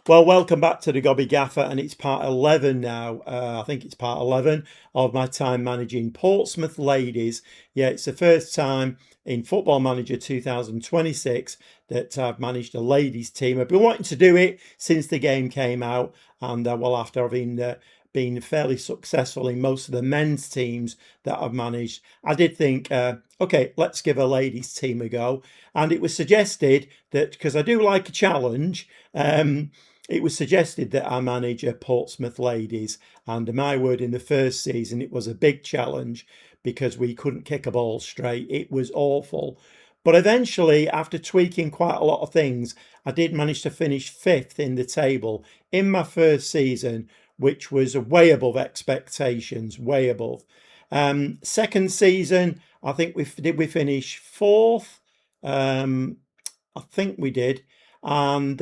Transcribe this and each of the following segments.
Well, welcome back to the Gobby Gaffer, and it's part 11 now. I think it's part 11 of my time managing Portsmouth Ladies. Yeah, it's the first time in Football Manager 2026 that I've managed a ladies team. I've been wanting to do it since the game came out, and after having been fairly successful in most of the men's teams that I've managed, I did think, okay, let's give a ladies team a go. And it was suggested that, because I do like a challenge, it was suggested that I manage a Portsmouth Ladies, and my word, in the first season, it was a big challenge because we couldn't kick a ball straight. It was awful. But eventually, after tweaking quite a lot of things, I did manage to finish fifth in the table in my first season, which was way above expectations, way above. Second season, I think we finish fourth? I think we did, and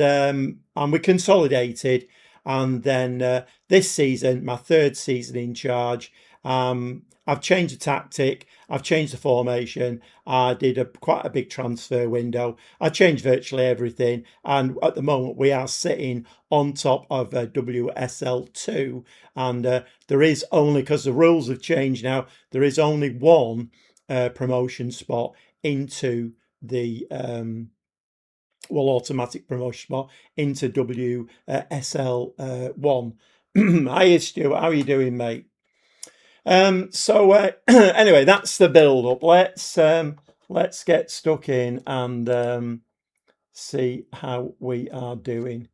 we consolidated. And then this season, my third season in charge, I've changed the tactic, I've changed the formation, I did quite a big transfer window, I changed virtually everything, and at the moment we are sitting on top of WSL 2, and there is only, because the rules have changed now, there is only one promotion spot into the automatic promotion spot into WSL 1. Hiya, Stuart. How are you doing, mate? Anyway, that's the build up. Let's get stuck in and see how we are doing.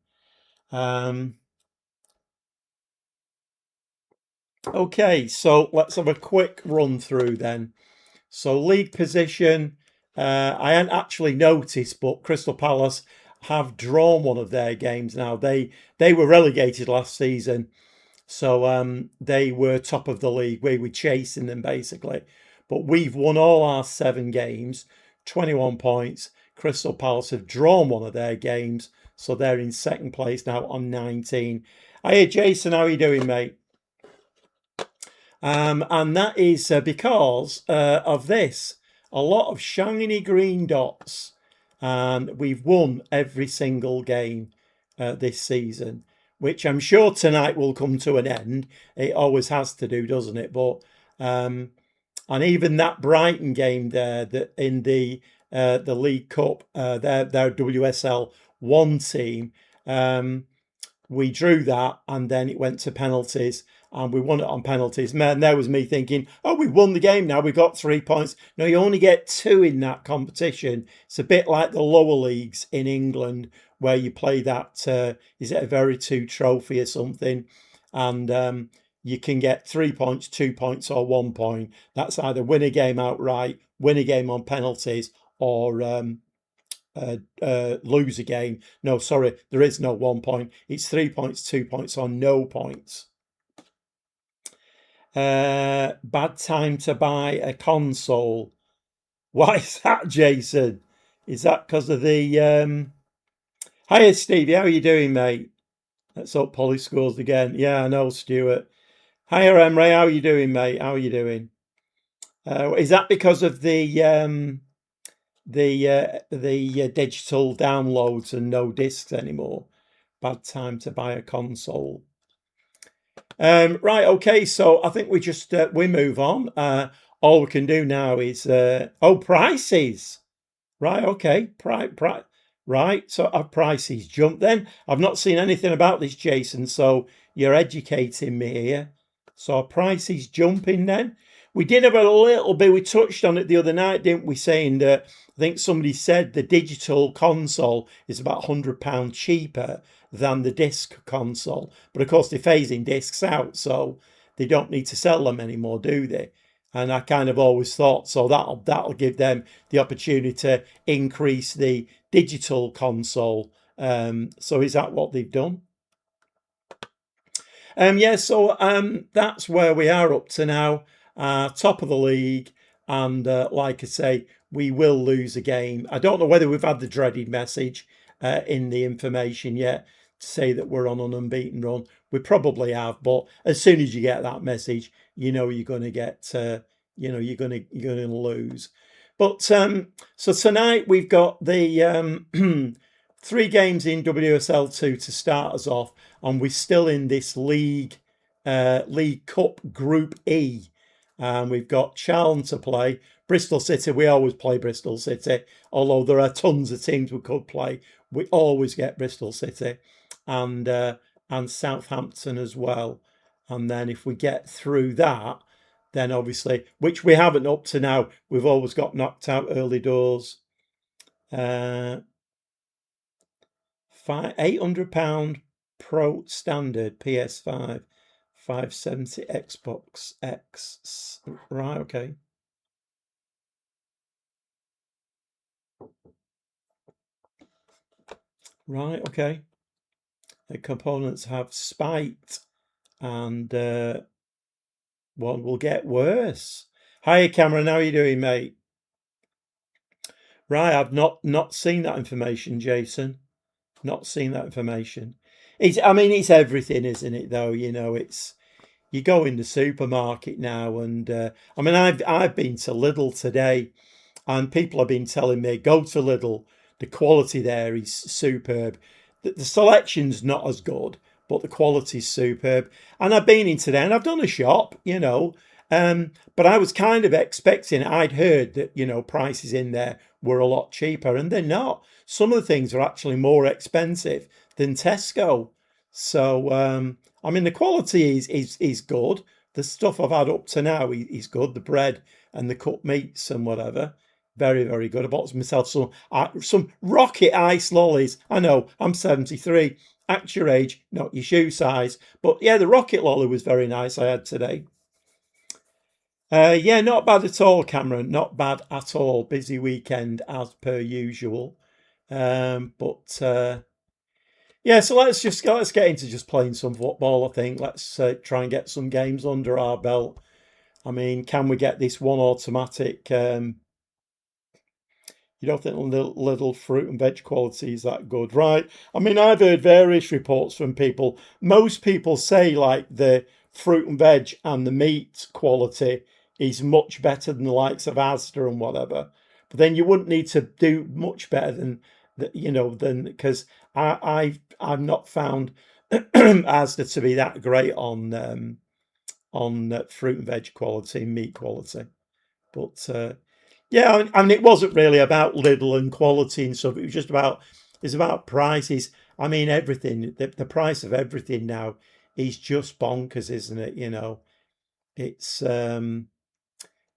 Okay, so let's have a quick run through then. So league position, I hadn't actually noticed, but Crystal Palace have drawn one of their games now. They were relegated last season, so they were top of the league. We were chasing them basically, but we've won all our 7 games, 21 points. Crystal Palace have drawn one of their games, so they're in second place now on 19. Hey, Jason, how are you doing, mate? And that is because of this. A lot of shiny green dots. And we've won every single game this season, which I'm sure tonight will come to an end. It always has to do, doesn't it? But and even that Brighton game there, that in the League Cup, their WSL 1 team, we drew that, and then it went to penalties, and we won it on penalties. Man, there was me thinking, oh, we won the game now, we got 3 points. No, you only get 2 in that competition. It's a bit like the lower leagues in England, where you play that, is it a Very 2 trophy or something? And you can get 3 points, 2 points, or 1 point. That's either win a game outright, win a game on penalties, or lose a game. No, sorry, there is no 1 point. It's 3 points, 2 points, or no points. Bad time to buy a console. Why is that, Jason? Is that because of the Hiya, Stevie, how are you doing, mate? Let's hope Polly scores again. Yeah, I know, Stuart. Hiya, Emre, how are you doing, mate? How are you doing? Is that because of the digital downloads and no discs anymore? Bad time to buy a console. Right, okay, so I think we just we move on. All we can do now is prices. Right, okay, right. So our prices jumped then. I've not seen anything about this, Jason, so you're educating me here. So our prices jumping then. We did have a little bit, we touched on it the other night, didn't we, saying that I think somebody said the digital console is about £100 cheaper than the disc console. But of course, they're phasing discs out, so they don't need to sell them anymore, do they? And I kind of always thought, so that'll give them the opportunity to increase the digital console. So is that what they've done? That's where we are up to now. Top of the league, and like I say, we will lose a game. I don't know whether we've had the dreaded message in the information yet to say that we're on an unbeaten run. We probably have, but as soon as you get that message, you know you're going to get, you're going to lose. But so tonight we've got the 3 games in WSL 2 to start us off, and we're still in this League Cup Group E. We've got Charlton to play. Bristol City, we always play Bristol City, although there are tons of teams we could play. We always get Bristol City and Southampton as well. And then if we get through that, then obviously, which we haven't up to now, we've always got knocked out early doors. £800 Pro Standard PS5, 570 Xbox X. Right, okay. Right, okay. The components have spiked and one will get worse. Hiya, Cameron. How are you doing, mate? Right, I've not seen that information, Jason. Not seen that information. It's everything, isn't it? Though it's you go in the supermarket now, and I've been to Lidl today, and people have been telling me go to Lidl. The quality there is superb. The selection's not as good, but the quality's superb. And I've been in today, and I've done a shop, but I was kind of expecting. I'd heard that prices in there were a lot cheaper, and they're not. Some of the things are actually more expensive than Tesco. So the quality is good. The stuff I've had up to now is good. The bread and the cut meats and whatever, very very good. I bought myself some rocket ice lollies. I know I'm 73. At your age, not your shoe size, but yeah, the rocket lolly was very nice. I had today. Yeah, not bad at all, Cameron. Not bad at all. Busy weekend as per usual. But yeah, so let's get into just playing some football. I think let's try and get some games under our belt. Can we get this one automatic? You don't think little fruit and veg quality is that good, right? I've heard various reports from people. Most people say like the fruit and veg and the meat quality is much better than the likes of Asda and whatever. But then you wouldn't need to do much better than because I've not found Asda to be that great on fruit and veg quality, meat quality. But yeah, it wasn't really about Lidl and quality and stuff. It's about prices. Everything. The price of everything now is just bonkers, isn't it? It's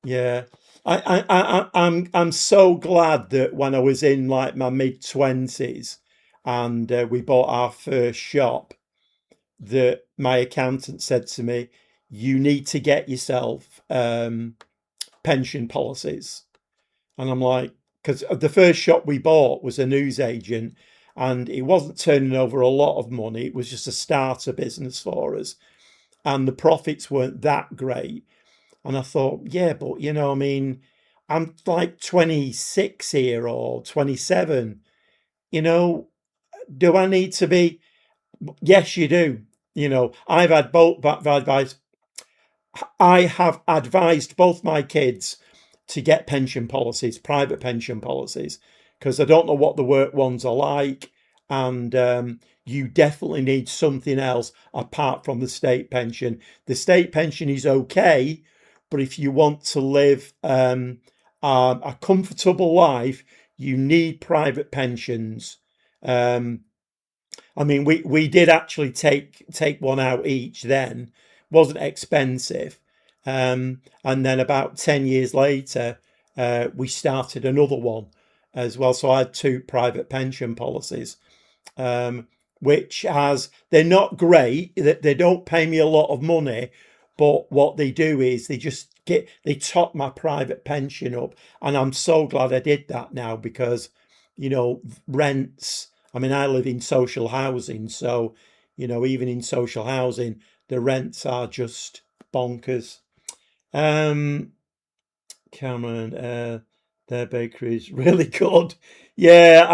yeah. I'm so glad that when I was in like my mid-20s and we bought our first shop, that my accountant said to me, "You need to get yourself pension policies." And I'm like, because the first shop we bought was a newsagent and it wasn't turning over a lot of money. It was just a starter business for us. And the profits weren't that great. And I thought, yeah, but I'm like 26 here or 27. Do I need to be? Yes, you do. I've had both advice. I have advised both my kids to get pension policies, private pension policies, because I don't know what the work ones are like. And you definitely need something else apart from the state pension. The state pension is okay, but if you want to live a comfortable life, you need private pensions. We did actually take one out each then. Wasn't expensive. And then about 10 years later, we started another one as well. So I had 2 private pension policies, they're not great. They don't pay me a lot of money, but what they do is they top my private pension up. And I'm so glad I did that now because, rents, I live in social housing. So, even in social housing, the rents are just bonkers. Cameron, their bakery is really good. Yeah,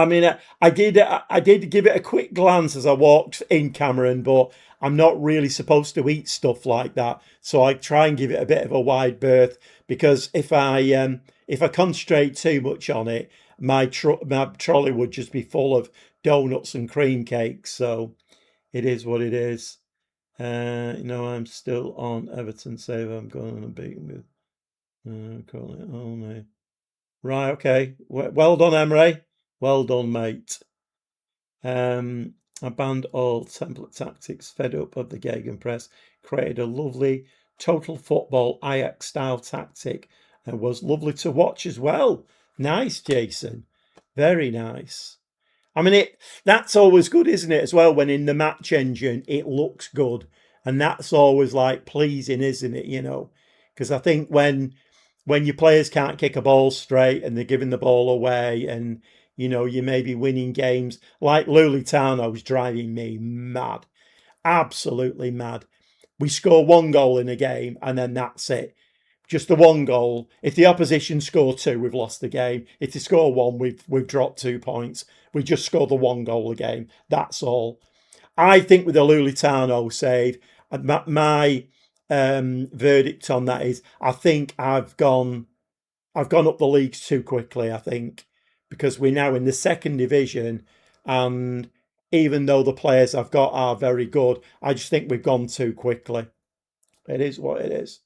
I did give it a quick glance as I walked in, Cameron, but I'm not really supposed to eat stuff like that. So I try and give it a bit of a wide berth because if I concentrate too much on it, my trolley would just be full of donuts and cream cakes. So it is what it is. I'm still on Everton save. I'm going on a beating with call it only. Right, okay. Well done, Emre. Well done, mate. I banned all template tactics, fed up of the gegenpress, created a lovely total football Ajax style tactic and was lovely to watch as well. Nice, Jason. Very nice. I mean, that's always good, isn't it, as well, when in the match engine it looks good. And that's always like pleasing, isn't it? Because I think when your players can't kick a ball straight and they're giving the ball away and you may be winning games like Lulitano was driving me mad, absolutely mad. We score one goal in a game and then that's it. Just the one goal. If the opposition score two, we've lost the game. If they score one, we've dropped 2 points. We just score the one goal a game. That's all. I think with the Lulitano save, my verdict on that is I think I've gone up the leagues too quickly, I think, because we're now in the second division and even though the players I've got are very good, I just think we've gone too quickly. It is what it is.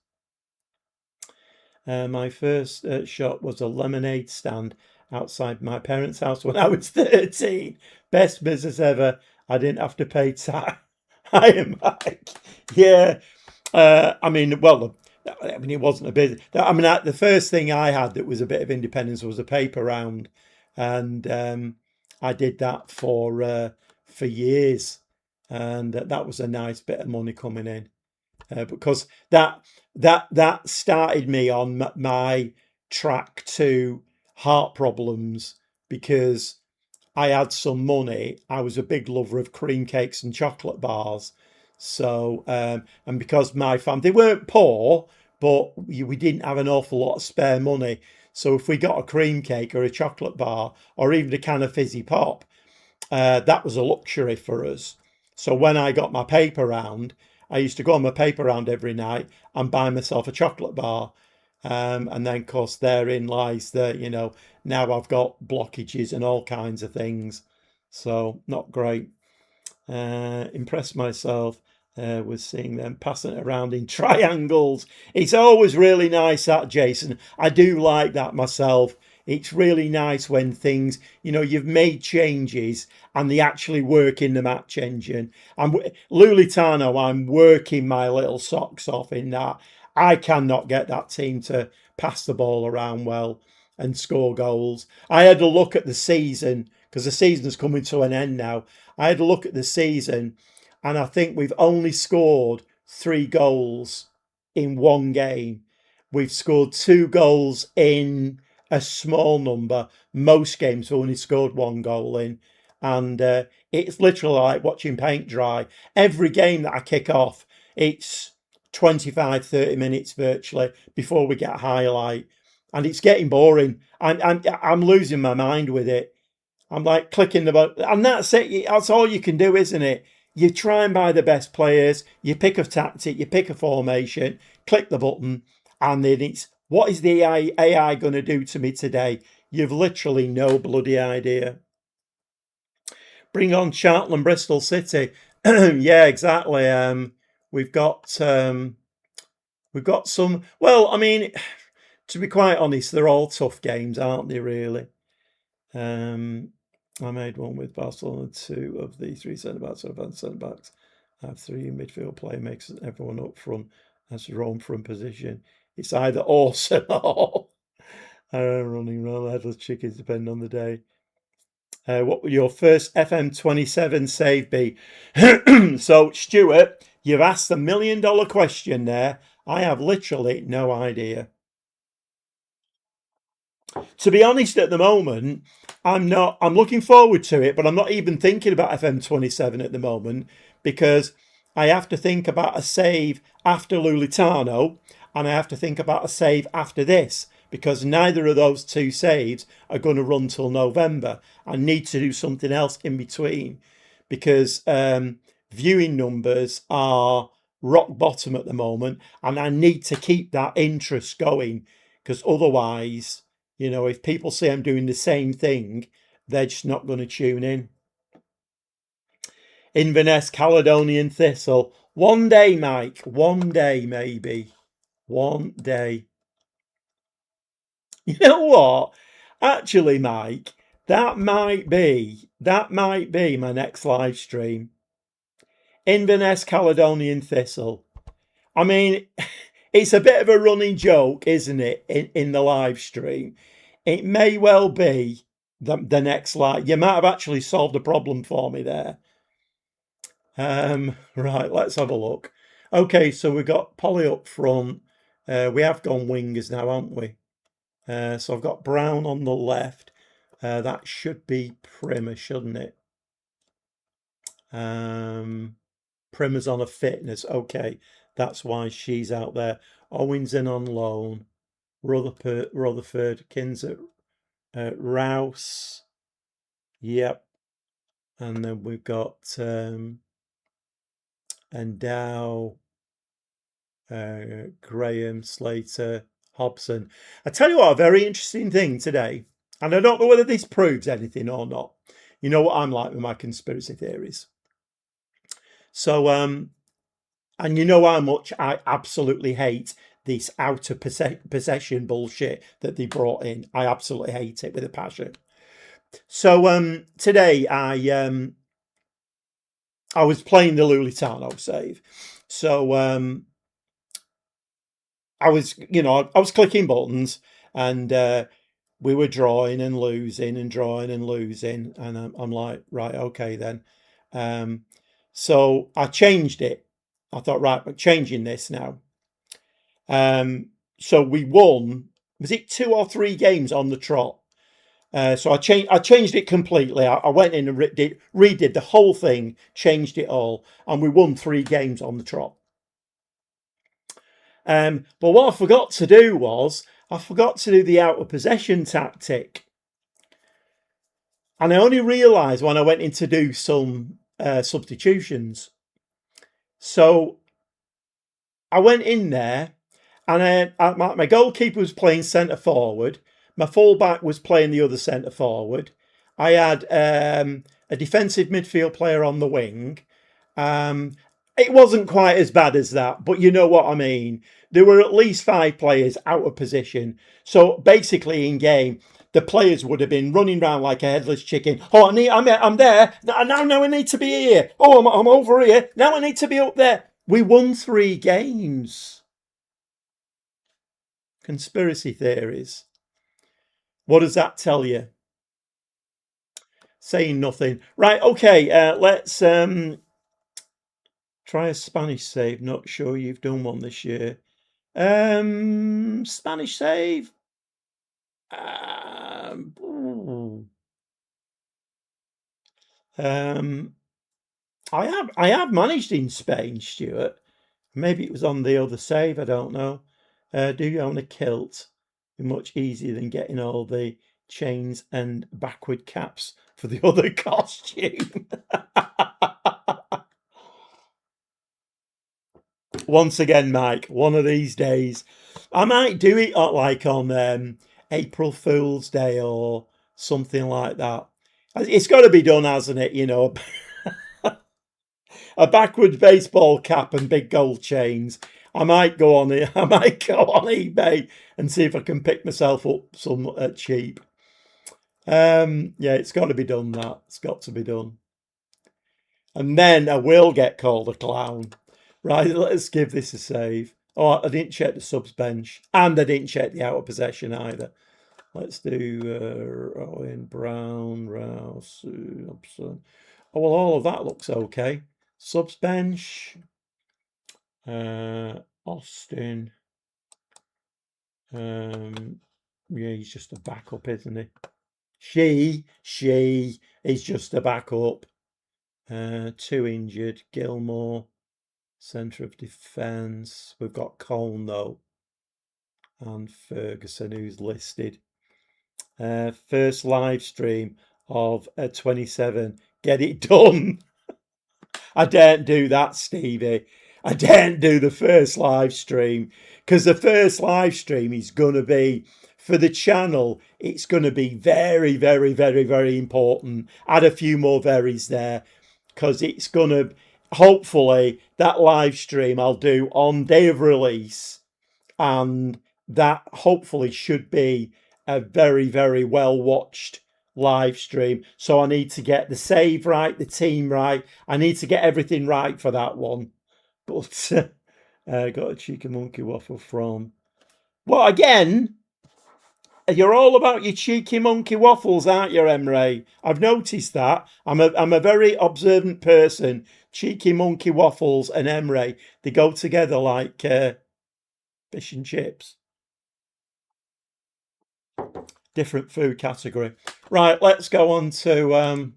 My first shop was a lemonade stand outside my parents' house when I was 13. Best business ever. I didn't have to pay tax. I am like, yeah. It wasn't a business. The first thing I had that was a bit of independence was a paper round, and I did that for years, and that was a nice bit of money coming in, because that started me on my track to heart problems because I had some money. I was a big lover of cream cakes and chocolate bars. So, and because my family, they weren't poor, but we didn't have an awful lot of spare money. So if we got a cream cake or a chocolate bar or even a can of fizzy pop, that was a luxury for us. So when I got my paper round, I used to go on my paper round every night and buy myself a chocolate bar. And then, of course, therein lies now I've got blockages and all kinds of things. So not great. Impressed myself with seeing them passing it around in triangles. It's always really nice, that, Jason. I do like that myself. It's really nice when things, you've made changes and they actually work in the match engine. And Lulitano, I'm working my little socks off in that. I cannot get that team to pass the ball around well and score goals. I had a look at the season because the season's coming to an end now. I had a look at the season and I think we've only scored 3 goals in one game. We've scored 2 goals in a small number. Most games we only scored 1 goal in. And it's literally like watching paint dry. Every game that I kick off, it's 25, 30 minutes virtually before we get a highlight. And it's getting boring. I'm losing my mind with it. I'm like clicking the button, and that's it. That's all you can do, isn't it? You try and buy the best players, you pick a tactic, you pick a formation, click the button, and then it's what is the AI going to do to me today? You've literally no bloody idea. Bring on Charlton, Bristol City. Yeah, exactly. We've got some. Well, I mean, to be quite honest, they're all tough games, aren't they? Really. I made one with Barcelona, 2 of the 3 centre-backs, advanced centre-backs. I have 3 midfield playmakers, everyone up front has to roam from position. It's either awesome or running around headless chickens, depending on the day. What would your first FM27 save be? So, Stuart, you've asked the $1 million question there. I have literally no idea. To be honest, at the moment, I'm looking forward to it, but I'm not even thinking about FM27 at the moment because I have to think about a save after Lulitano and I have to think about a save after this because neither of those 2 saves are going to run till November. I need to do something else in between because viewing numbers are rock bottom at the moment and I need to keep that interest going because otherwise, if people say I'm doing the same thing, they're just not going to tune in. Inverness Caledonian Thistle. One day, Mike. One day, maybe. One day. You know what? Actually, Mike, that might be my next live stream. Inverness Caledonian Thistle. I mean, it's a bit of a running joke, isn't it, in the live stream? It may well be the next live. You might have actually solved a problem for me there. Right, let's have a look. Okay, so we've got Polly up front. We have gone wingers now, haven't we? So I've got Brown on the left. That should be Primer, shouldn't it? Primer's on a fitness. Okay, that's why she's out there. Owens in on loan. Rutherford, Kinzer, Rouse. Yep. And then we've got Endow, Graham, Slater, Hobson. I tell you what, a very interesting thing today, and I don't know whether this proves anything or not. You know what I'm like with my conspiracy theories. So, and you know how much I absolutely hate this out of possession bullshit that they brought in. I absolutely hate it with a passion. So today I was playing the Lulitano save. So I was clicking buttons, and we were drawing and losing and drawing and losing, and I'm like, right, okay then. So I changed it. I thought, right, we're changing this now. So we won. Was it 2 or 3 games on the trot? So I changed it completely. I went in and redid the whole thing, changed it all, and we won 3 games on the trot. But what I forgot to do was I forgot to do the out of possession tactic, and I only realised when I went in to do some substitutions. So I went in there, and my goalkeeper was playing centre forward. My fullback was playing the other centre forward. I had a defensive midfield player on the wing. It wasn't quite as bad as that, but you know what I mean. There were at least 5 players out of position. So basically, in game, the players would have been running around like a headless chicken. Oh, I'm there. Now I need to be here. Oh, I'm over here. Now I need to be up there. We won 3 games. Conspiracy theories. What does that tell you? Saying nothing. Right, okay, let's try a Spanish save. Not sure you've done one this year. Spanish save. I have managed in Spain, Stuart. Maybe it was on the other save, I don't know. Do you own a kilt? Be much easier than getting all the chains and backward caps for the other costume. Once again, Mike, one of these days, I might do it like on April Fool's Day or something like that. It's got to be done, hasn't it? You know, a backwards baseball cap and big gold chains. I might go on eBay and see if I can pick myself up some cheap. Yeah, it's got to be done. That it's got to be done, and then I will get called a clown. Right, let's give this a save. Oh, I didn't check the subs bench, and I didn't check the out of possession either. Let's do Owen, Brown, Rouse, Hobson. Oh, well, all of that looks okay. Subs bench. Austin. Yeah, he's just a backup, isn't he? She is just a backup. 2 injured. Gilmore, centre of defence. We've got Colne though, and Ferguson, who's listed. First live stream of 27. Get it done. I daren't do that, Stevie. I daren't do the first live stream, because the first live stream is going to be, for the channel, it's going to be very, very, very, very important. Add a few more verys there. because it's gonna, hopefully that live stream I'll do on day of release, and that hopefully should be a very, very well watched live stream. So I need to get the save right, the team right. I need to get everything right for that one. But got a cheeky monkey waffle from. Well, again, you're all about your cheeky monkey waffles, aren't you, Emre? I've noticed that. I'm a very observant person. Cheeky monkey waffles and Emre, they go together like fish and chips. Different food category. Right, let's go on to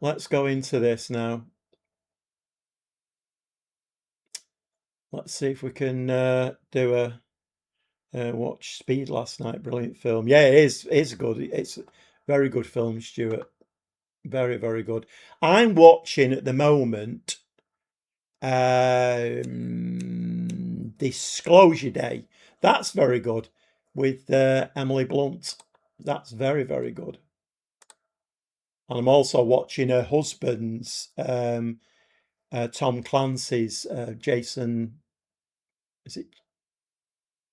let's go into this now. Let's see if we can do a watch Speed last night. Brilliant film. Yeah, it is. It's good. It's a very good film, Stuart. Very, very good. I'm watching at the moment Disclosure Day. That's very good with Emily Blunt. That's very, very good. And I'm also watching her husband's Tom Clancy's Jason. Is it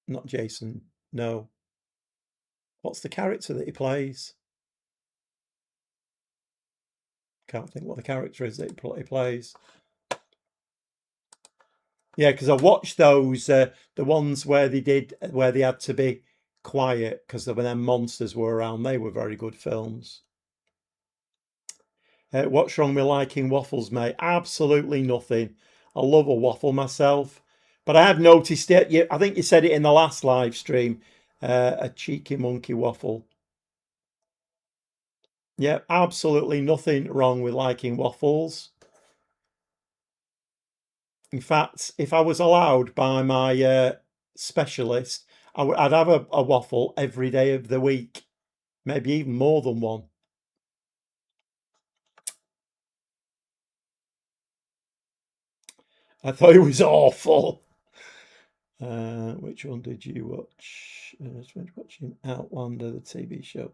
not Jason? No. What's the character that he plays? Can't think what the character is that he plays. Yeah, because I watched those, the ones where they had to be quiet because when them monsters were around. They were very good films. What's wrong with liking waffles, mate? Absolutely nothing. I love a waffle myself, but I have noticed it. I think you said it in the last live stream. A cheeky monkey waffle. Yeah, absolutely nothing wrong with liking waffles. In fact, if I was allowed by my specialist, I'd have a waffle every day of the week, maybe even more than one. I thought it was awful. Which one did you watch? I was watching Outlander, the TV show.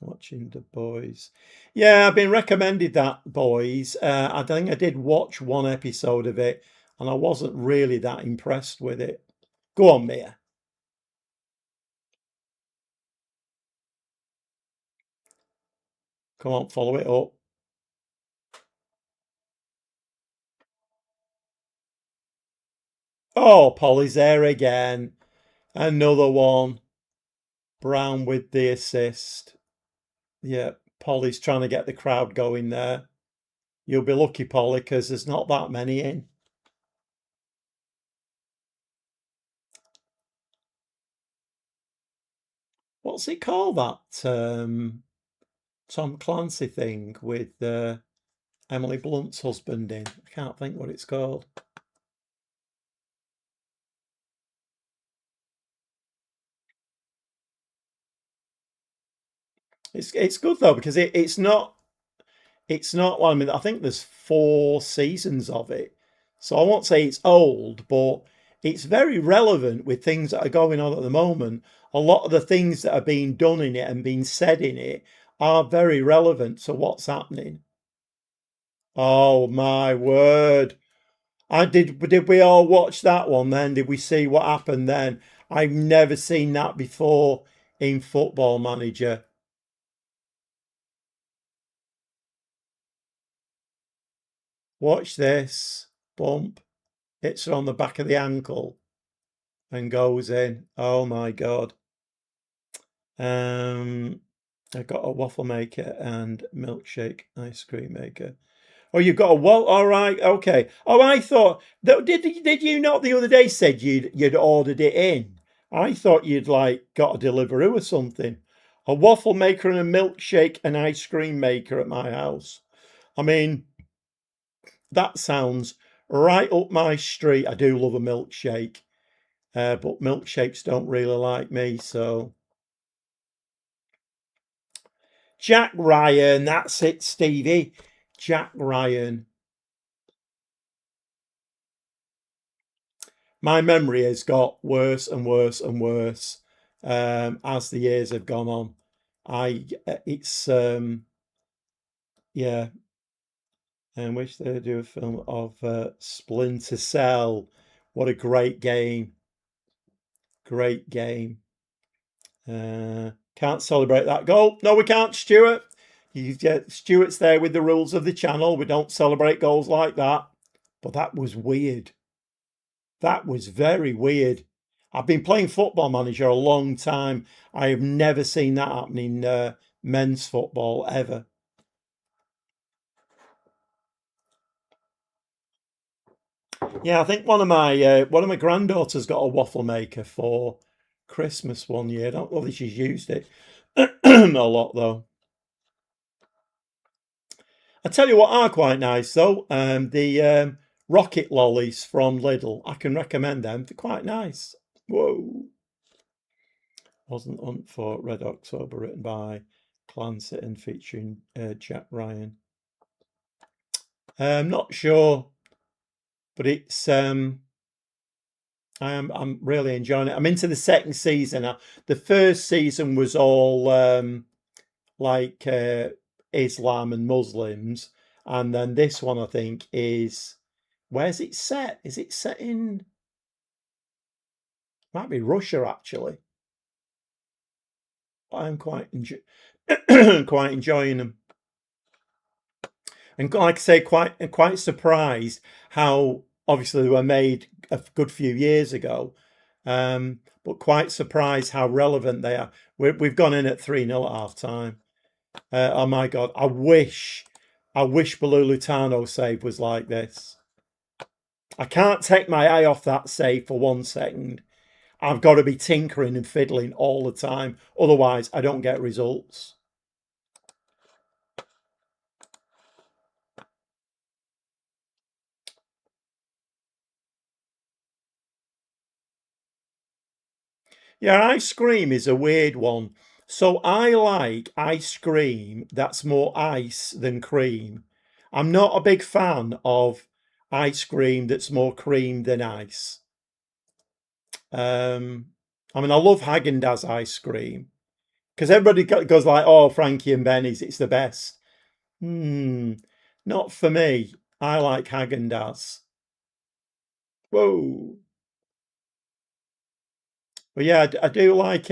Watching The Boys. Yeah, I've been recommended that, Boys. I think I did watch one episode of it, and I wasn't really that impressed with it. Go on, Mia. Come on, follow it up. Oh, Polly's there again. Another one. Brown with the assist. Yeah, Polly's trying to get the crowd going there. You'll be lucky, Polly, because there's not that many in. What's it called, that Tom Clancy thing with Emily Blunt's husband in? I can't think what it's called. It's good though because it's not well, I mean I think there's 4 seasons of it, so I won't say it's old, but it's very relevant with things that are going on at the moment. A lot of the things that are being done in it and being said in it are very relevant to what's happening. Oh my word. I did we all watch that one then? Did we see what happened then? I've never seen that before in Football Manager. Watch this. Bump. Hits her on the back of the ankle and goes in. Oh my god. I got a waffle maker and milkshake ice cream maker. Oh, you've got a wall. All right, okay. Oh, I thought did you not the other day said you'd ordered it in? I thought you'd like got a delivery or something. A waffle maker and a milkshake and ice cream maker at my house. I mean, that sounds right up my street. I do love a milkshake, but milkshakes don't really like me. So Jack Ryan, that's it, Stevie. Jack Ryan. My memory has got worse and worse and worse as the years have gone on. It's Yeah, and wish they would do a film of Splinter Cell. What a great game! Great game. Can't celebrate that goal. No, we can't, Stuart. Stuart's there with the rules of the channel. We don't celebrate goals like that. But that was weird. That was very weird. I've been playing Football Manager a long time. I have never seen that happen in men's football ever. Yeah, I think one of my granddaughters got a waffle maker for Christmas one year. I don't know if she's used it a lot though. I tell you what are quite nice though. The rocket lollies from Lidl. I can recommend them. They're quite nice. Whoa. Wasn't Hunt for Red October written by Clancy and featuring Jack Ryan? I'm not sure, but I'm really enjoying it. I'm into the second season now. The first season was all like Islam and Muslims, and then this one I think is where's it set? Is it set in? Might be Russia actually. I'm quite enjoying them, and like I say, quite surprised how obviously they were made a good few years ago, but quite surprised how relevant they are. We've gone in at 3-0 at half time. Oh my God, I wish Balulutano's save was like this. I can't take my eye off that save for 1 second. I've got to be tinkering and fiddling all the time. Otherwise, I don't get results. Yeah, ice cream is a weird one. So I like ice cream that's more ice than cream. I'm not a big fan of ice cream that's more cream than ice. Um, I mean, I love Haagen-Dazs ice cream because everybody goes like, "Oh, Frankie and Benny's, it's the best." Hmm, not for me. I like Haagen-Dazs. Whoa. But yeah, I do like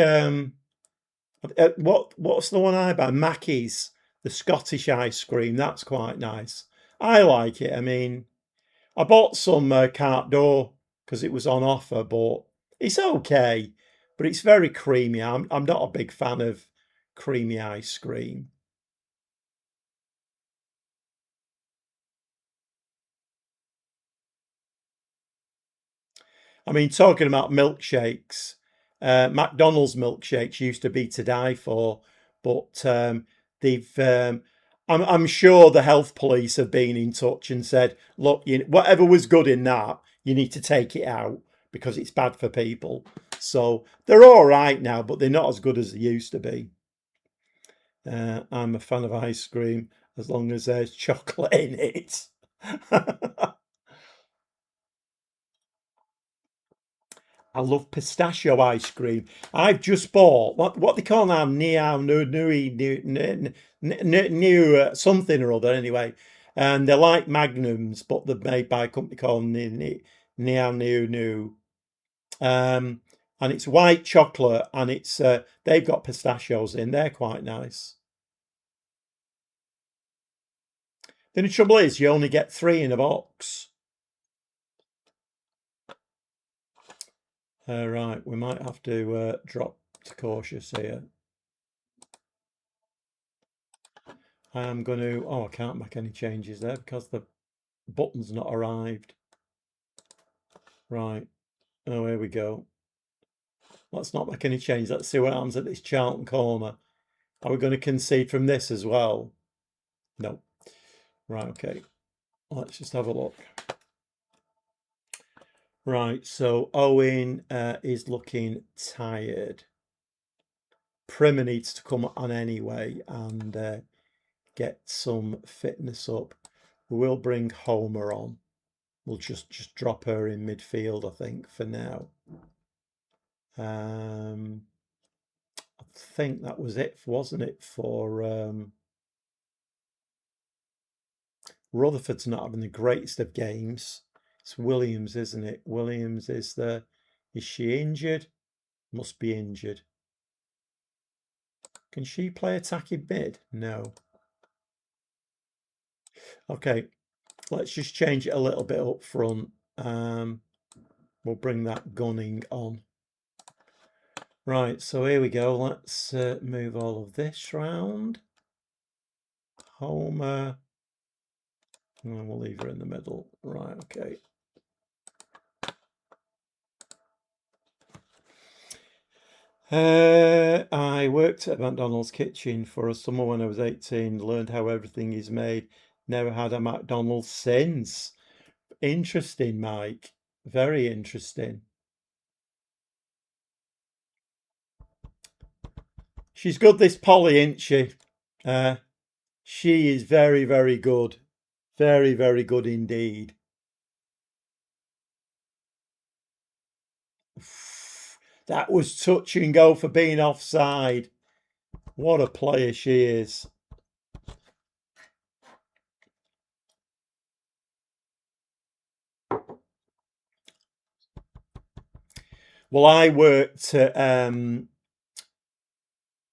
what's the one I buy? Mackey's, the Scottish ice cream. That's quite nice. I like it. I mean, I bought some cart door because it was on offer, but it's okay. But it's very creamy. I'm not a big fan of creamy ice cream. I mean, talking about milkshakes, McDonald's milkshakes used to be to die for, but they've. I'm sure the health police have been in touch and said, look, whatever was good in that, you need to take it out because it's bad for people. So they're all right now, but they're not as good as they used to be. I'm a fan of ice cream as long as there's chocolate in it. I love pistachio ice cream. I've just bought what they call now Niao Nui New something or other anyway, and they're like Magnums, but they're made by a company called Niao Nu. Um, and it's white chocolate, and it's they've got pistachios in. They're quite nice. The only trouble is you only get 3 in a box. Right, we might have to drop to cautious here. I am going to. Oh, I can't make any changes there because the button's not arrived. Right. Oh, here we go. Let's not make any change. Let's see what happens at this Charlton corner. Are we going to concede from this as well? No. Right, okay. Let's just have a look. Right, so Owen is looking tired. Primer needs to come on anyway and get some fitness up. We will bring Homer on. We'll just drop her in midfield, I think, for now. I think that was it, wasn't it, for Rutherford's not having the greatest of games. It's Williams, isn't it? Williams is the... Is she injured? Must be injured. Can she play attacking mid? No. Okay, let's just change it a little bit up front. We'll bring that Gunning on. Right, so here we go. Let's move all of this round. Homer. And we'll leave her in the middle. Right, okay. I worked at McDonald's kitchen for a summer when I was 18, learned how everything is made. Never had a McDonald's since. Interesting, Mike. Very interesting. She's good, this Polly, isn't she? She is very, very good. Very, very good indeed. That was touch and go for being offside. What a player she is. Well, I worked at,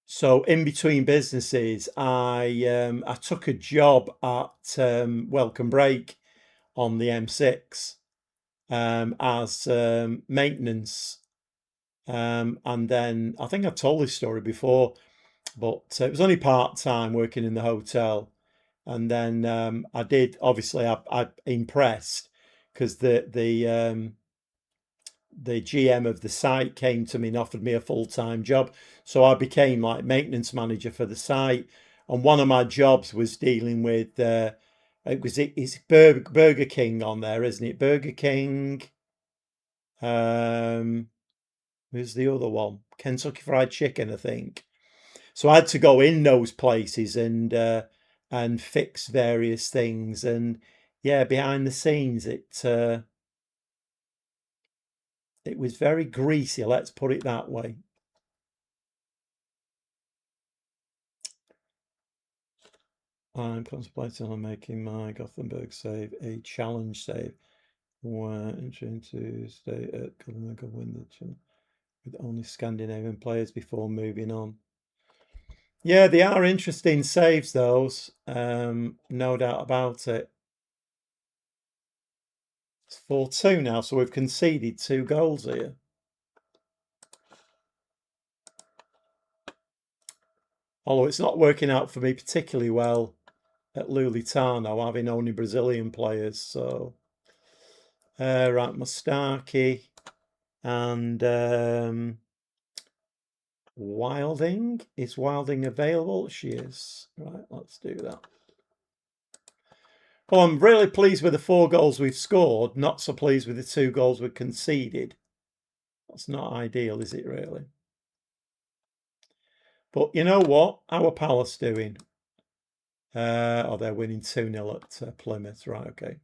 so in between businesses, I took a job at Welcome Break on the M6 as maintenance. And then I think I've told this story before, but it was only part-time working in the hotel. And then I did, obviously, I impressed because the GM of the site came to me and offered me a full-time job. So I became like maintenance manager for the site. And one of my jobs was dealing with, it's Burger King on there, isn't it? Burger King. Who's the other one? Kentucky Fried Chicken, I think. So I had to go in those places and fix various things. And yeah, behind the scenes, it was very greasy, let's put it that way. I'm contemplating on making my Gothenburg save a challenge save. We're entering to stay at Gothenburg and win the with only Scandinavian players before moving on. Yeah, they are interesting saves, those. No doubt about it. It's 4-2 now, so we've conceded 2 goals here. Although it's not working out for me particularly well at Lulitano, having only Brazilian players. So, right, Mustaki and Wilding. Is Wilding available? She is. Right, let's do that. Well, I'm really pleased with the 4 goals we've scored, not so pleased with the 2 goals we've conceded. That's not ideal, is it really? But you know what? Our Palace doing? Oh, they're winning 2-0 at Plymouth. Right, okay.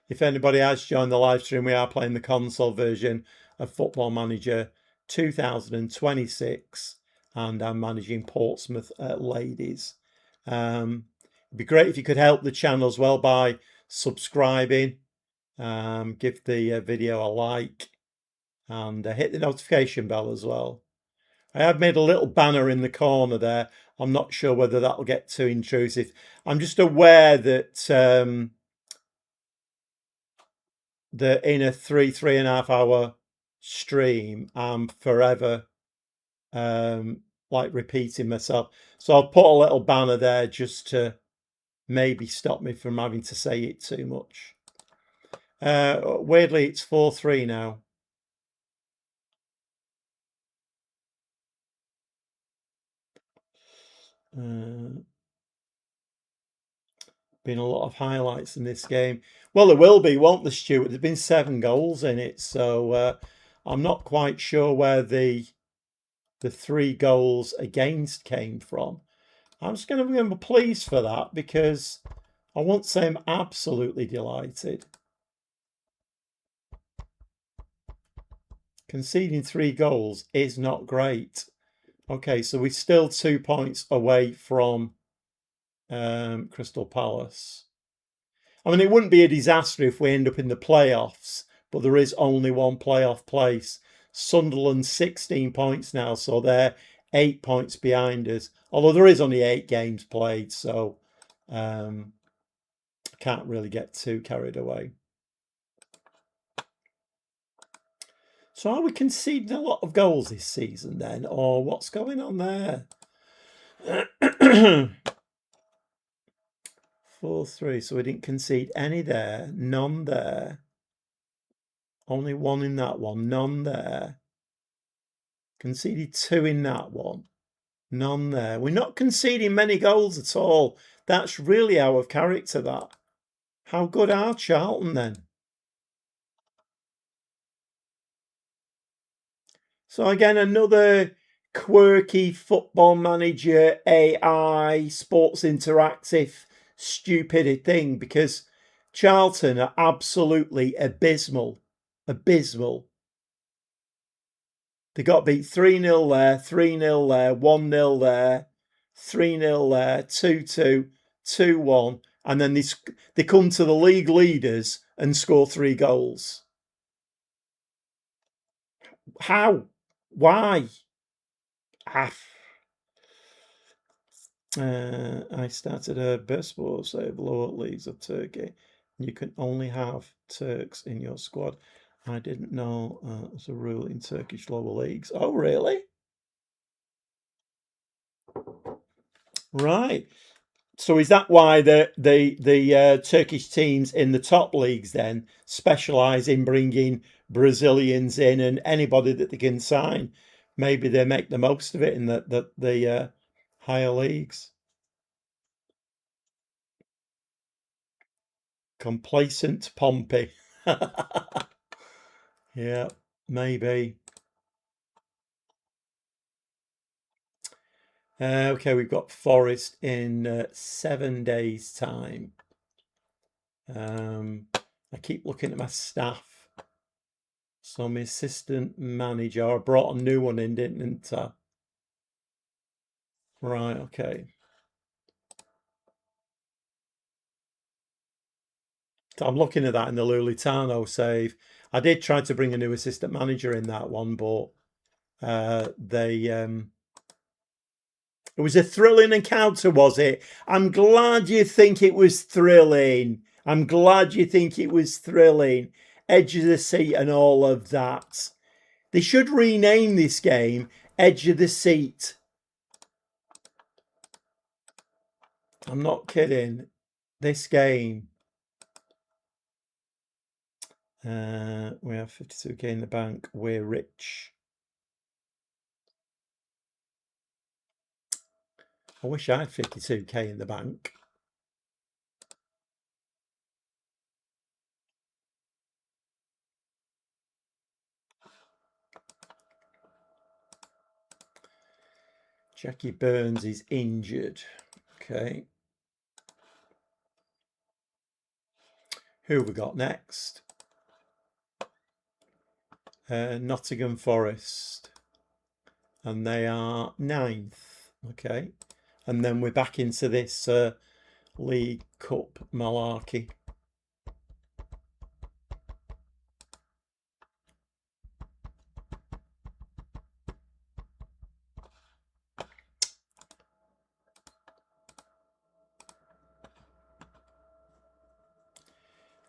If anybody has joined the live stream, we are playing the console version of Football Manager 2026, and I'm managing Portsmouth Ladies. It'd be great if you could help the channel as well by subscribing, give the video a like, and hit the notification bell as well. I have made a little banner in the corner there. I'm not sure whether that'll get too intrusive. I'm just aware that in a 3.5 hour stream, I'm forever like repeating myself. So I'll put a little banner there just to maybe stop me from having to say it too much. Weirdly, it's 4-3 now. Been a lot of highlights in this game. Well, there will be, won't there, Stuart? There's been 7 goals in it, so I'm not quite sure where the 3 goals against came from. I'm just going to be pleased for that because I won't say I'm absolutely delighted. Conceding 3 goals is not great. Okay, so we're still 2 points away from Crystal Palace. I mean, it wouldn't be a disaster if we end up in the playoffs, but there is only one playoff place. Sunderland 16 points now, so they're 8 points behind us. Although there is only 8 games played, so I can't really get too carried away. So are we conceding a lot of goals this season then, or what's going on there? 4-3, so we didn't concede any there, none there. Only 1 in that one, none there. Conceded 2 in that one, none there. We're not conceding many goals at all. That's really out of character, that. How good are Charlton then? So again, another quirky Football Manager AI Sports Interactive stupid thing, because Charlton are absolutely abysmal. Abysmal. They got beat 3-0 there, 3-0 there, 1-0 there, 3-0 there, 2-2, 2-1, and then they come to the league leaders and score 3 goals. How? Why? I started a baseball save lower leagues of Turkey. You can only have Turks in your squad. I didn't know there's a rule in Turkish lower leagues. Oh, really? Right. So is that why the Turkish teams in the top leagues then specialise in bringing Brazilians in and anybody that they can sign? Maybe they make the most of it in the higher leagues. Complacent Pompey. Yeah, maybe. Okay, we've got Forest in 7 days' time. I keep looking at my staff. So my assistant manager, I brought a new one in, didn't I? Right, okay. So I'm looking at that in the Lulitano save. I did try to bring a new assistant manager in that one, but it was a thrilling encounter, was it? I'm glad you think it was thrilling. I'm glad you think it was thrilling. Edge of the seat and all of that. They should rename this game Edge of the Seat. I'm not kidding. This game. We have 52k in the bank. We're rich. I wish I had 52k in the bank. Jackie Burns is injured. Okay. Who have we got next? Nottingham Forest. And they are 9th. Okay. And then we're back into this League Cup malarkey.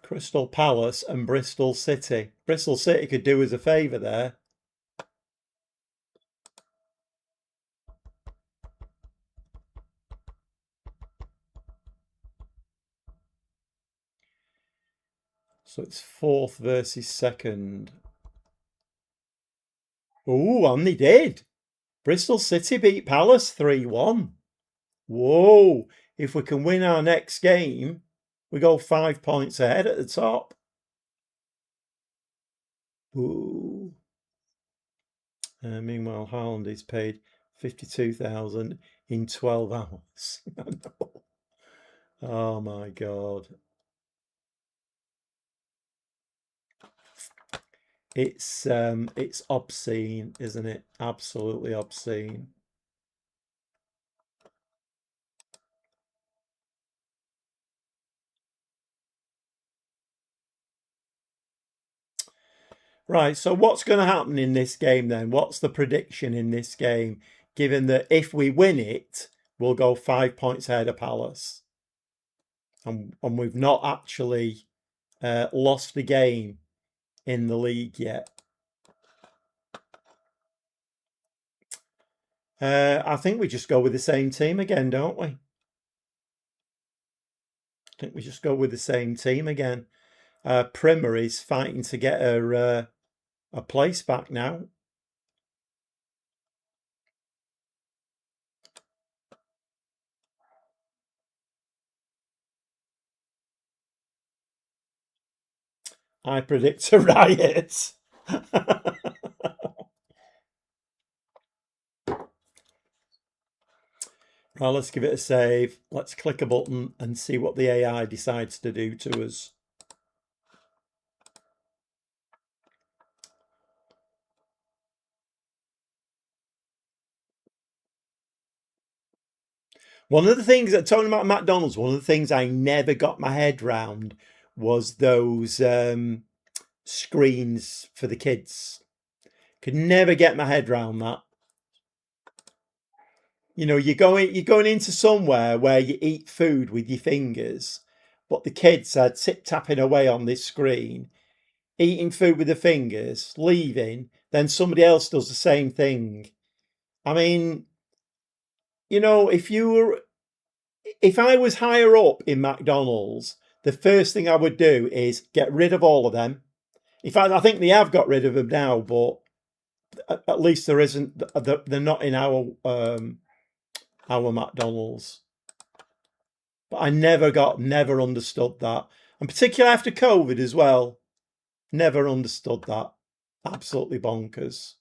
Crystal Palace and Bristol City. Bristol City could do us a favour there. So it's 4th versus 2nd. Oh, and they did. Bristol City beat Palace 3-1. Whoa. If we can win our next game, we go 5 points ahead at the top. Ooh. Meanwhile, Haaland is paid 52,000. in 12 hours. Oh my God. It's obscene, isn't it? Absolutely obscene. Right, so what's going to happen in this game then? What's the prediction in this game, given that if we win it, we'll go 5 points ahead of Palace? And we've not actually lost the game in the league yet. I think we just go with the same team again, don't we? I think we just go with the same team again. Primer is fighting to get her a place back now. I predict a riot. Well, let's give it a save. Let's click a button and see what the AI decides to do to us. One of the things, talking about McDonald's, one of the things I never got my head round was those screens for the kids. Could never get my head round that. You know, you're going into somewhere where you eat food with your fingers, but the kids are tip tapping away on this screen, eating food with their fingers, leaving, then somebody else does the same thing. I mean, you know, if I was higher up in McDonald's, the first thing I would do is get rid of all of them. In fact, I think they have got rid of them now, but at least there isn't. They're not in our McDonald's. But I never understood that. And particularly after COVID as well. Never understood that. Absolutely bonkers.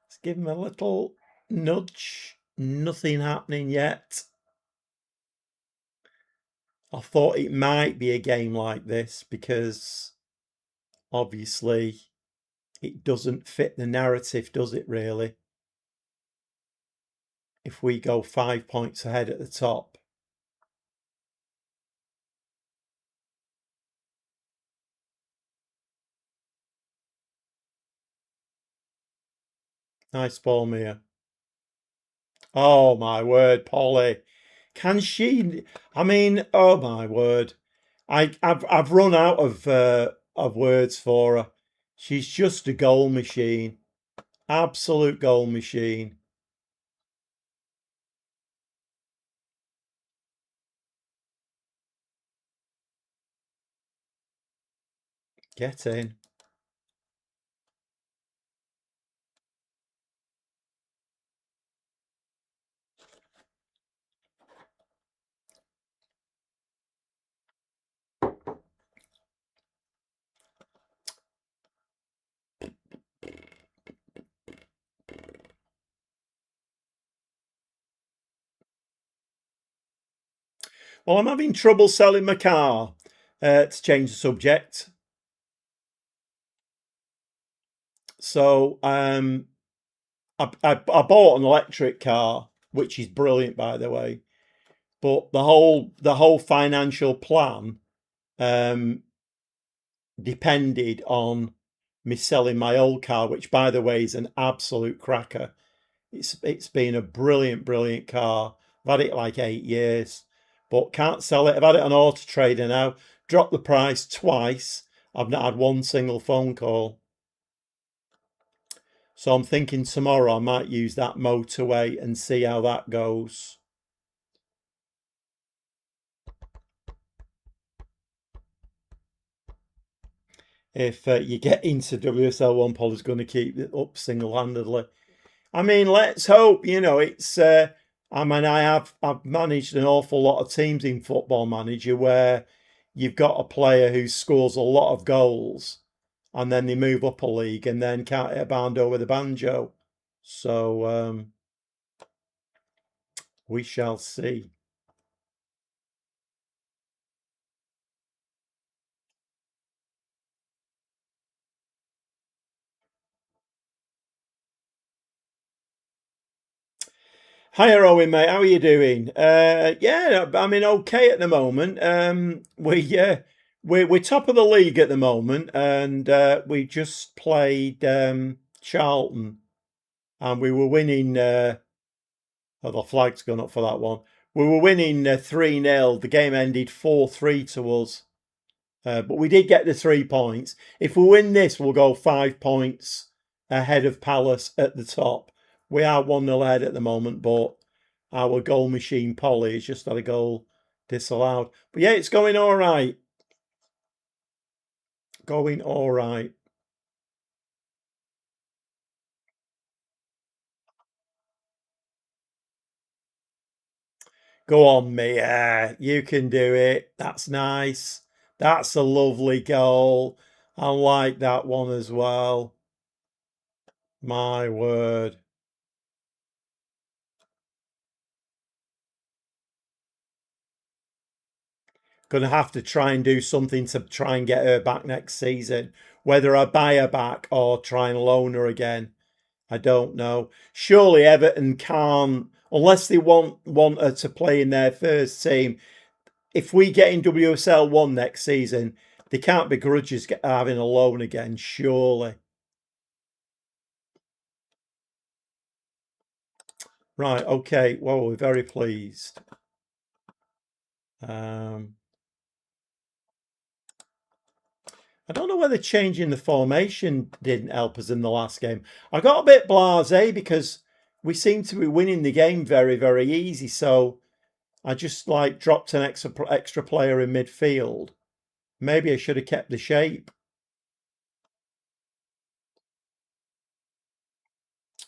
Let's give him a little nudge. Nothing happening yet. I thought it might be a game like this because obviously it doesn't fit the narrative, does it really? If we go 5 points ahead at the top. Nice ball, Mia. Oh my word, Polly. Can she? I mean, oh my word. I've run out of words for her. She's just a goal machine. Absolute goal machine. Get in. Well, I'm having trouble selling my car. To change the subject. So I bought an electric car, which is brilliant, by the way. But the whole financial plan um, depended on me selling my old car, which, by the way, is an absolute cracker. It's been a brilliant car. I've had it like 8 years, but can't sell it. I've had it on Auto Trader now. Dropped the price twice. I've not had one single phone call. So I'm thinking tomorrow I might use that motorway and see how that goes. if you get into WSL 1, Polly's going to keep it up single-handedly. I mean, let's hope. It's. I've managed an awful lot of teams in Football Manager where you've got a player who scores a lot of goals, and then they move up a league and then can't hit a bando with a banjo. So we shall see. Hi, Owen, mate. How are you doing? Yeah, I mean, okay at the moment. We're top of the league at the moment, and we just played Charlton, and we were winning. Oh, the flag's gone up for that one. We were winning 3-0. The game ended 4-3 to us, but we did get the 3 points. If we win this, we'll go 5 points ahead of Palace at the top. We are 1-0 ahead at the moment, but our goal machine, Polly, has just had a goal disallowed. But yeah, it's going all right. Going all right. Go on, Mia. You can do it. That's nice. That's a lovely goal. I like that one as well. My word. Going to have to try and do something to try and get her back next season. Whether I buy her back or try and loan her again, I don't know. Surely Everton can't, unless they want her to play in their first team. If we get in WSL 1 next season, they can't begrudge us having a loan again, surely. Right, okay. Well, we're very pleased. I don't know whether changing the formation didn't help us in the last game. I got a bit blasé because we seemed to be winning the game very, very easy. So I just dropped an extra player in midfield. Maybe I should have kept the shape.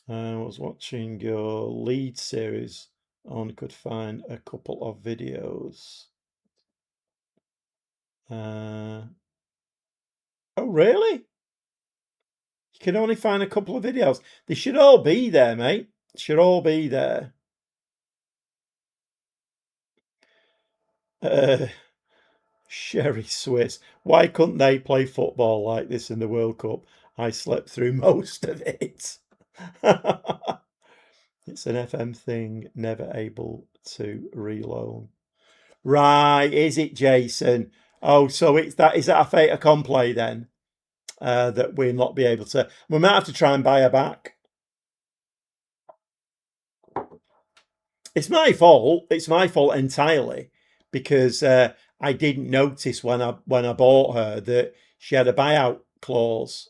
I was watching your lead series. I only could find a couple of videos. Oh, really? You can only find a couple of videos. They should all be there, mate. Should all be there. Sherry Swiss. Why couldn't they play football like this in the World Cup? I slept through most of it. It's an FM thing, never able to reload. Right, is it, Jason? Oh, so is that a fait accompli then? That we'll not be able to. We might have to try and buy her back. It's my fault. It's my fault entirely because I didn't notice when I bought her that she had a buyout clause.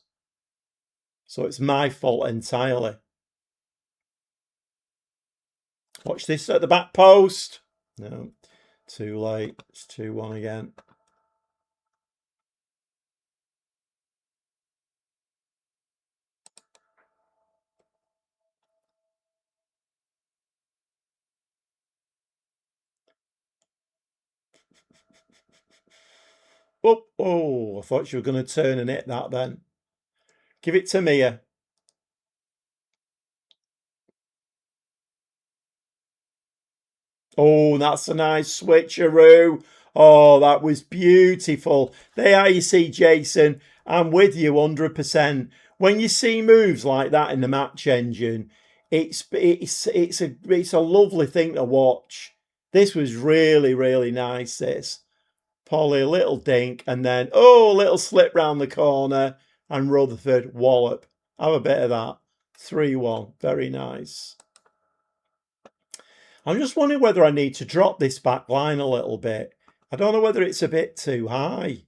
So it's my fault entirely. Watch this at the back post. No, too late. It's 2-1 again. Oh, I thought you were going to turn and hit that then. Give it to Mia. Oh, that's a nice switcheroo. Oh, that was beautiful. There you see, Jason. I'm with you 100%. When you see moves like that in the match engine, it's a lovely thing to watch. This was really, really nice, this. Polly, a little dink, and then, a little slip round the corner, and Rutherford, wallop. Have a bit of that. 3-1. Very nice. I'm just wondering whether I need to drop this back line a little bit. I don't know whether it's a bit too high.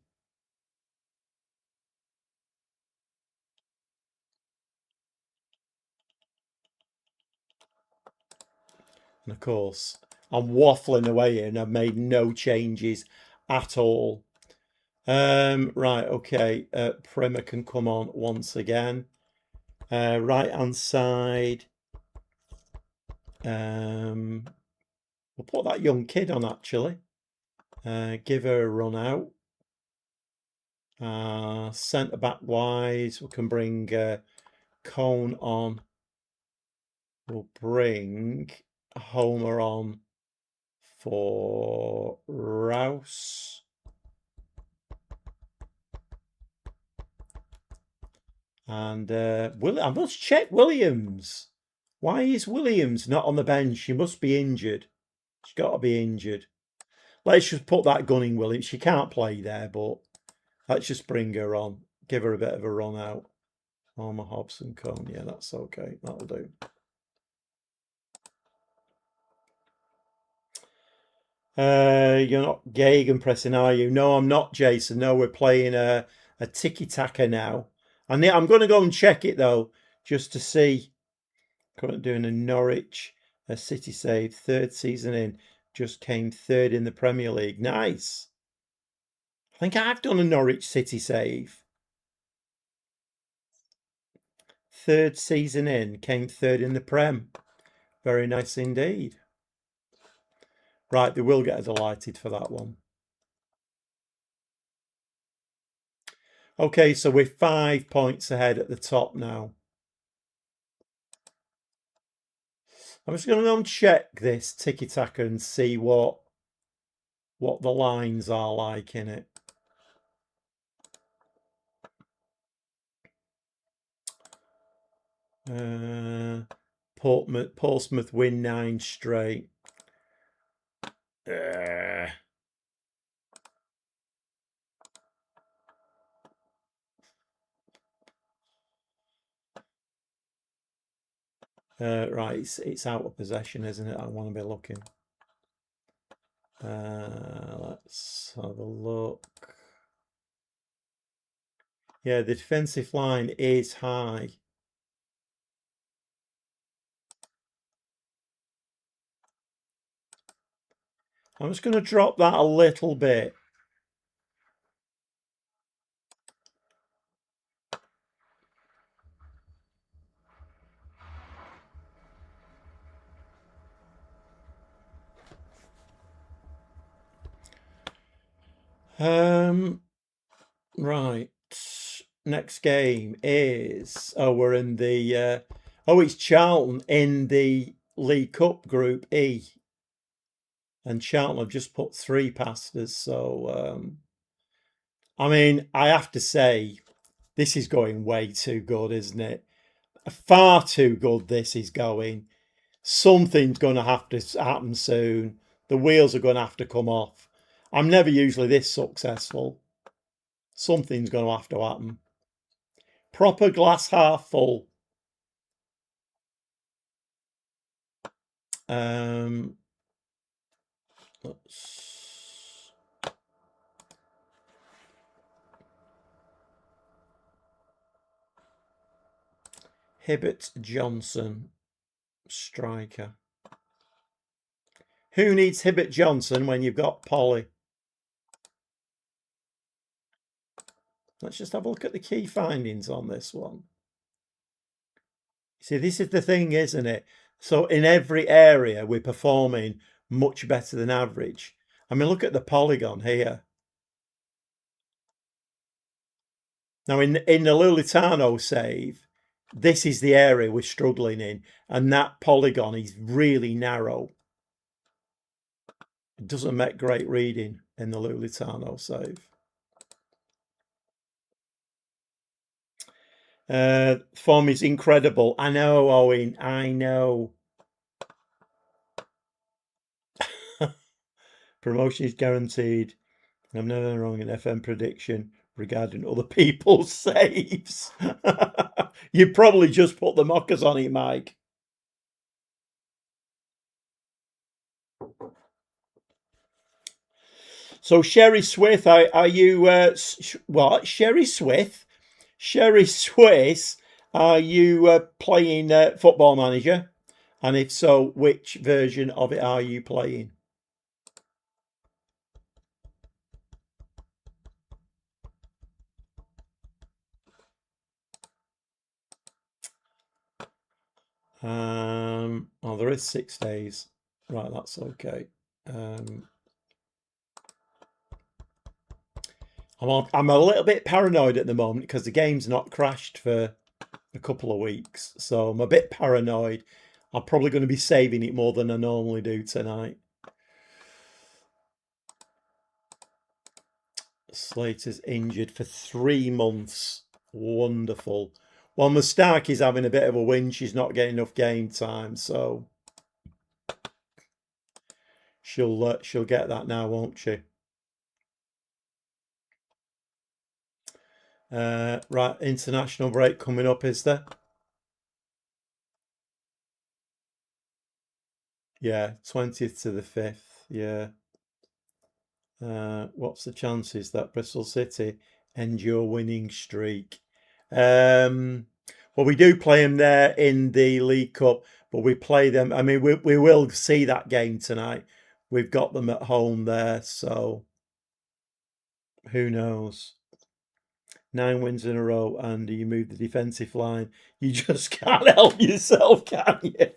And of course, I'm waffling away here and I've made no changes at all. Right, okay. Primer can come on once again. Right hand side. We'll put that young kid on actually. Give her a run out. Centre back wise, we can bring Cone on. We'll bring Homer on for Rouse. And I must check Williams. Why is Williams not on the bench? She must be injured. She's got to be injured. Let's just put that Gunning Williams. She can't play there, but let's just bring her on. Give her a bit of a run out. Homer, Hobson, Cone. Yeah, that's okay. That'll do. You're not gegenpressing, are you? No, I'm not, Jason. No, we're playing a tiki-taka now. I'm going to go and check it, though, just to see. Currently doing a Norwich City save, third season in. Just came third in the Premier League. Nice. I think I've done a Norwich City save. Third season in, came third in the Prem. Very nice indeed. Right, they will get us delighted for that one. Okay, so we're 5 points ahead at the top now. I'm just going to go and check this tiki-taka and see what the lines are like in it. Portsmouth win 9 straight. Right, it's out of possession, isn't it? I want to be looking. Let's have a look. Yeah, the defensive line is high. I'm just going to drop that a little bit. Right. Next game is we're in the it's Charlton in the League Cup Group E. And Charlton have just put 3 past us, so I mean, I have to say, this is going way too good, isn't it? Far too good this is going. Something's going to have to happen soon. The wheels are going to have to come off. I'm never usually this successful. Something's going to have to happen. Proper glass half full. Hibbert Johnson, striker. Who needs Hibbert Johnson when you've got Polly? Let's just have a look at the key findings on this one. See, this is the thing, isn't it? So in every area, we're performing much better than average. I mean, look at the polygon here. Now, in the Lulitano save, this is the area we're struggling in, and that polygon is really narrow. It doesn't make great reading in the Lulitano save. Form is incredible. I know, Owen. I know. Promotion is guaranteed. I'm never wrong in FM prediction regarding other people's saves. You probably just put the mockers on it, Mike. So Sherry Swift, are you what? Sherry Swift? Sherry Swiss, are you playing Football Manager? And if so, which version of it are you playing? Oh, there is 6 days. Right, that's okay. I'm a little bit paranoid at the moment because the game's not crashed for a couple of weeks. So I'm a bit paranoid. I'm probably going to be saving it more than I normally do tonight. Slater's injured for 3 months. Wonderful. Well, Mustaki's having a bit of a win. She's not getting enough game time, so she'll get that now, won't she? Right, international break coming up, is there? Yeah, 20th to the 5th. Yeah. What's the chances that Bristol City end your winning streak? Well, we do play them there in the League Cup, but we play them. I mean, we will see that game tonight. We've got them at home there, so who knows? 9 wins in a row, and you move the defensive line. You just can't help yourself, can you?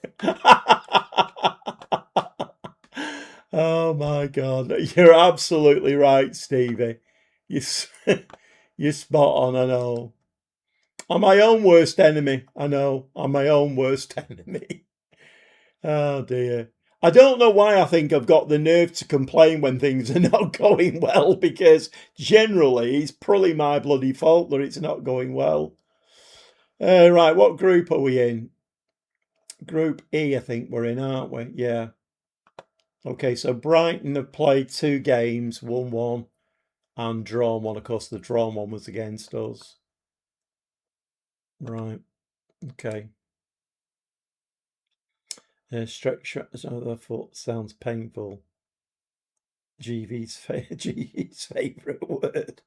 Oh my God. You're absolutely right, Stevie. You, you're spot on, I know. I'm my own worst enemy. I know. I'm my own worst enemy. Oh dear. I don't know why I think I've got the nerve to complain when things are not going well, because generally it's probably my bloody fault that it's not going well. Right, what group are we in? Group E, I think we're in, aren't we? Yeah. Okay, so Brighton have played 2 games, 1-1, and drawn one. Of course, the drawn one was against us. Right. Okay. Stretch the foot sounds painful. GV's favourite word.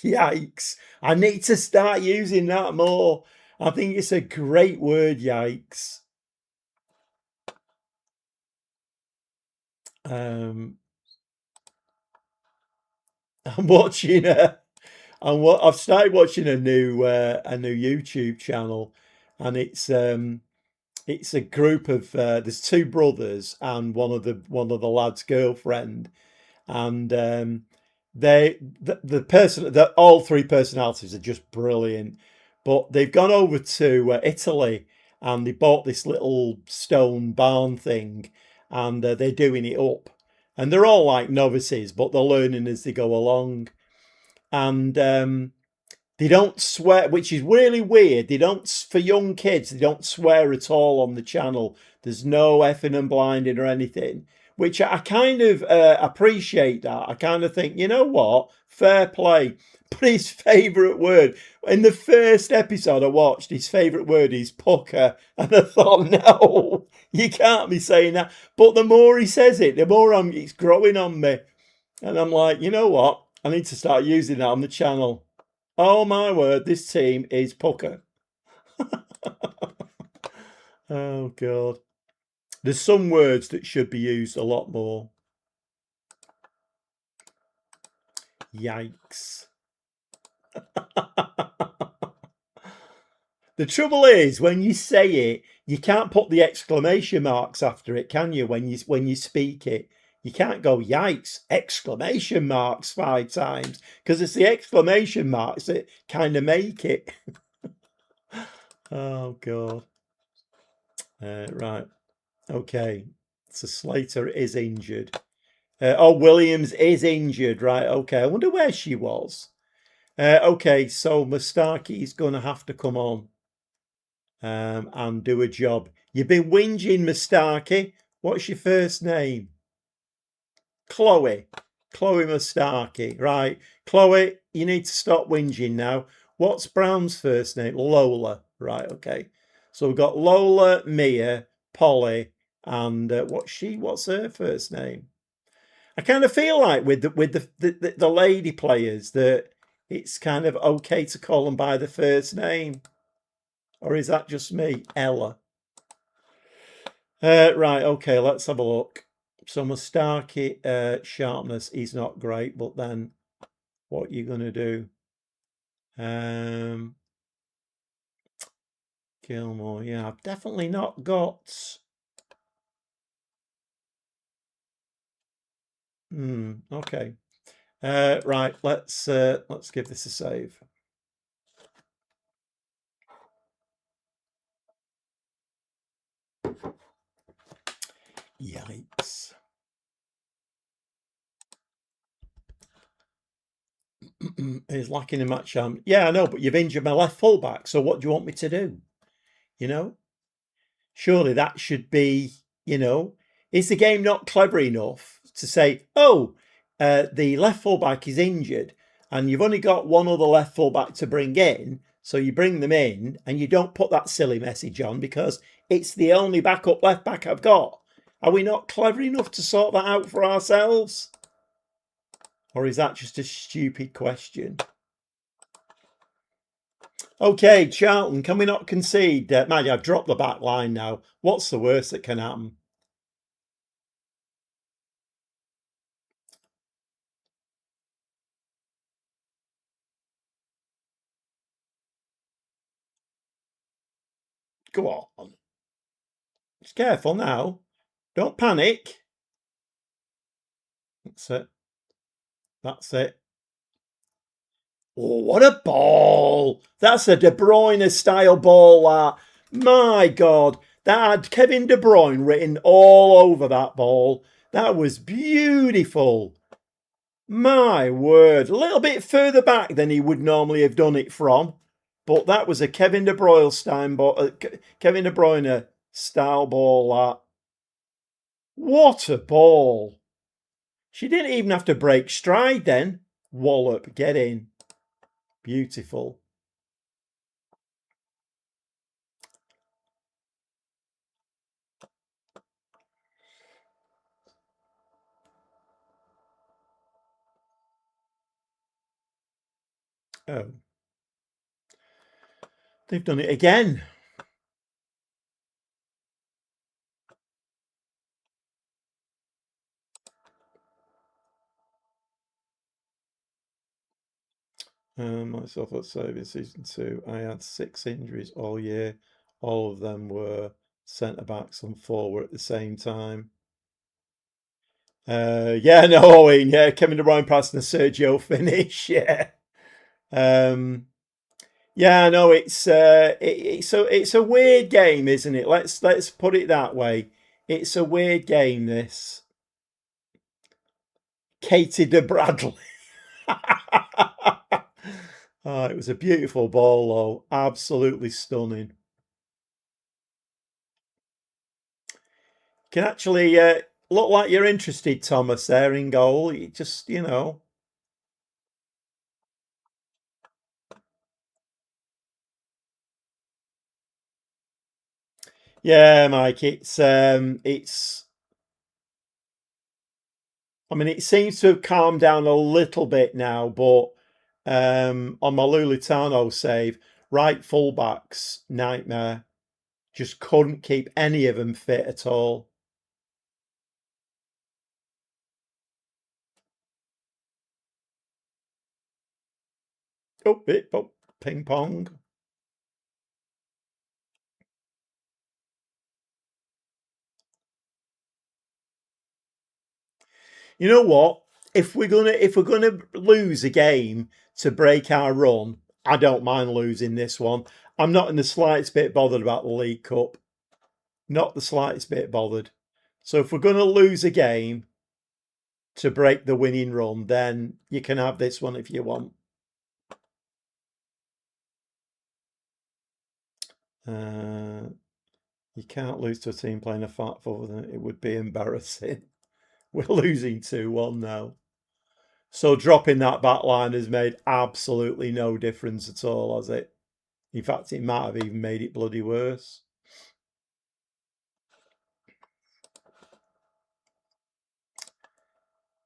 Yikes. I need to start using that more. I think it's a great word, yikes. I'm watching I've started watching a new YouTube channel, and it's a group of there's 2 brothers and one of the lad's girlfriend, and the person that all 3 personalities are just brilliant, but they've gone over to Italy, and they bought this little stone barn thing, and they're doing it up, and they're all like novices, but they're learning as they go along, and they don't swear, which is really weird. They don't, for young kids, they don't swear at all on the channel. There's no effing and blinding or anything, which I kind of appreciate that. I kind of think, you know what? Fair play. But his favourite word, in the first episode I watched, his favourite word is pucker. And I thought, no, you can't be saying that. But the more he says it, the more it's growing on me. And I'm like, you know what? I need to start using that on the channel. Oh my word, this team is pucker. Oh God. There's some words that should be used a lot more. Yikes. The trouble is, when you say it, you can't put the exclamation marks after it, can you? When you speak it, you can't go yikes exclamation marks 5 times, because it's the exclamation marks that kind of make it. Oh God. Right. Okay. So Slater is injured. Williams is injured. Right. Okay. I wonder where she was. Okay. So Mustaki's going to have to come on and do a job. You've been whinging, Mustaki. What's your first name? Chloe. Chloe Mustaki. Right. Chloe, you need to stop whinging now. What's Brown's first name? Lola. Right. Okay. So we've got Lola, Mia, Polly, and what's her first name? I kind of feel like with the lady players that it's kind of okay to call them by the first name, or is that just me? Ella. Right, okay, let's have a look. So Mustaki sharpness is not great, but then what you gonna do? Gilmore, yeah, I've definitely not got. Okay. Right, let's give this a save. Yikes. He's lacking a match. Yeah, I know, but you've injured my left fullback. So what do you want me to do? You know, surely that should be. You know, is the game not clever enough to say, oh, the left fullback is injured, and you've only got one other left fullback to bring in, so you bring them in, and you don't put that silly message on because it's the only backup left back I've got. Are we not clever enough to sort that out for ourselves? Or is that just a stupid question? Okay, Charlton, can we not concede? Man, I've dropped the back line now. What's the worst that can happen? Go on. Just careful now. Don't panic. That's it. That's it. Oh, what a ball! That's a De Bruyne style ball, that. My God. That had Kevin De Bruyne written all over that ball. That was beautiful. My word. A little bit further back than he would normally have done it from. But that was a Kevin De Bruyne style ball, that. What a ball. She didn't even have to break stride then. Wallop, get in. Beautiful. Oh. They've done it again. Myself at Saving Season 2, I had 6 injuries all year. All of them were centre backs and forward at the same time. Yeah, no, Owen, yeah, Kevin De Bruyne passing the Sergio finish, yeah. Yeah, no, it's a weird game, isn't it? Let's put it that way. It's a weird game, this. Katie de Bradley. Oh, it was a beautiful ball, though. Absolutely stunning. Can actually look like you're interested, Thomas, there in goal. You just, you know. Yeah, Mike, it's I mean, it seems to have calmed down a little bit now, but on my Lulitano save, right fullbacks, nightmare. Just couldn't keep any of them fit at all. Oh, ping pong. You know what? If we're gonna lose a game to break our run, I don't mind losing this one. I'm not in the slightest bit bothered about the League Cup. Not the slightest bit bothered. So if we're gonna lose a game to break the winning run, then you can have this one if you want. You can't lose to a team playing a fat forward. It would be embarrassing. We're losing 2-1 now. So dropping that back line has made absolutely no difference at all, has it? In fact, it might have even made it bloody worse.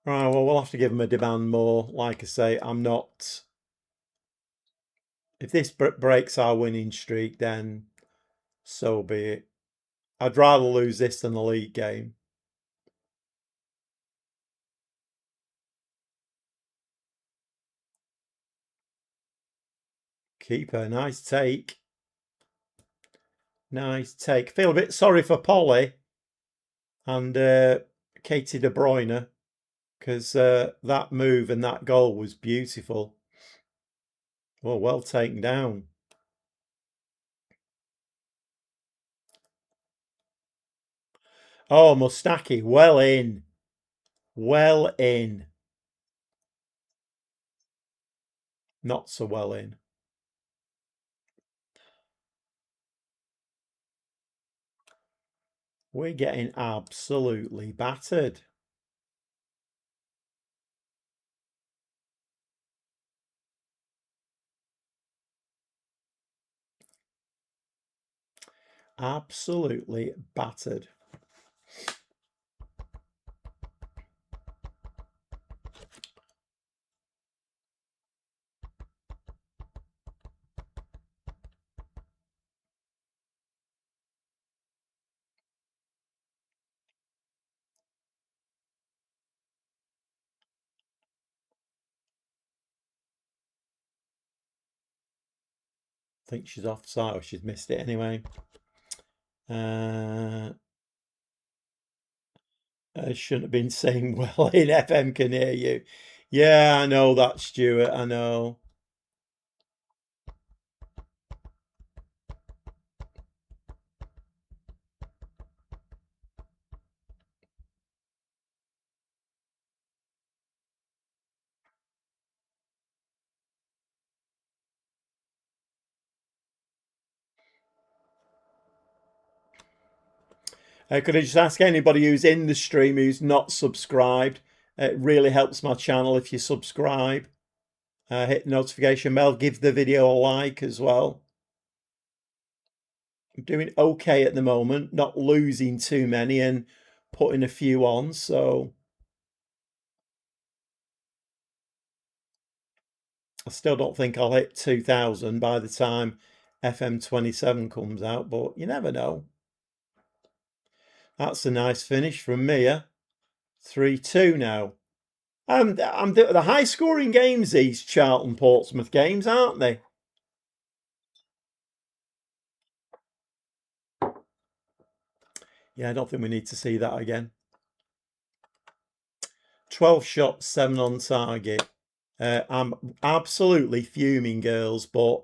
Right, well, we'll have to give them a demand more. Like I say, I'm not. If this breaks our winning streak, then so be it. I'd rather lose this than the league game. Keeper, nice take. Nice take. Feel a bit sorry for Polly and Katie De Bruyne because that move and that goal was beautiful. Well taken down. Oh, Mustaki, well in. Well in. Not so well in. We're getting absolutely battered. Absolutely battered. I think she's offside or she's missed it anyway. I shouldn't have been saying well in FM can hear you. Yeah, I know that, Stuart. I know. Could I just ask anybody who's in the stream who's not subscribed? It really helps my channel if you subscribe. Hit the notification bell. Give the video a like as well. I'm doing okay at the moment, not losing too many and putting a few on. So I still don't think I'll hit 2,000 by the time FM27 comes out, but you never know. That's a nice finish from Mia. 3-2 now. I'm the high scoring games, these Charlton Portsmouth games, aren't they? Yeah, I don't think we need to see that again. 12 shots, 7 on target. I'm absolutely fuming, girls, but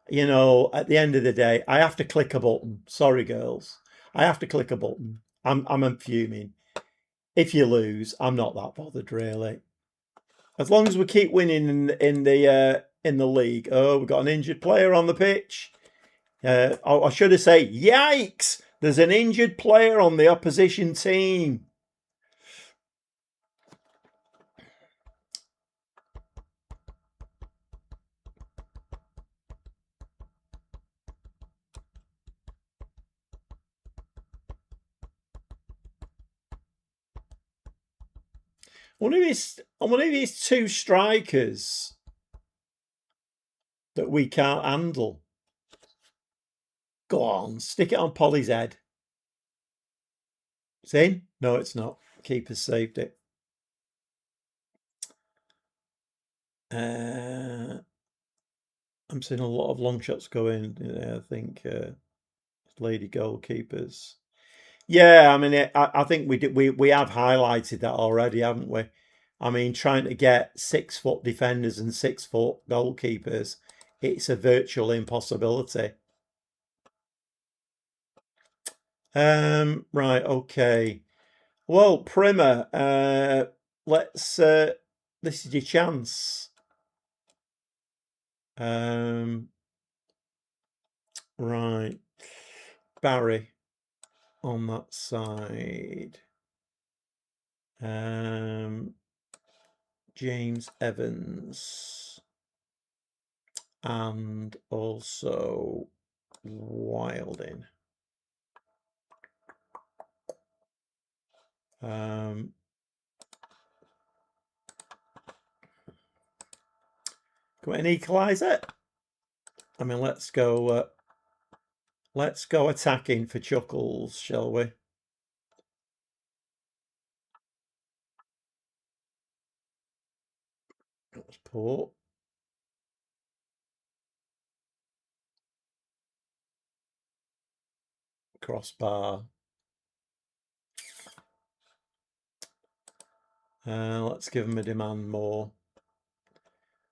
you know, at the end of the day, I have to click a button. Sorry, girls. I have to click a button. I'm fuming. If you lose, I'm not that bothered really. As long as we keep winning in the league. Oh, we've got an injured player on the pitch. I should have said, yikes! There's an injured player on the opposition team. One of his two strikers that we can't handle. Go on, stick it on Polly's head. It's in? No, it's not. Keeper saved it. I'm seeing a lot of long shots going. I think lady goalkeepers. Yeah, I mean, I think we have highlighted that already, haven't we? I mean, trying to get 6-foot defenders and 6-foot goalkeepers, it's a virtual impossibility. Right, okay. Well, Primer, let's. This is your chance. Right, Barry on that side. James Evans and also Wilding. Can we an equaliser? I mean, let's go attacking for chuckles, shall we? That's Port. crossbar. Let's give him a demand more.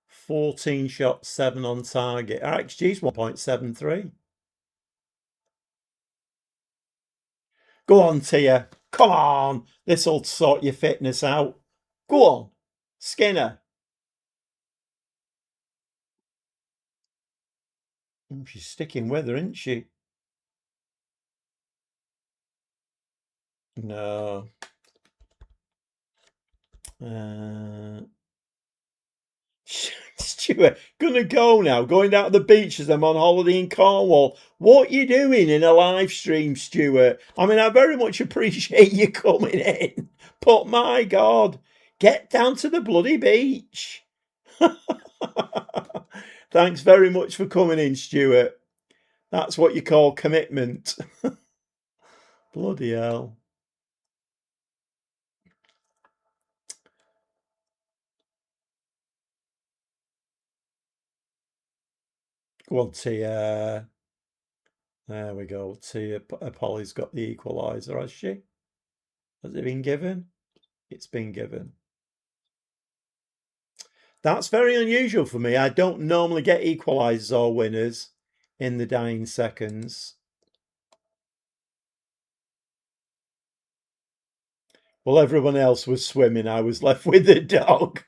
14 shots, 7 on target. Our XG's 1.73. Go on, Tia. Come on. This'll sort your fitness out. Go on. Skinner. She's sticking with her, isn't she? No. Stuart, gonna go now, going down to the beach as I'm on holiday in Cornwall. What you doing in a live stream, Stuart? I mean, I very much appreciate you coming in, but my God, get down to the bloody beach. Thanks very much for coming in, Stuart. That's what you call commitment. Bloody hell. Go on, Tia. There we go. Tia. Polly's got the equaliser, has she? Has it been given? It's been given. That's very unusual for me. I don't normally get equalisers or winners in the dying seconds. Well, everyone else was swimming. I was left with the dog.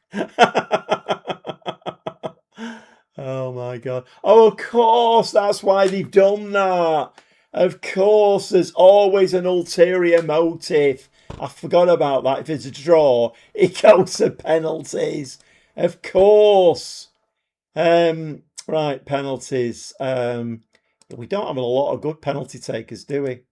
Oh my God. Oh, of course, that's why they've done that. Of course, there's always an ulterior motive. I forgot about that. If it's a draw, it goes to penalties. Of course. Right, penalties. We don't have a lot of good penalty takers, do we?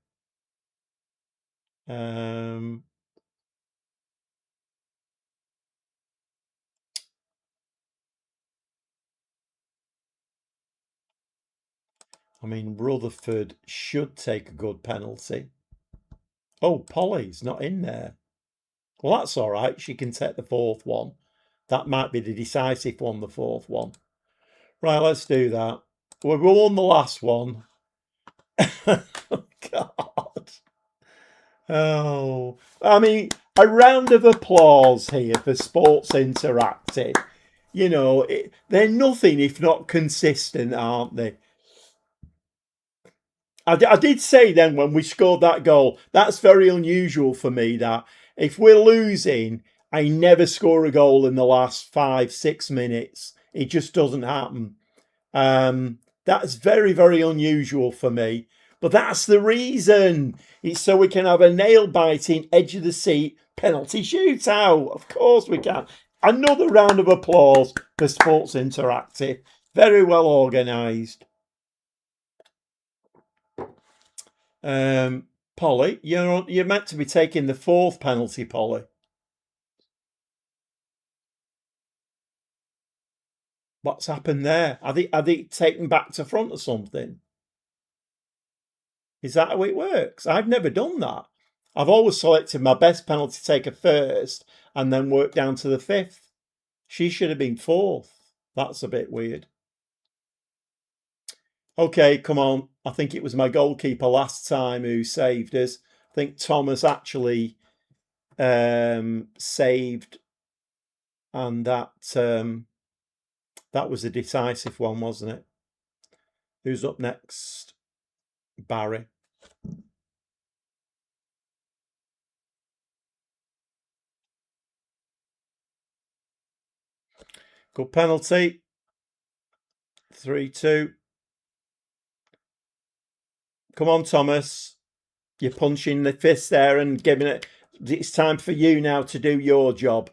I mean, Rutherford should take a good penalty. Oh, Polly's not in there. Well, that's all right. She can take the fourth one. That might be the decisive one, the fourth one. Right, let's do that. We won the last one. Oh, God. Oh, I mean, a round of applause here for Sports Interactive. You know, they're nothing if not consistent, aren't they? I did say then when we scored that goal, that's very unusual for me, that if we're losing, I never score a goal in the last 5-6 minutes. It just doesn't happen. That's very, very unusual for me. But that's the reason. It's so we can have a nail-biting, edge-of-the-seat penalty shootout. Of course we can. Another round of applause for Sports Interactive. Very well organised. Polly, you're meant to be taking the fourth penalty, Polly. What's happened there? Are they taken back to front or something? Is that how it works? I've never done that. I've always selected my best penalty taker first and then worked down to the fifth. She should have been fourth. That's a bit weird. Okay, come on. I think it was my goalkeeper last time who saved us. I think Thomas actually saved, and that was a decisive one, wasn't it? Who's up next? Barry. Good penalty. 3-2. Come on, Thomas. You're punching the fist there and giving it. It's time for you now to do your job.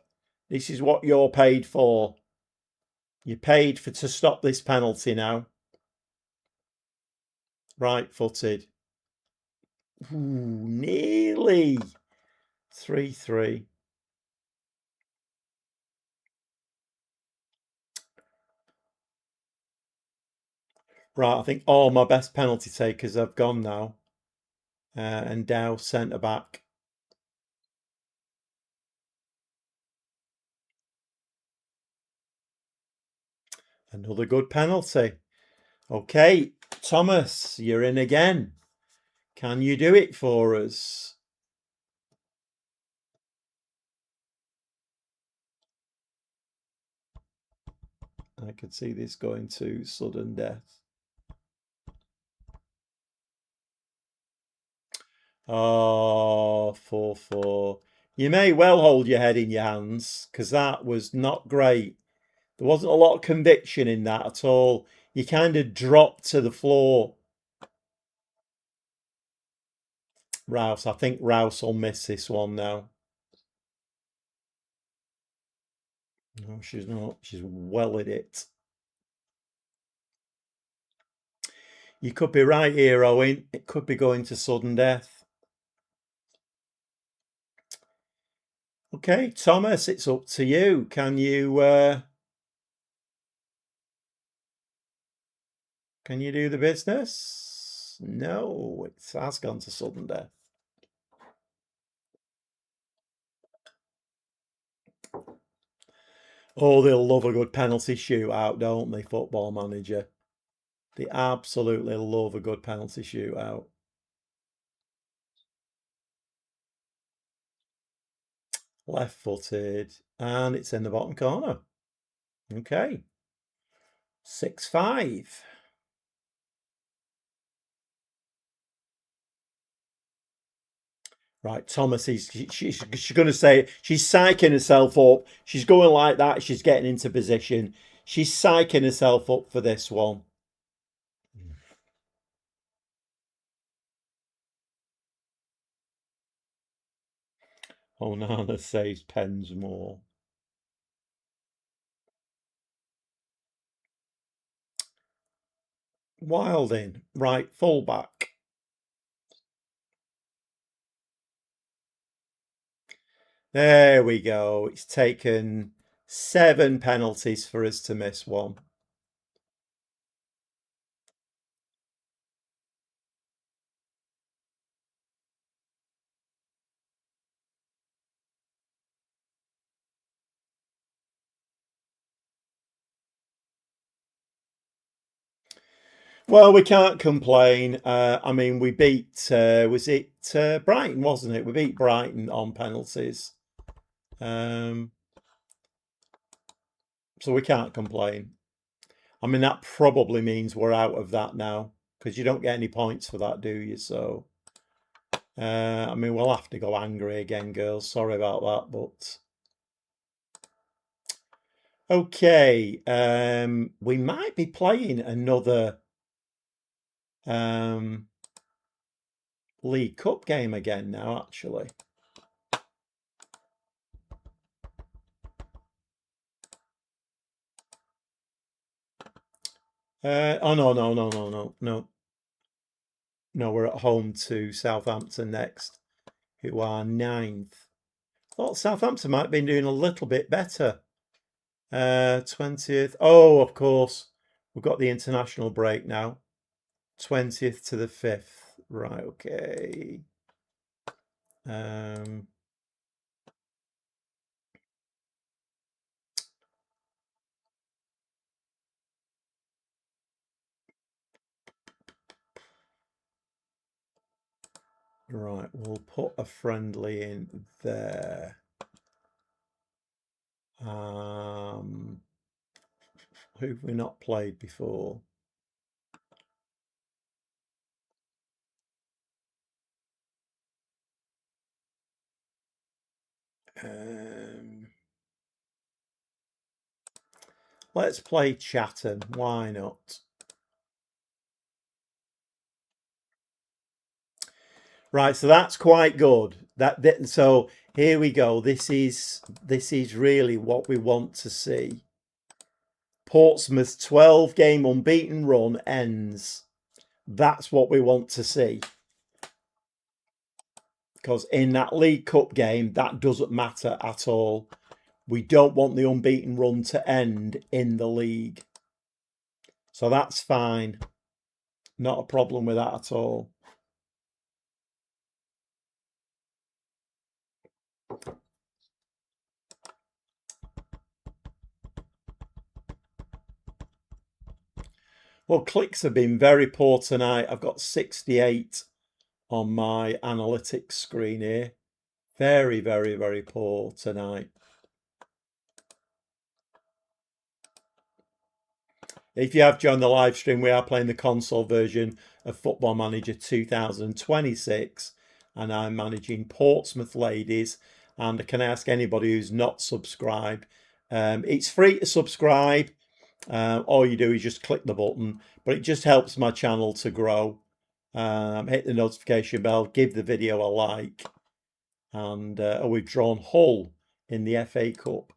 This is what you're paid for. You're paid to stop this penalty now. Right-footed. Ooh, nearly. 3-3. Right, I think all my best penalty takers have gone now. And Dow centre back. Another good penalty. Okay, Thomas, you're in again. Can you do it for us? I could see this going to sudden death. Oh, 4-4. You may well hold your head in your hands because that was not great. There wasn't a lot of conviction in that at all. You kind of dropped to the floor. Rouse, I think Rouse will miss this one now. No, she's not. She's well at it. You could be right here, Owen. It could be going to sudden death. Okay, Thomas, it's up to you. Can you do the business? No, it has gone to sudden death. Oh, they'll love a good penalty shootout, don't they, Football Manager? They absolutely love a good penalty shootout. Left-footed, and it's in the bottom corner. Okay. 6-5. Right, Thomas is she's going to say she's psyching herself up. She's going like that. She's getting into position. She's psyching herself up for this one. Onana saves pens more. Wilding, right, fullback. There we go. It's taken 7 penalties for us to miss one. Well, we can't complain. I mean, we beat, was it Brighton, wasn't it? We beat Brighton on penalties. So we can't complain. I mean, that probably means we're out of that now because you don't get any points for that, do you? So, I mean, we'll have to go angry again, girls. Sorry about that, but okay. We might be playing another League Cup game again now, actually. Oh no. No, we're at home to Southampton next, who are 9th. Thought Southampton might have been doing a little bit better. 20th. Oh, of course. We've got the international break now. 20th to the 5th. Right, okay. Right, we'll put a friendly in there. Who have we not played before? Let's play Chatham. Why not? Right, so that's quite good. So here we go. This is really what we want to see. Portsmouth's 12-game unbeaten run ends. That's what we want to see. Because in that League Cup game, that doesn't matter at all. We don't want the unbeaten run to end in the league. So that's fine. Not a problem with that at all. Well, clicks have been very poor tonight. I've got 68 on my analytics screen here. Very, very, very poor tonight. If you have joined the live stream, we are playing the console version of Football Manager 2026, and I'm managing Portsmouth Ladies. And can I ask anybody who's not subscribed? It's free to subscribe. All you do is just click the button, but it just helps my channel to grow. Hit the notification bell, give the video a like, and we've drawn Hull in the FA Cup.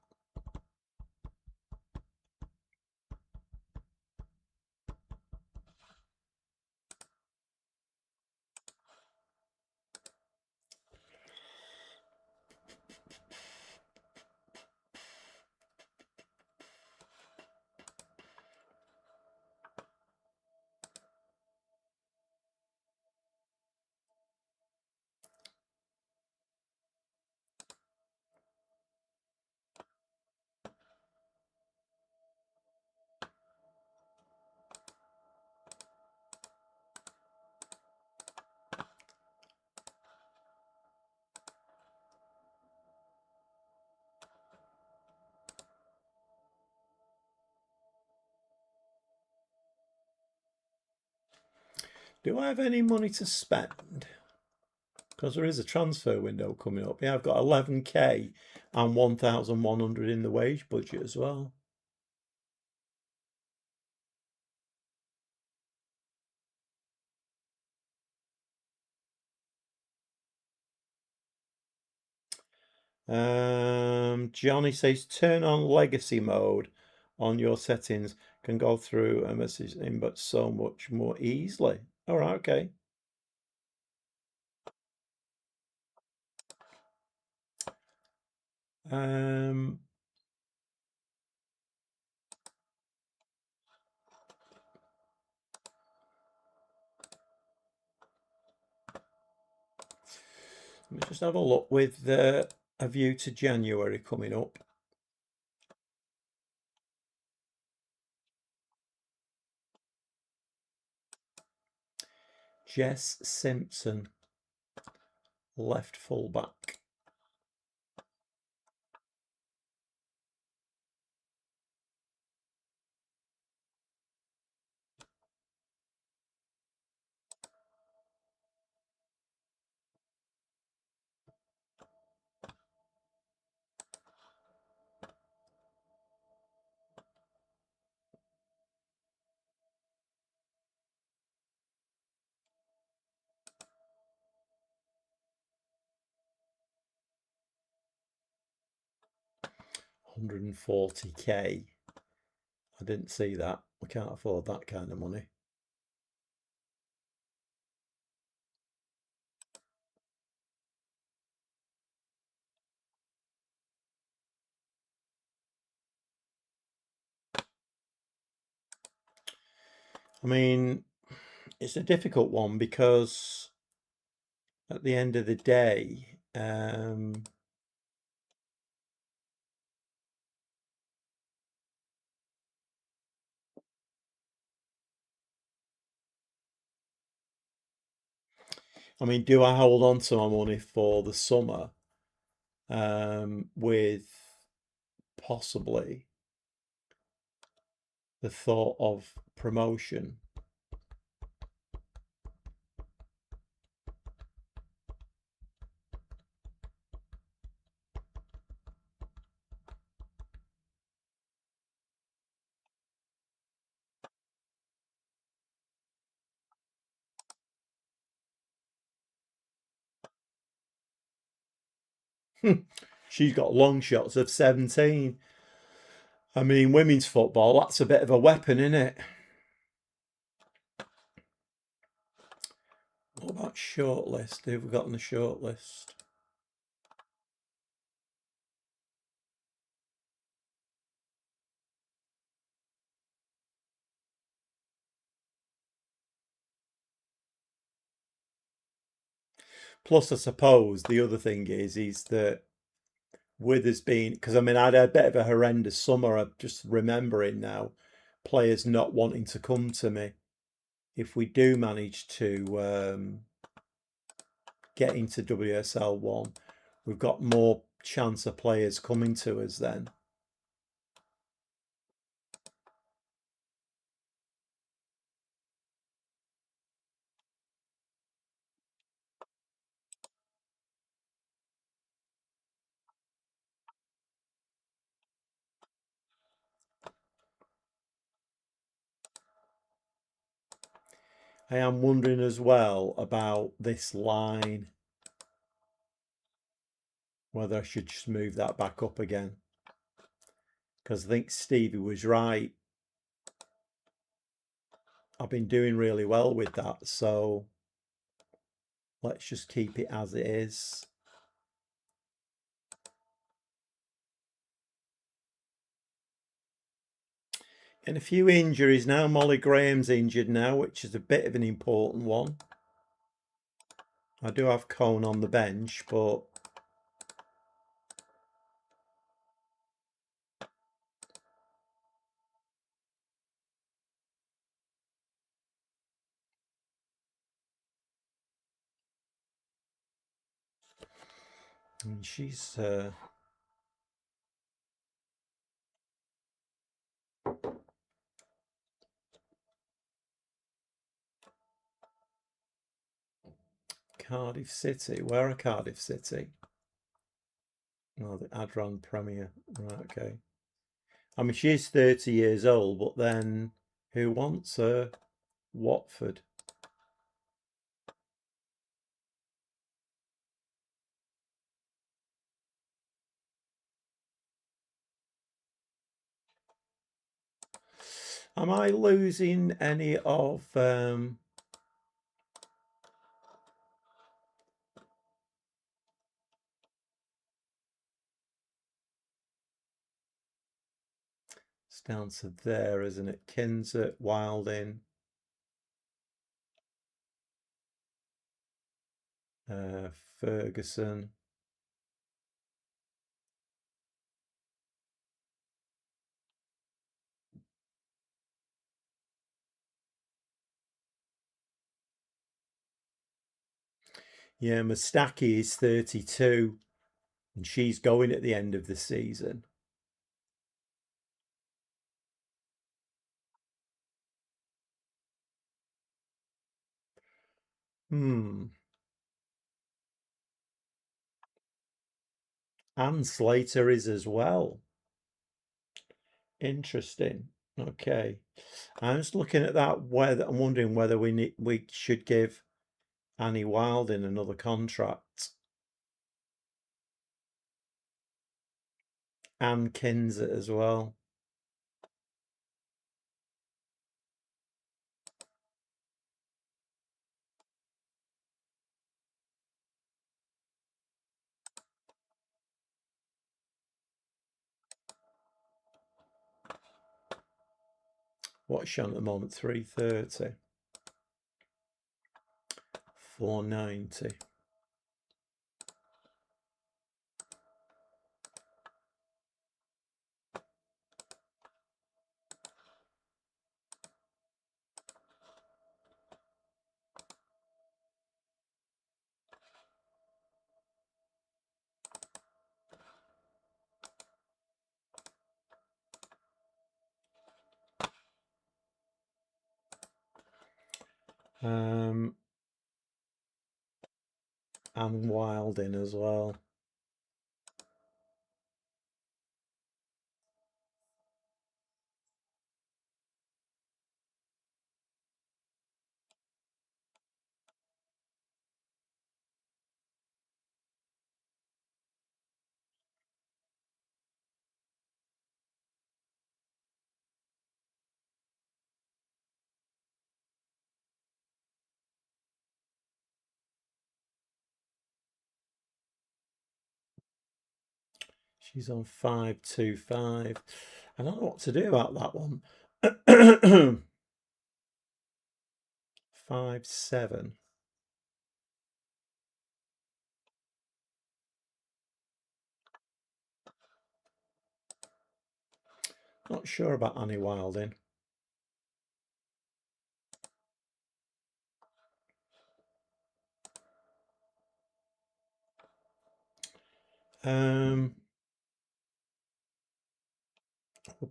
Do I have any money to spend? Because there is a transfer window coming up. Yeah, I've got 11k and 1,100 in the wage budget as well. Johnny says turn on legacy mode on your settings. Can go through a message inbox so much more easily. All right, okay. Let me just have a look with a view to January coming up. Jess Simpson, left fullback. £140k. I didn't see that. We can't afford that kind of money. I mean, it's a difficult one because at the end of the day, I mean, do I hold on to my money for the summer with possibly the thought of promotion? She's got long shots of 17. I mean, women's football, that's a bit of a weapon, isn't it? What about shortlist? Who have we got on the shortlist? Plus, I suppose the other thing is that with us being, because I mean, I had a bit of a horrendous summer. I'm just remembering now, players not wanting to come to me. If we do manage to get into WSL 1, we've got more chance of players coming to us then. I am wondering as well about this line, whether I should just move that back up again, because I think Stevie was right. I've been doing really well with that, so let's just keep it as it is. And a few injuries now. Molly Graham's injured now, which is a bit of an important one. I do have Cone on the bench, but I mean, she's Cardiff City. Where are Cardiff City? Oh, the Adron Premier. Right, okay. I mean, she's 30 years old, but then who wants her? Watford. Am I losing any of it's down to there, isn't it? Kinzert, Wilding, Ferguson. Yeah, Mustaki is 32 and she's going at the end of the season. And Slater is as well. Interesting. Okay. I'm just looking at that. Whether I'm wondering whether we should give Annie Wilding another contract. And Kinzer as well. What's she on at the moment? 330. 490. And Wilding as well. She's on 525. I don't know what to do about that one. 5-7. Not sure about Annie Wilding. Would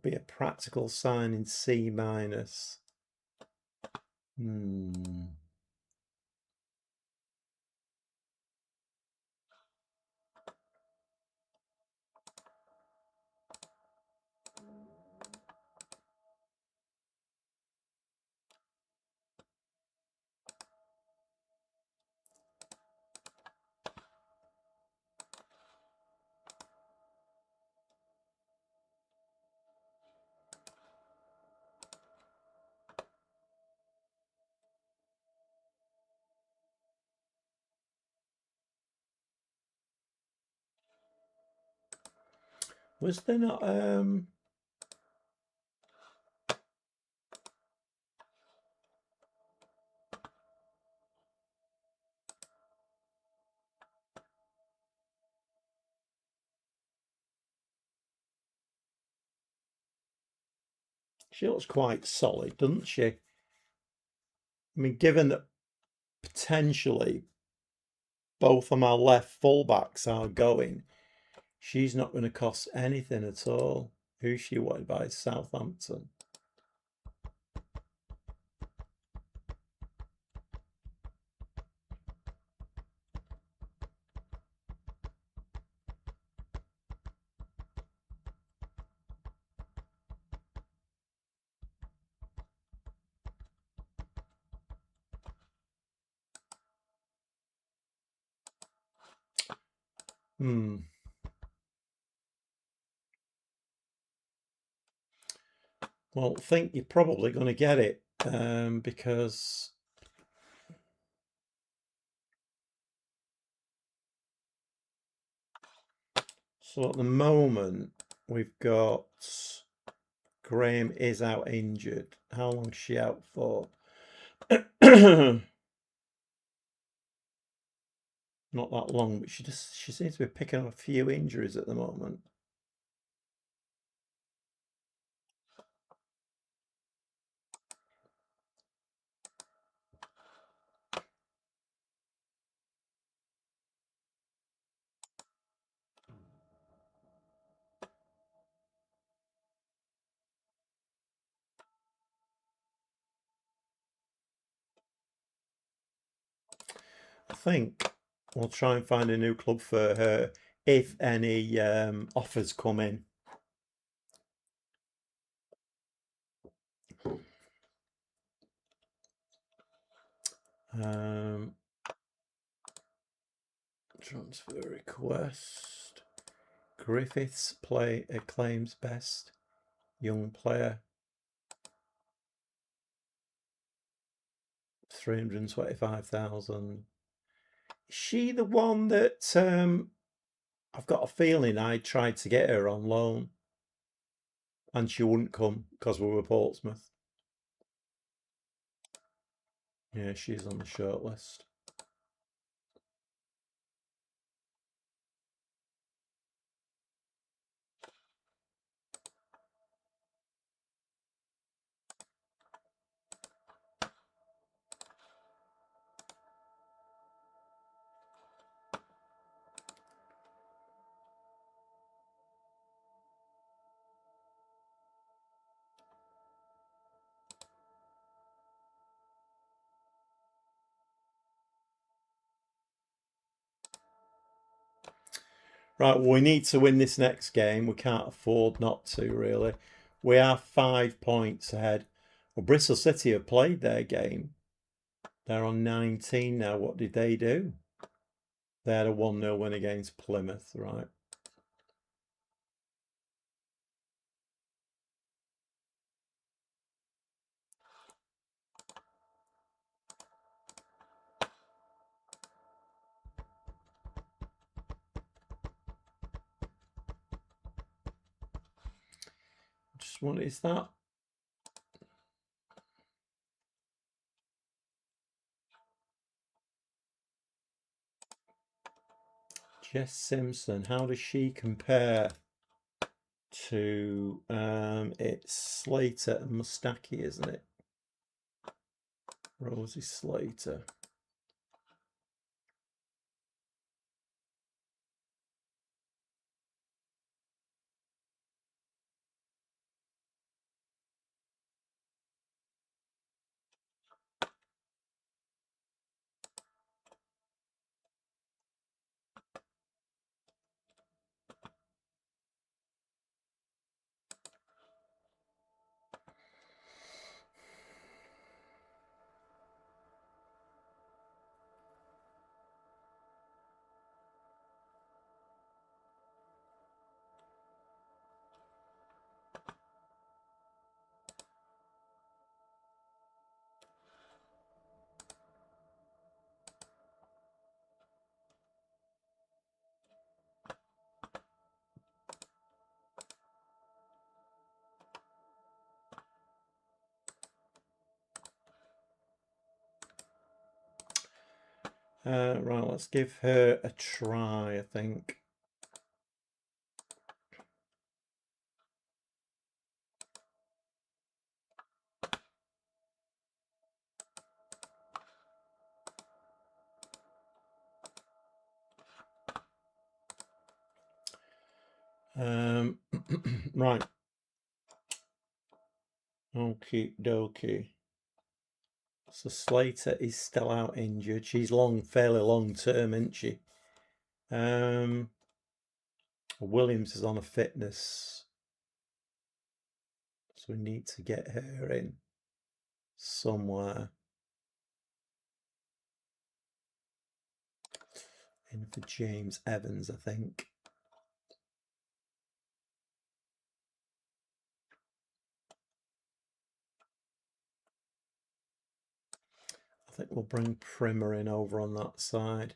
be a practical sign in C minus. Was there not she looks quite solid, doesn't she? I mean, given that potentially both of my left fullbacks are going, she's not going to cost anything at all. Who's she wanted by Southampton? Well, I think you're probably going to get it because so at the moment we've got Graham is out injured. How long's she out for? Not that long, but she seems to be picking up a few injuries at the moment. I think we'll try and find a new club for her if any offers come in. Transfer request. Griffiths play claims best young player. 325,000. Is she the one that I've got a feeling I tried to get her on loan and she wouldn't come because we were Portsmouth? Yeah, she's on the short list. Right, well, we need to win this next game. We can't afford not to, really. We are 5 points ahead. Well, Bristol City have played their game. They're on 19 now. What did they do? They had a 1-0 win against Plymouth, right? Just what is that? Jess Simpson. How does she compare to it's Slater and Mustaki, isn't it? Rosie Slater. Right, let's give her a try, I think. Right. Okie dokie. So Slater is still out injured. She's fairly long term, isn't she? Williams is on a fitness, so we need to get her in somewhere. In for James Evans, I think. I think we'll bring Primer in over on that side.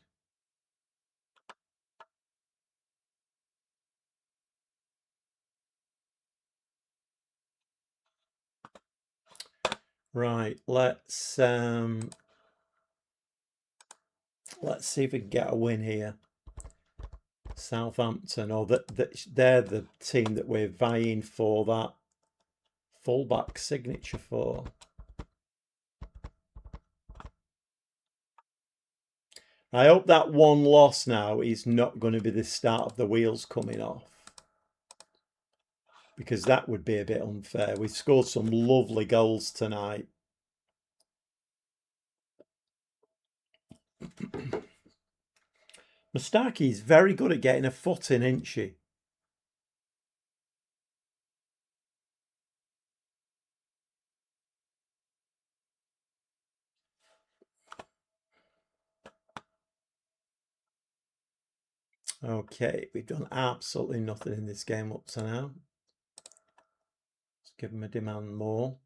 Right, let's see if we can get a win here. Southampton, or they're the team that we're vying for that fullback signature for. I hope that one loss now is not going to be the start of the wheels coming off, because that would be a bit unfair. We've scored some lovely goals tonight. Mustaki is very good at getting a foot in, isn't she? Okay, we've done absolutely nothing in this game up to now. Let's give them a demand more.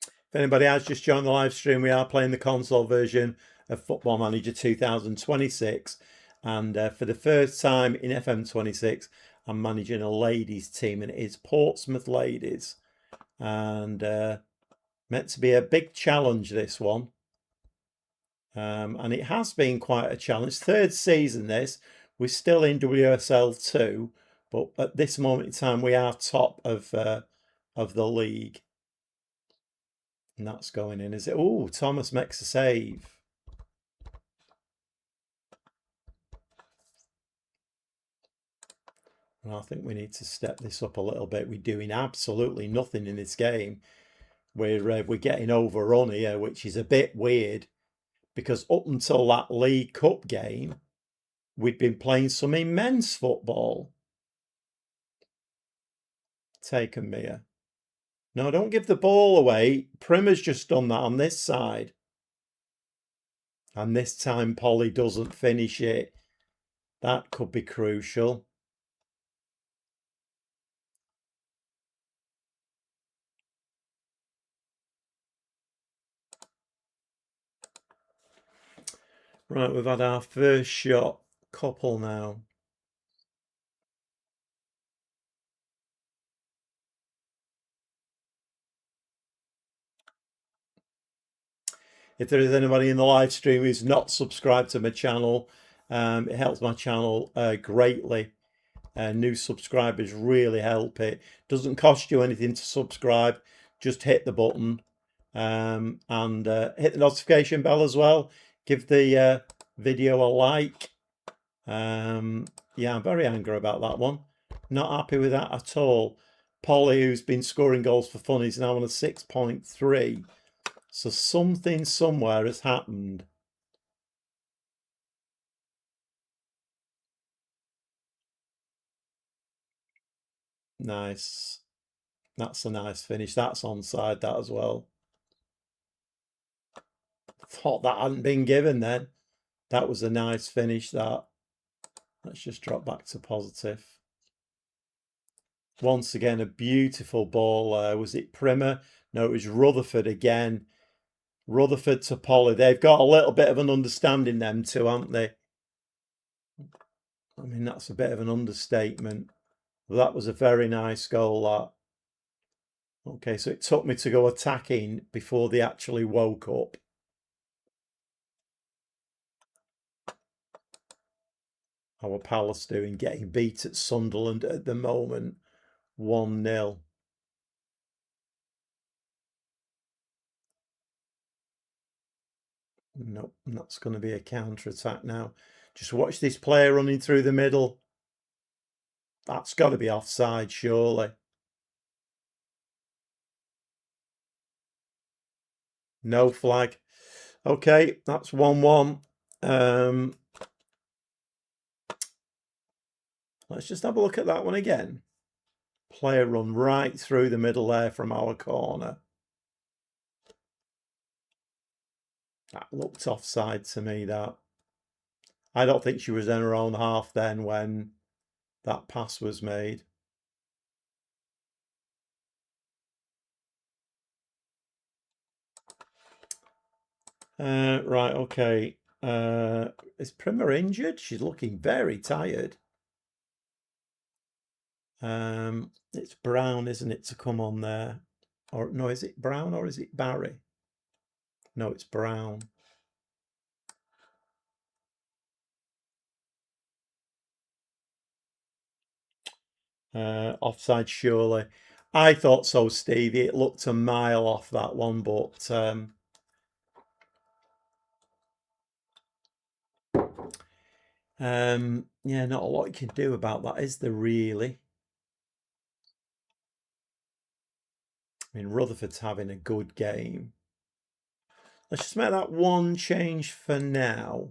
If anybody has just joined the live stream, we are playing the console version of Football Manager 2026. And for the first time in FM26, I'm managing a ladies team, and it is Portsmouth Ladies. And meant to be a big challenge, this one. And it has been quite a challenge. Third season this. We're still in WSL 2, but at this moment in time, we are top of the league. And that's going in, is it? Oh, Thomas makes a save. And I think we need to step this up a little bit. We're doing absolutely nothing in this game. We're getting overrun here, which is a bit weird, because up until that League Cup game, we'd been playing some immense football. Take 'em, Mia. No, don't give the ball away. Primer's just done that on this side. And this time Polly doesn't finish it. That could be crucial. Right, we've had our first shot couple now. If there is anybody in the live stream who's not subscribed to my channel, it helps my channel greatly. New subscribers really help it. Doesn't cost you anything to subscribe. Just hit the button and hit the notification bell as well. Give the video a like. Yeah, I'm very angry about that one. Not happy with that at all. Polly, who's been scoring goals for fun, is now on a 6.3. So something somewhere has happened. Nice. That's a nice finish. That's onside, that as well. Thought that hadn't been given then. That was a nice finish, that. Let's just drop back to positive. Once again, a beautiful ball. Was it Primer? No, it was Rutherford again. Rutherford to Polly. They've got a little bit of an understanding, them two, haven't they? I mean, that's a bit of an understatement. That was a very nice goal, that. Okay, so it took me to go attacking before they actually woke up. Our Palace doing, getting beat at Sunderland at the moment, 1-0. Nope, that's going to be a counter-attack now. Just watch this player running through the middle. That's got to be offside, surely. No flag. Okay, that's 1-1. Let's just have a look at that one again. Player run right through the middle there from our corner. That looked offside to me, that. I don't think she was in her own half then when that pass was made. Right, okay. Is Primer injured? She's looking very tired. It's Brown, isn't it, to come on there? Or no, is it Brown or is it Barry? No, it's Brown. Offside, surely. I thought so, Stevie. It looked a mile off that one, but yeah, not a lot you can do about that, is there really? I mean, Rutherford's having a good game. Let's just make that one change for now.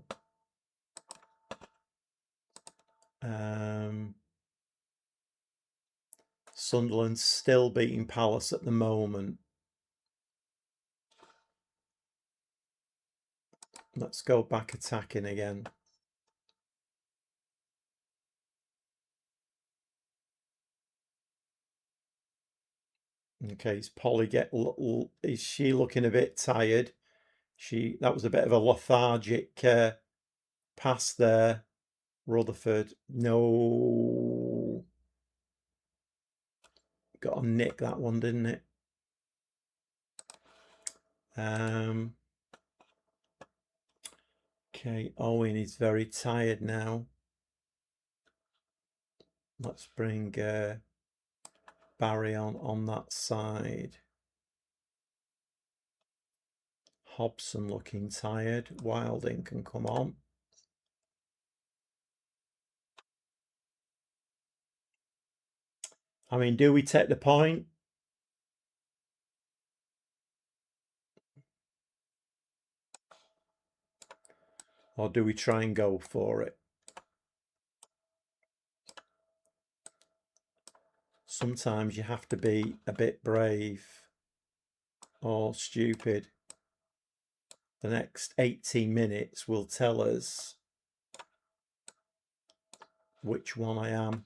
Sunderland's still beating Palace at the moment. Let's go back attacking again. Okay, is Polly is she looking a bit tired? That was a bit of a lethargic pass there. Rutherford, no. Got to nick that one, didn't it? Okay, Owen is very tired now. Let's bring Barry on that side. Hobson looking tired. Wilding can come on. I mean, do we take the point? Or do we try and go for it? Sometimes you have to be a bit brave or stupid. The next 80 minutes will tell us which one I am.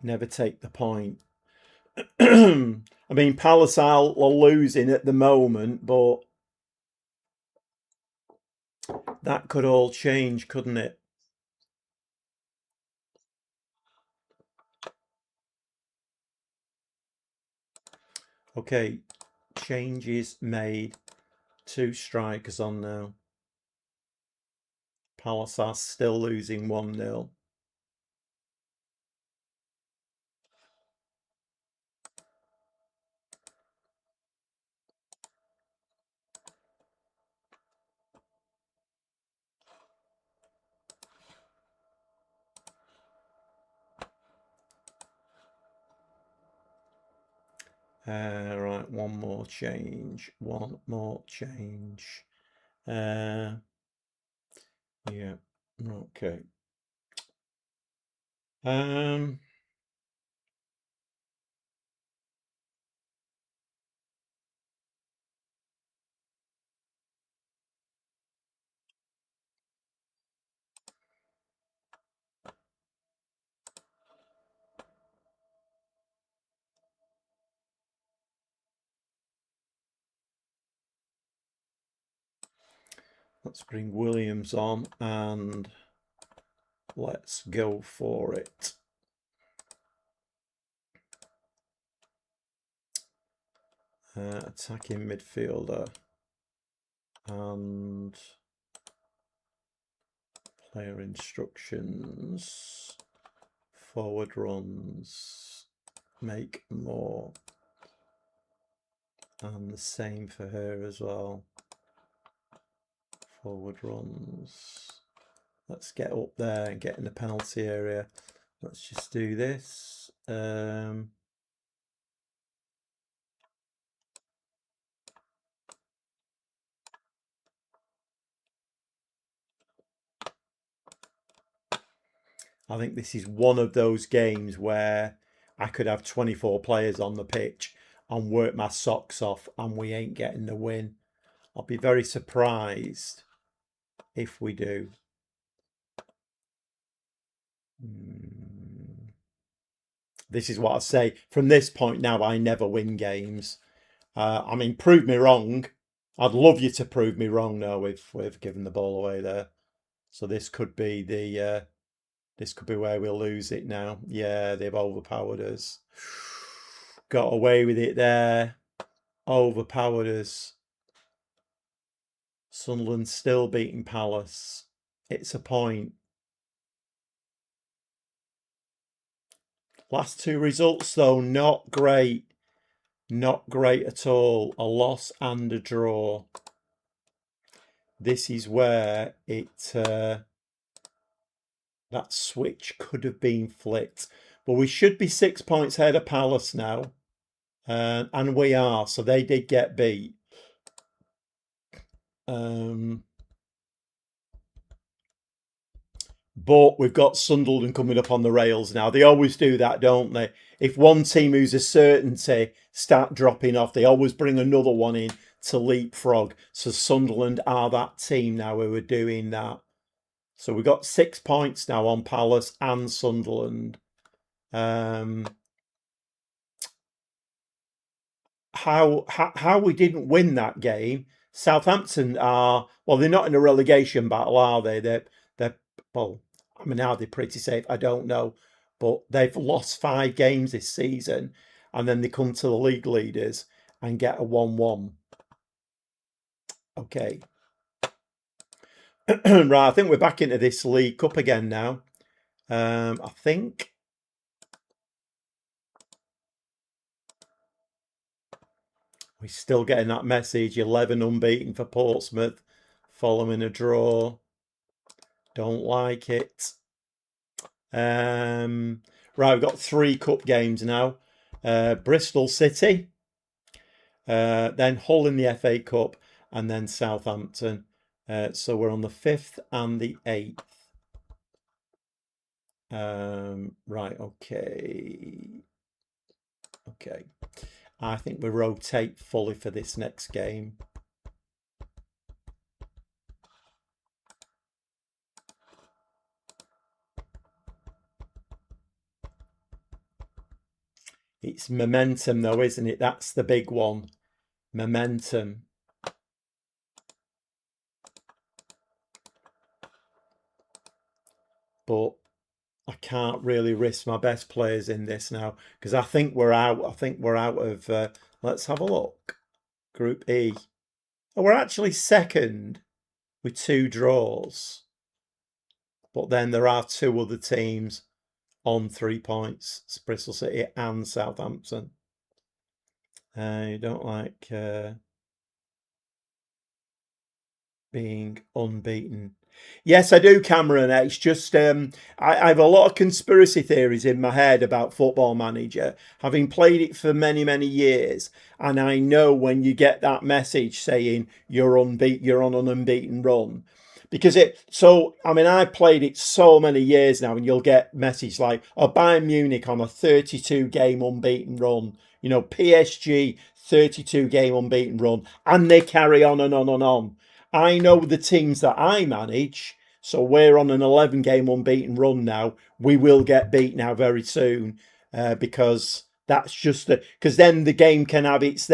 Never take the point. I mean, Palace are losing at the moment, but that could all change, couldn't it? Okay, changes made. 2 strikers on now. Palace are still losing 1-0. Right, one more change. One more change. Yeah, okay. Let's bring Williams on and let's go for it. Attacking midfielder and player instructions, forward runs, make more, and the same for her as well, forward runs. Let's get up there and get in the penalty area. Let's just do this. I think this is one of those games where I could have 24 players on the pitch and work my socks off and we ain't getting the win. I'll be very surprised if we do. This is what I say. From this point now, I never win games. I mean, prove me wrong. I'd love you to prove me wrong now. We've given the ball away there. So this could be the... this could be where we'll lose it now. Yeah, they've overpowered us. Got away with it there. Overpowered us. Sunderland still beating Palace. It's a point. Last two results, though, not great. Not great at all. A loss and a draw. This is where that switch could have been flicked. But we should be 6 points ahead of Palace now. And we are. So they did get beat. But we've got Sunderland coming up on the rails now. They always do that, don't they? If one team who's a certainty start dropping off, they always bring another one in to leapfrog. So Sunderland are that team now who are doing that. So we've got 6 points now on Palace and Sunderland. How we didn't win that game. Southampton are, well, they're not in a relegation battle, are they? They're well, I mean, are they pretty safe? I don't know. But they've lost 5 games this season, and then they come to the league leaders and get a 1-1. Okay. Right, I think we're back into this League Cup again now. I think we're still getting that message. 11 unbeaten for Portsmouth following a draw. Don't like it. Right, we've got 3 cup games now. Bristol City, then Hull in the FA Cup, and then Southampton. So we're on the 5th and the 8th. Right, okay. Okay. I think we rotate fully for this next game. It's momentum though, isn't it? That's the big one. Momentum. But I can't really risk my best players in this now because I think we're out. I think we're out of... let's have a look. Group E. Oh, we're actually second with 2 draws. But then there are 2 other teams on 3 points. It's Bristol City and Southampton. You don't like being unbeaten. Yes, I do, Cameron. It's just I have a lot of conspiracy theories in my head about Football Manager, having played it for many, many years. And I know when you get that message saying you're on an unbeaten run. Because I played it so many years now, and you'll get message like, oh, Bayern Munich on a 32 game unbeaten run. You know, PSG 32 game unbeaten run. And they carry on and on and on. I know the teams that I manage, so we're on an 11 game unbeaten run now. We will get beat now very soon because that's just because then the game can have its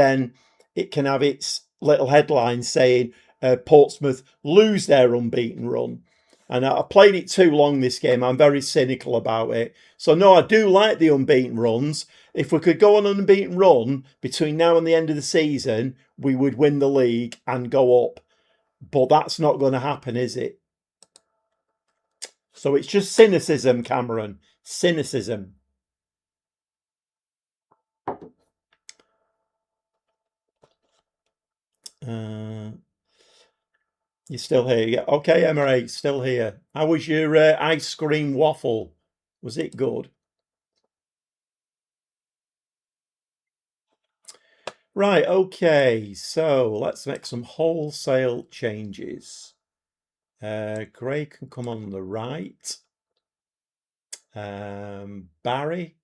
little headline saying Portsmouth lose their unbeaten run. And I played it too long this game. I'm very cynical about it. So, no, I do like the unbeaten runs. If we could go on an unbeaten run between now and the end of the season, we would win the league and go up. But that's not going to happen, is it? So it's just cynicism, Cameron. Cynicism. You're still here. Yeah. Okay, Emirate, still here. How was your ice cream waffle? Was it good? Right, okay. So let's make some wholesale changes. Gray can come on the right. Barry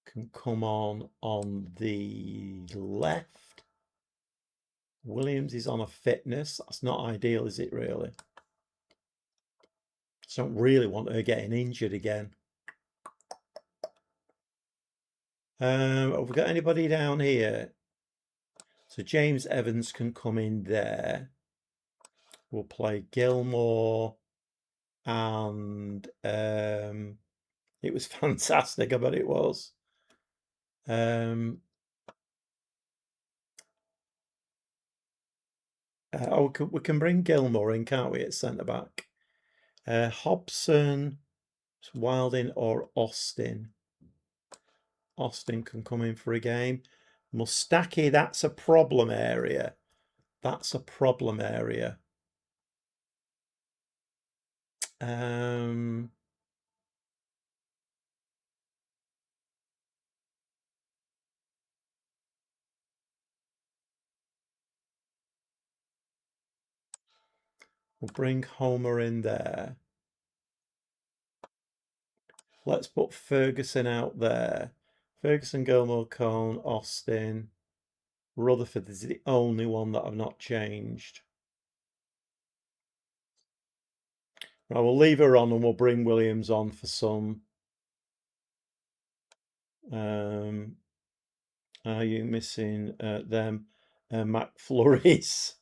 can come on the left. Williams is on a fitness. That's not ideal, is it really? So I don't really want her getting injured again. Have we got anybody down here? So James Evans can come in there. We'll play Gilmore, and it was fantastic. I bet it was. We can bring Gilmore in, can't we, at centre back? Hobson, Wilding, or Austin. Austin can come in for a game. Mustaki, that's a problem area. That's a problem area. We'll bring Homer in there. Let's put Ferguson out there. Ferguson, Gilmore, Cone, Austin. Rutherford is the only one that I've not changed. Right, we'll leave her on and we'll bring Williams on for some. Are you missing them? McFlurries.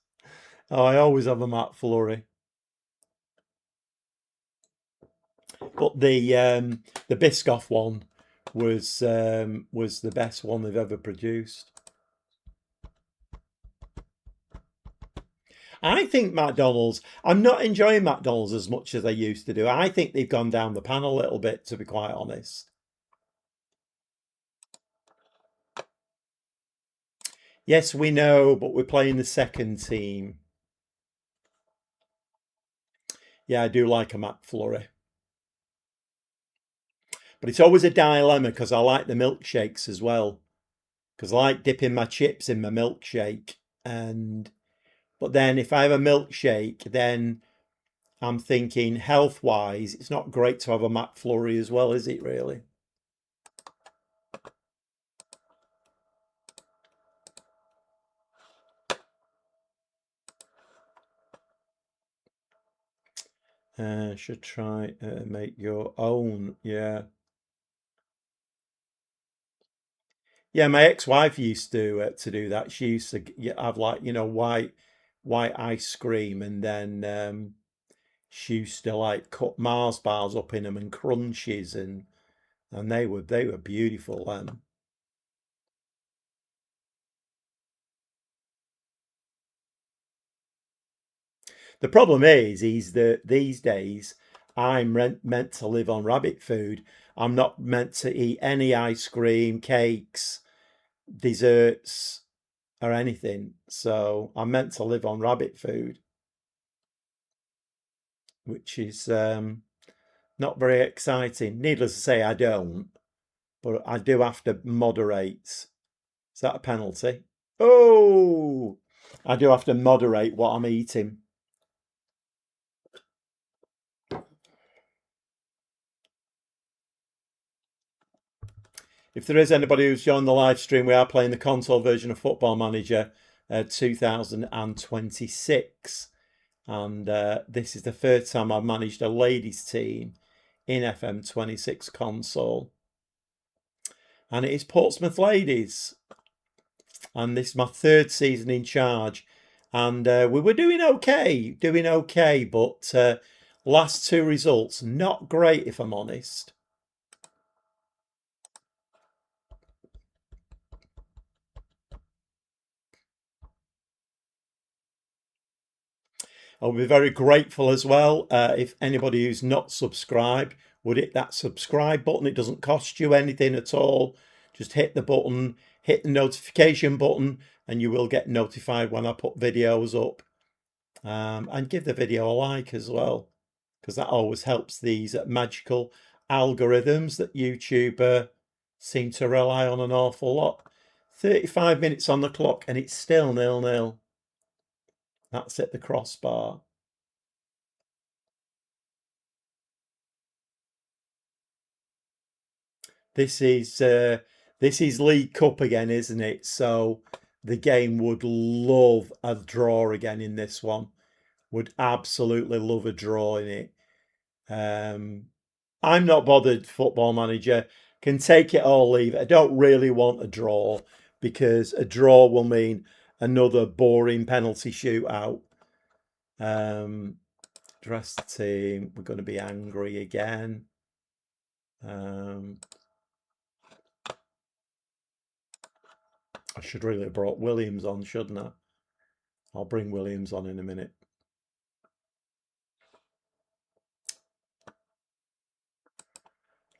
Oh, I always have a McFlurry. But the Biscoff one was the best one they've ever produced. I think McDonald's, I'm not enjoying McDonald's as much as I used to do. I think they've gone down the pan a little bit, to be quite honest. Yes, we know, but we're playing the second team. Yeah, I do like a McFlurry. But it's always a dilemma because I like the milkshakes as well. Because I like dipping my chips in my milkshake. But then if I have a milkshake, then I'm thinking health-wise, it's not great to have a McFlurry as well, is it really? Should try make your own. Yeah. Yeah, my ex-wife used to do that. She used to have like, white ice cream, and then she used to like cut Mars bars up in them and crunches, and they were beautiful. The problem is that these days I'm meant to live on rabbit food. I'm not meant to eat any ice cream, cakes, desserts, or anything. So I'm meant to live on rabbit food, which is not very exciting. Needless to say, I don't, but I do have to moderate. Is that a penalty? Oh, I do have to moderate what I'm eating. If there is anybody who's joined the live stream, we are playing the console version of Football Manager 2026. And this is the first time I've managed a ladies team in FM26 console. And it is Portsmouth Ladies. And this is my third season in charge. And we were doing okay, but last two results, not great if I'm honest. I'll be very grateful as well if anybody who's not subscribed would hit that subscribe button. It doesn't cost you anything at all. Just hit the button, hit the notification button, and you will get notified when I put videos up. And give the video a like as well, because that always helps these magical algorithms that YouTube seem to rely on an awful lot. 35 minutes on the clock and it's still 0-0. That's at the crossbar. This is League Cup again, isn't it? So the game would love a draw again in this one. Would absolutely love a draw in it. I'm not bothered, Football Manager. Can take it or leave it. I don't really want a draw because a draw will mean another boring penalty shootout. Dress the team. We're going to be angry again. I should really have brought Williams on, shouldn't I? I'll bring Williams on in a minute.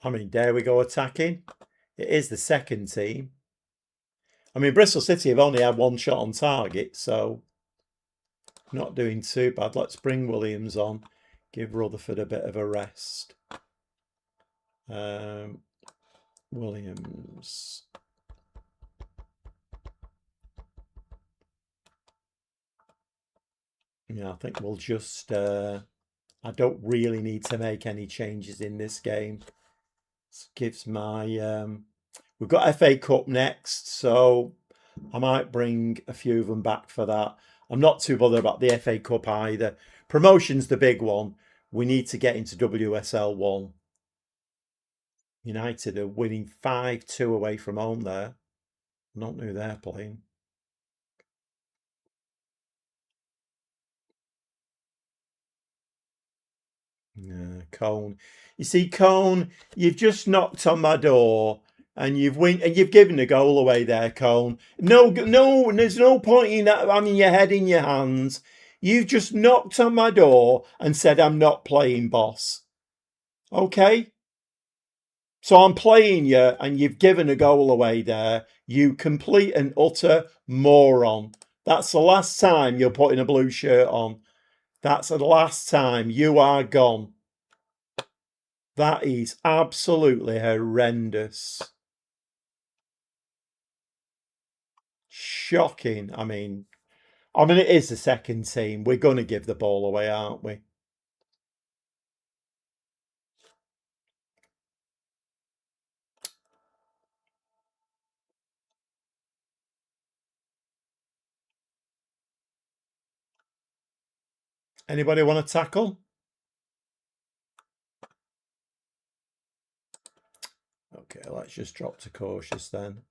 I mean, there we go attacking. It is the second team. I mean, Bristol City have only had one shot on target, so not doing too bad. Let's bring Williams on. Give Rutherford a bit of a rest. Williams. Yeah, I think we'll just... I don't really need to make any changes in this game. This gives my... we've got FA Cup next, so I might bring a few of them back for that. I'm not too bothered about the FA Cup either. Promotion's the big one. We need to get into WSL 1. United are winning 5-2 away from home there. Not who they're playing. Yeah, Cone. You see, Cone, you've just knocked on my door and you've given a goal away there, Cone. No, there's no point in that having your head in your hands. You've just knocked on my door and said I'm not playing, boss. Okay? So I'm playing you and you've given a goal away there. You complete and utter moron. That's the last time you're putting a blue shirt on. That's the last time. You are gone. That is absolutely horrendous. Shocking. I mean, it is the second team. We're going to give the ball away, aren't we? Anybody want to tackle? Okay, let's just drop to cautious then.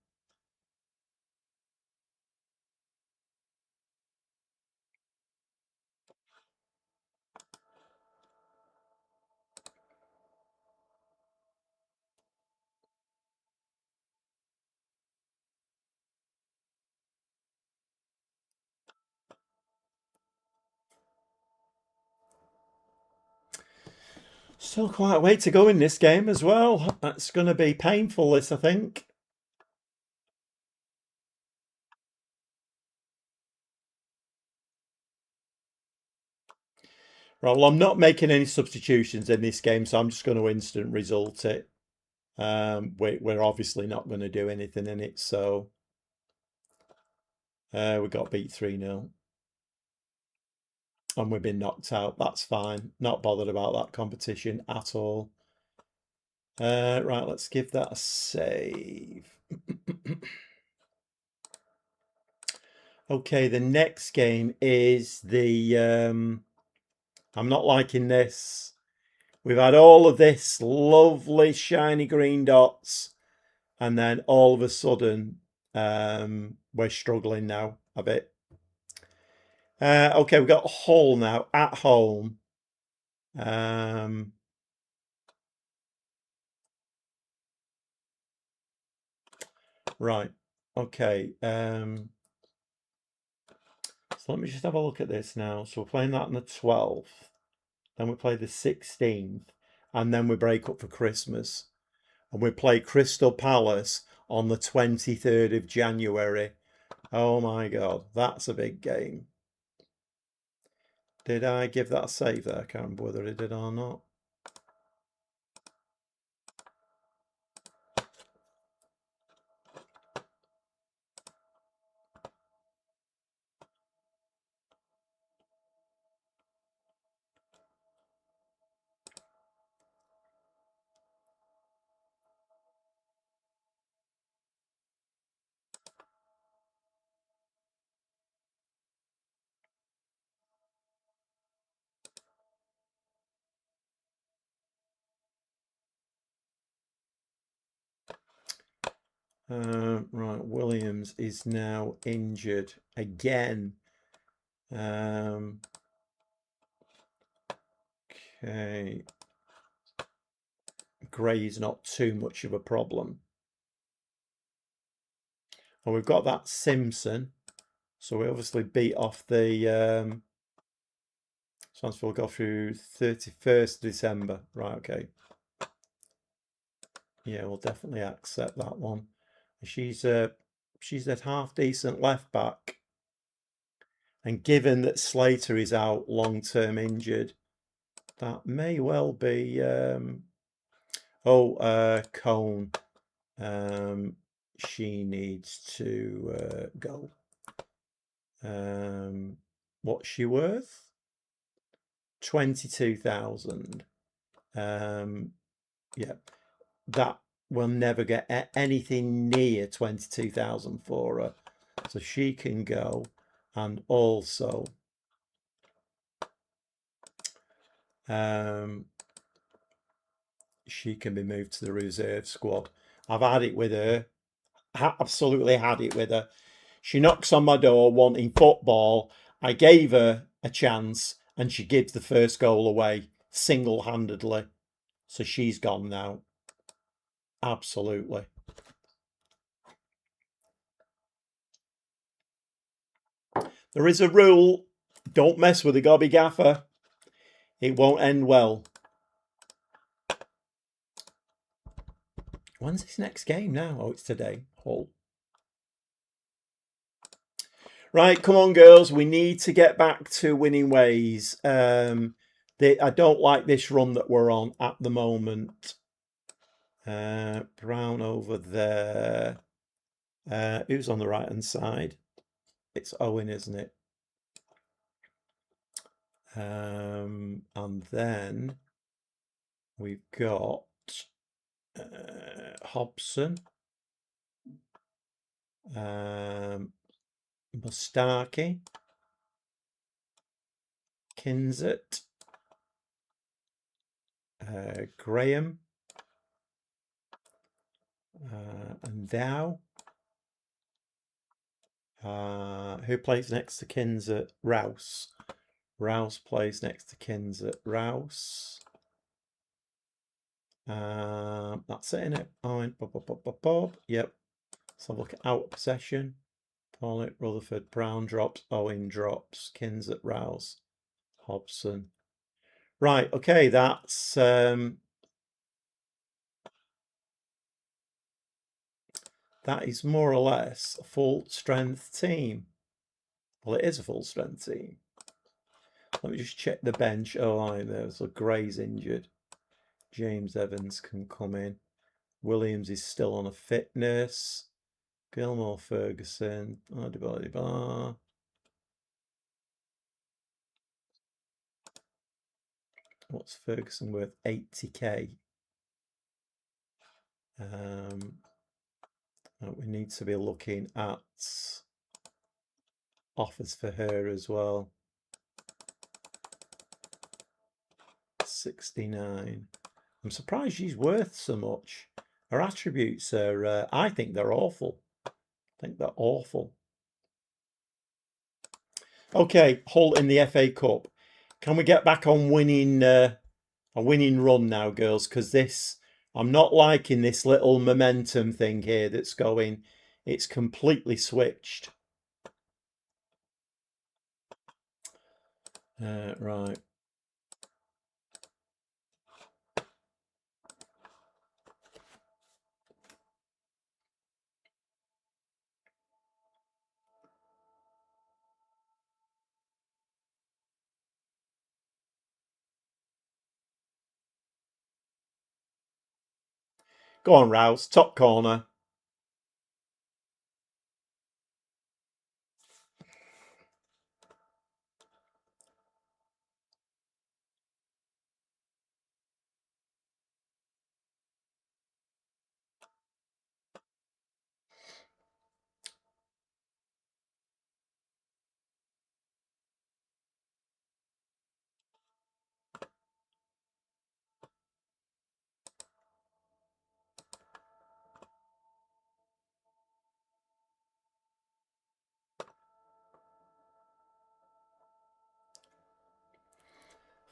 Still quite a way to go in this game as well. That's going to be painful, this, I think. Right, well, I'm not making any substitutions in this game, so I'm just going to instant result it. We're obviously not going to do anything in it, so we got beat 3-0. And we've been knocked out. That's fine. Not bothered about that competition at all. Right, let's give that a save. Okay, the next game is the... I'm not liking this. We've had all of this lovely shiny green dots, and then all of a sudden we're struggling now a bit. Okay, we've got Hull now at home. Um, right. Okay. So let me just have a look at this now. So we're playing that on the 12th. Then we play the 16th. And then we break up for Christmas. And we play Crystal Palace on the 23rd of January. Oh my God, that's a big game. Did I give that a save there? I can't remember whether I did or not. Right, Williams is now injured again. Okay. Gray's not too much of a problem. And we've got that Simpson. So we obviously beat off the transfer will go through 31st December. Right, okay. Yeah, we'll definitely accept that one. She's that half decent left back. And given that Slater is out long term injured, that may well be Cone. She needs to go. What's she worth? 22,000. Yeah, that will never get anything near 22,000 for her. So she can go. And also, she can be moved to the reserve squad. I've had it with her. Absolutely had it with her. She knocks on my door wanting football. I gave her a chance and she gives the first goal away single-handedly. So she's gone now. Absolutely. There is a rule. Don't mess with the gobby gaffer. It won't end well. When's this next game now? Oh, it's today. Hull. Right, come on, girls. We need to get back to winning ways. I don't like this run that we're on at the moment. Brown over there. Who's on the right-hand side? It's Owen, isn't it? And then we've got Hobson. Mustaki. Kinzet. Graham. And Dow. Who plays next to Kinzet? Rouse. Rouse plays next to Kinzet. Rouse. That's it, innit? Owen. Bob. Yep. Let's have a look at out of possession. Pollock, Rutherford, Brown drops. Owen drops. Kinzet, Rouse. Hobson. Right, okay, that's that is more or less a full strength team. Well, it is a full strength team. Let me just check the bench. Oh, there's a Gray's injured. James Evans can come in. Williams is still on a fitness. Gilmore Ferguson. What's Ferguson worth? 80k. We need to be looking at offers for her as well. 69. I'm surprised she's worth so much. Her attributes are, I think they're awful. I think they're awful. Okay, Hull in the FA Cup. Can we get back on winning a winning run now, girls? Because I'm not liking this little momentum thing here that's going. It's completely switched. Right. Go on, Rouse. Top corner.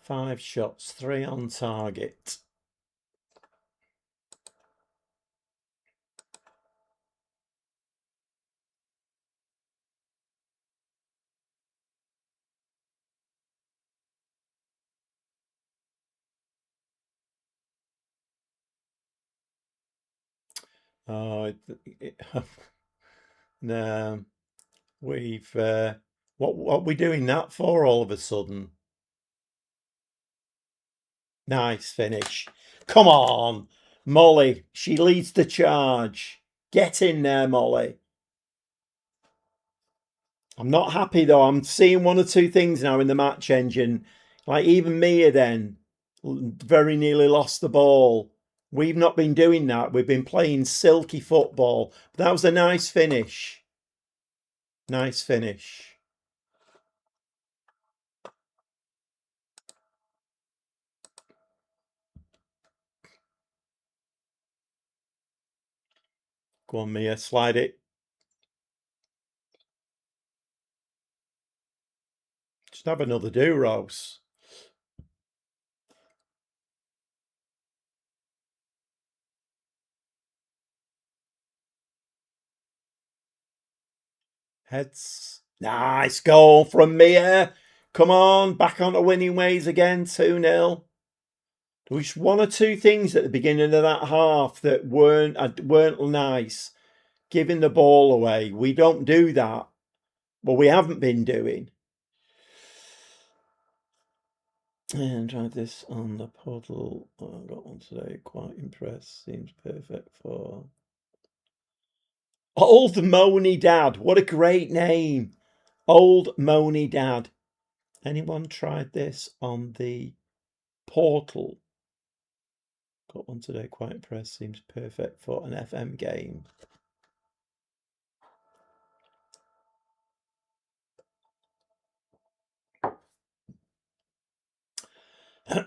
Five shots, three on target. Oh, no. We've what we doing that for all of a sudden? Nice finish. Come on, Molly. She leads the charge. Get in there, Molly. I'm not happy though. I'm seeing one or two things now in the match engine. Like even Mia then very nearly lost the ball. We've not been doing that. We've been playing silky football. But that was a nice finish. Nice finish. Go on, Mia. Slide it. Just have another do, Rose. Heads. Nice goal from Mia. Come on, back onto winning ways again, 2-0. There was one or two things at the beginning of that half that weren't nice. Giving the ball away. We don't do that. Well, we haven't been doing. And tried this on the portal. Oh, I got one today. Quite impressed. Seems perfect for Old Moany Dad. What a great name. Old Moany Dad. Anyone tried this on the portal? Got one today. Quite impressed. Seems perfect for an FM game.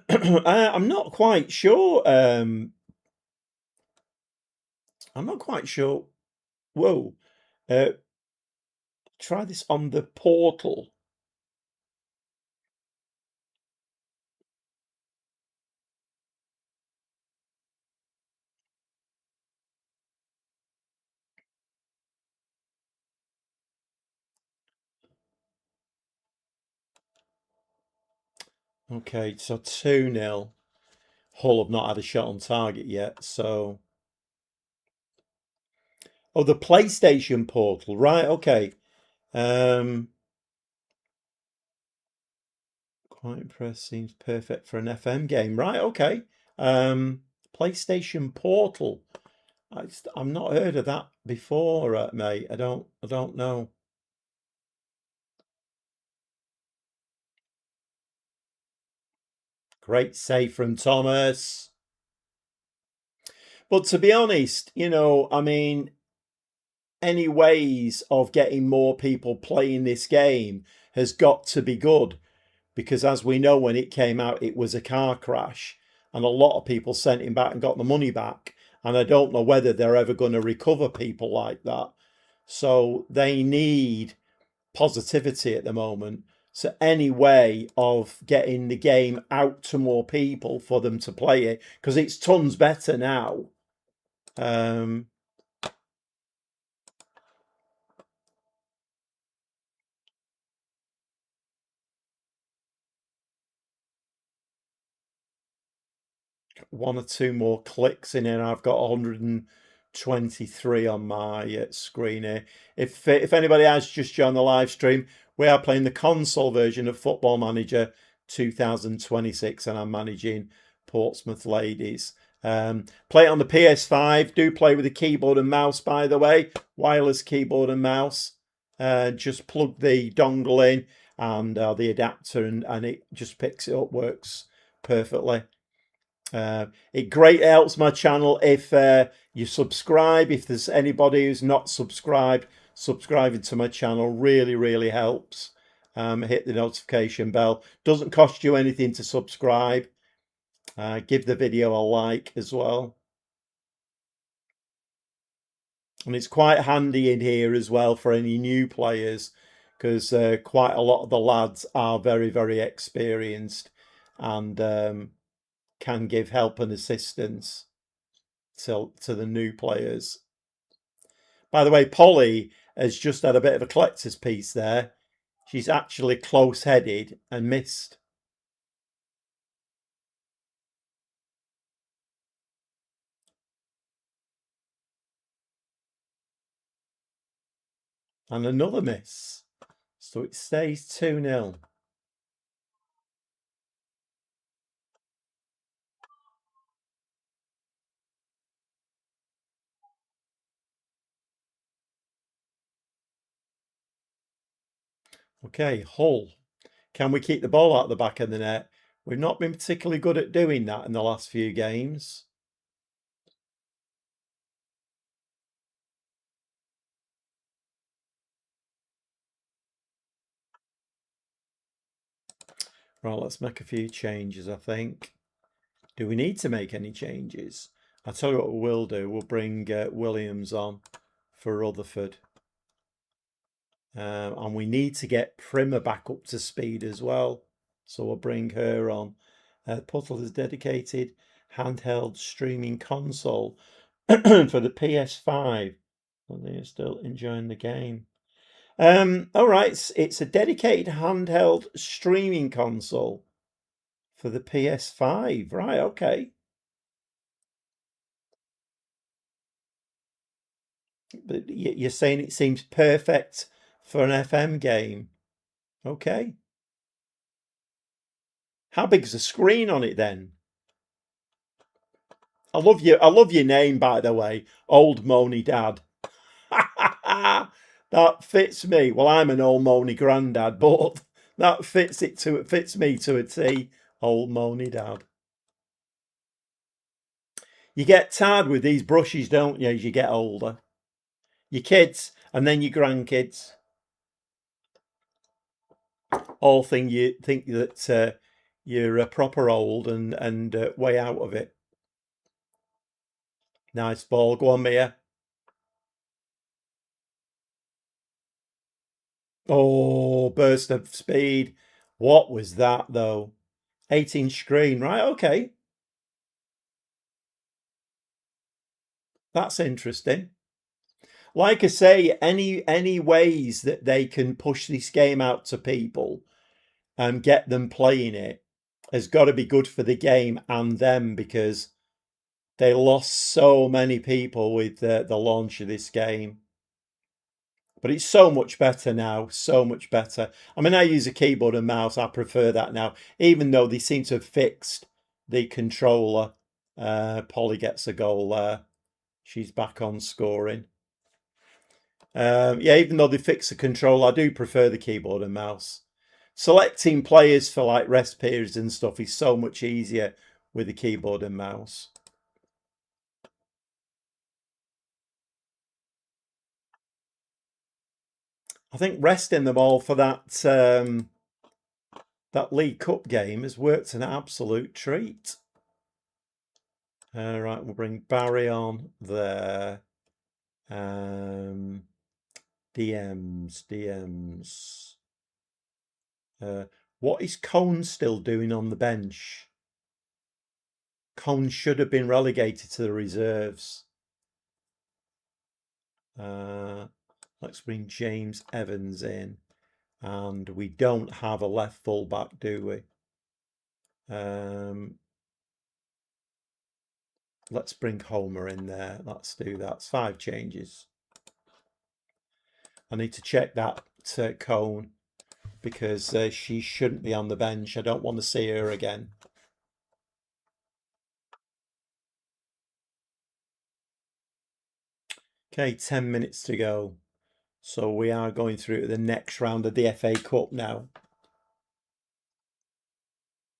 I'm not quite sure. I'm not quite sure. Whoa. Try this on the portal. Okay, so 2-0. Hull have not had a shot on target yet, so. Oh, the PlayStation portal, right? Okay. Quite impressed. Seems perfect for an FM game, right? Okay. PlayStation portal. I've not heard of that before, mate. I don't know. Great save from Thomas. But to be honest, I mean, any ways of getting more people playing this game has got to be good because, as we know, when it came out, it was a car crash and a lot of people sent him back and got the money back. And I don't know whether they're ever going to recover people like that. So they need positivity at the moment. So any way of getting the game out to more people for them to play it, because it's tons better now. One or two more clicks in here. I've got 123 on my screen here. If anybody has just joined the live stream, we are playing the console version of Football Manager 2026, and I'm managing Portsmouth Ladies. Play it on the PS5. Do play with a keyboard and mouse, by the way. Wireless keyboard and mouse. Just plug the dongle in and the adapter, and it just picks it up. Works perfectly. It great helps my channel if you subscribe. If there's anybody who's not subscribed, subscribing to my channel really helps. Hit the notification bell. Doesn't cost you anything to subscribe. Give the video a like as well. And it's quite handy in here as well for any new players, because quite a lot of the lads are very experienced and can give help and assistance to the new players. By the way, Polly has just had a bit of a collector's piece there. She's actually close-headed and missed. And another miss. So it stays 2-0. Okay, Hull. Can we keep the ball out the back of the net? We've not been particularly good at doing that in the last few games. Right, let's make a few changes, I think. Do we need to make any changes? I'll tell you what we will do. We'll bring Williams on for Rutherford. And we need to get Primer back up to speed as well. So we'll bring her on. Portal is dedicated handheld streaming console for the PS5. And they're still enjoying the game. All right, it's a dedicated handheld streaming console for the PS5. Right, okay. But you're saying it seems perfect for an FM game. Okay. How big's the screen on it then? I love your name, by the way. Old Moany Dad. That fits me. Well, I'm an old Moany granddad, but that fits me to a T. Old Moany Dad. You get tired with these brushes, don't you, as you get older? Your kids and then your grandkids all think that you're proper old and way out of it. Nice ball. Go on, Mia. Oh, burst of speed. What was that, though? 18 screen. Right, okay. That's interesting. Like I say, any ways that they can push this game out to people and get them playing it has got to be good for the game and them, because they lost so many people with the launch of this game. But it's so much better now, so much better. I mean, I use a keyboard and mouse. I prefer that now, even though they seem to have fixed the controller. Polly gets a goal there. She's back on scoring. Yeah, even though they fixed the controller, I do prefer the keyboard and mouse. Selecting players for like rest periods and stuff is so much easier with the keyboard and mouse. I think resting them all for that League Cup game has worked an absolute treat. All right, we'll bring Barry on there. The DMs. What is Cone still doing on the bench? Cone should have been relegated to the reserves. Let's bring James Evans in. And we don't have a left fullback, do we? Let's bring Homer in there. Let's do that. It's 5 changes. I need to check that Cone because she shouldn't be on the bench. I don't want to see her again. Okay, 10 minutes to go. So we are going through to the next round of the FA Cup now.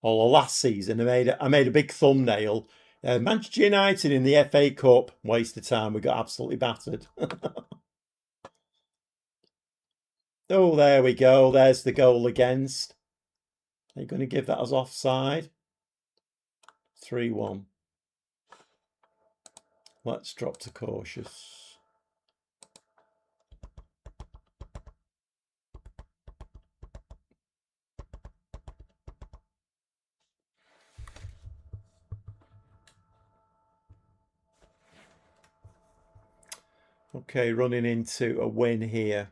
Or last season, I made a big thumbnail. Manchester United in the FA Cup. Waste of time. We got absolutely battered. Oh, there we go. There's the goal against. Are you going to give that as offside? 3-1. Let's drop to cautious. Okay, running into a win here.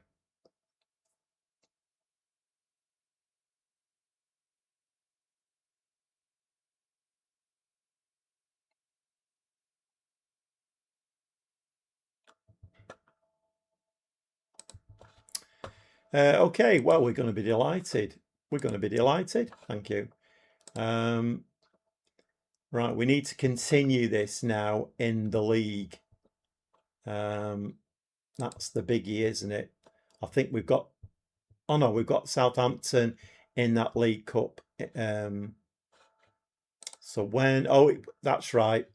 Okay, well, we're going to be delighted. We're going to be delighted. Thank you. Right, we need to continue this now in the league. That's the biggie, isn't it? I think we've got... Oh, no, we've got Southampton in that League Cup. So when... Oh, that's right.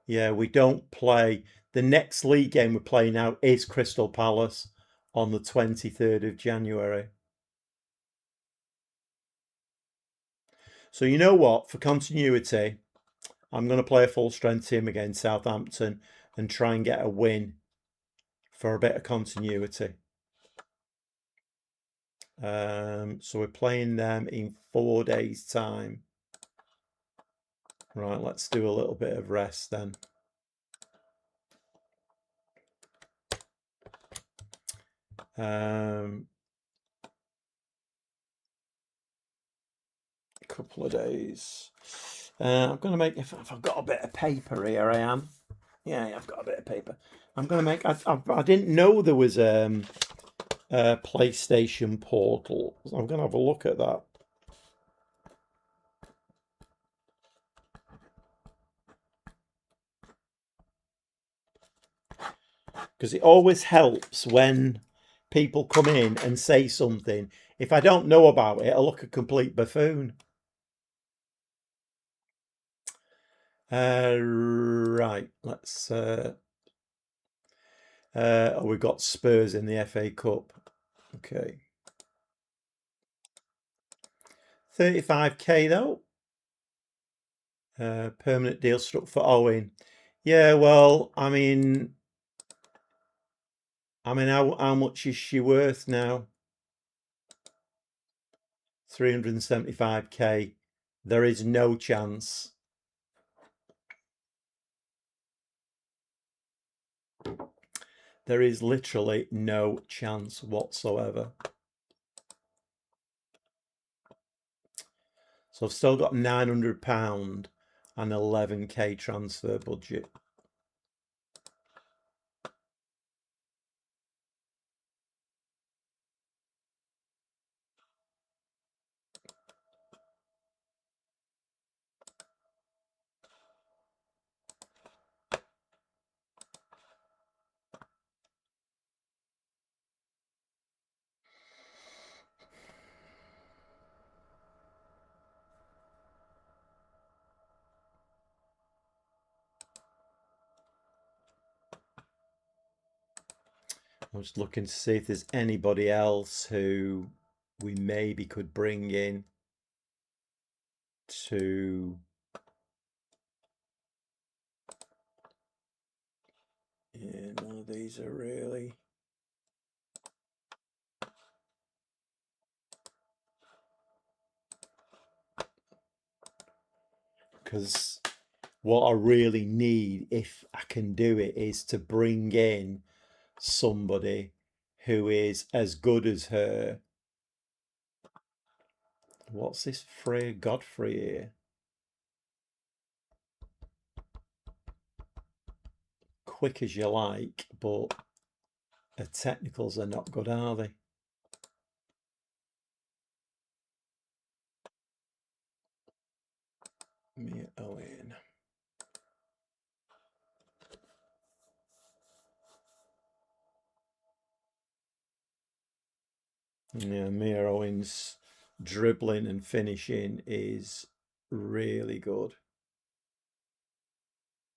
Yeah, we don't play... The next league game we're playing now is Crystal Palace on the 23rd of January. So you know what? For continuity, I'm going to play a full-strength team against Southampton and try and get a win for a bit of continuity. So we're playing them in 4 days' time. Right, let's do a little bit of rest then. Couple of days. I'm going to make, if I've got a bit of paper here, I am. Yeah, I've got a bit of paper. I'm going to make, I didn't know there was a PlayStation Portal. So I'm going to have a look at that. Because it always helps when people come in and say something. If I don't know about it, I look a complete buffoon. Right, let's... we've got Spurs in the FA Cup. Okay. 35k though. Permanent deal struck for Owen. Yeah, well, I mean, how much is she worth now? 375k. There is no chance. There is literally no chance whatsoever. So I've still got £900 and 11k transfer budget. I was looking to see if there's anybody else who we maybe could bring in to... Yeah, no, these are really... Because what I really need, if I can do it, is to bring in somebody who is as good as her. What's this Freya Godfrey here? Quick as you like, but her technicals are not good, are they? Mia Owen. Yeah, Mia Owen's dribbling and finishing is really good.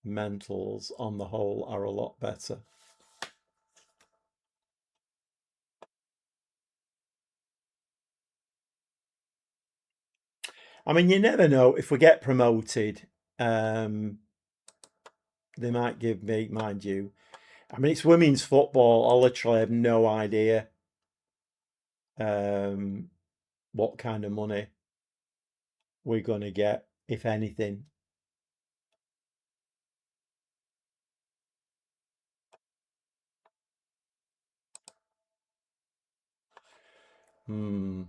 Mentals on the whole are a lot better. I mean, you never know if we get promoted. They might give me, mind you. I mean, it's women's football. I literally have no idea what kind of money we're going to get, if anything. Hmm.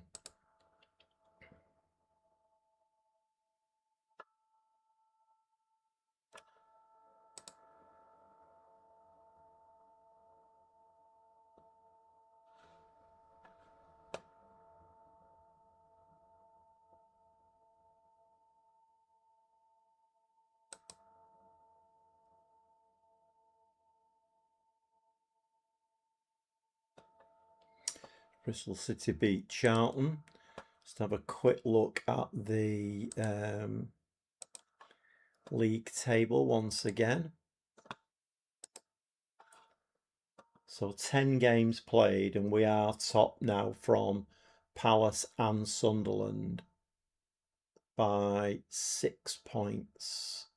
Bristol City beat Charlton. Let's have a quick look at the league table once again. So 10 games played, and we are top now from Palace and Sunderland by 6 points.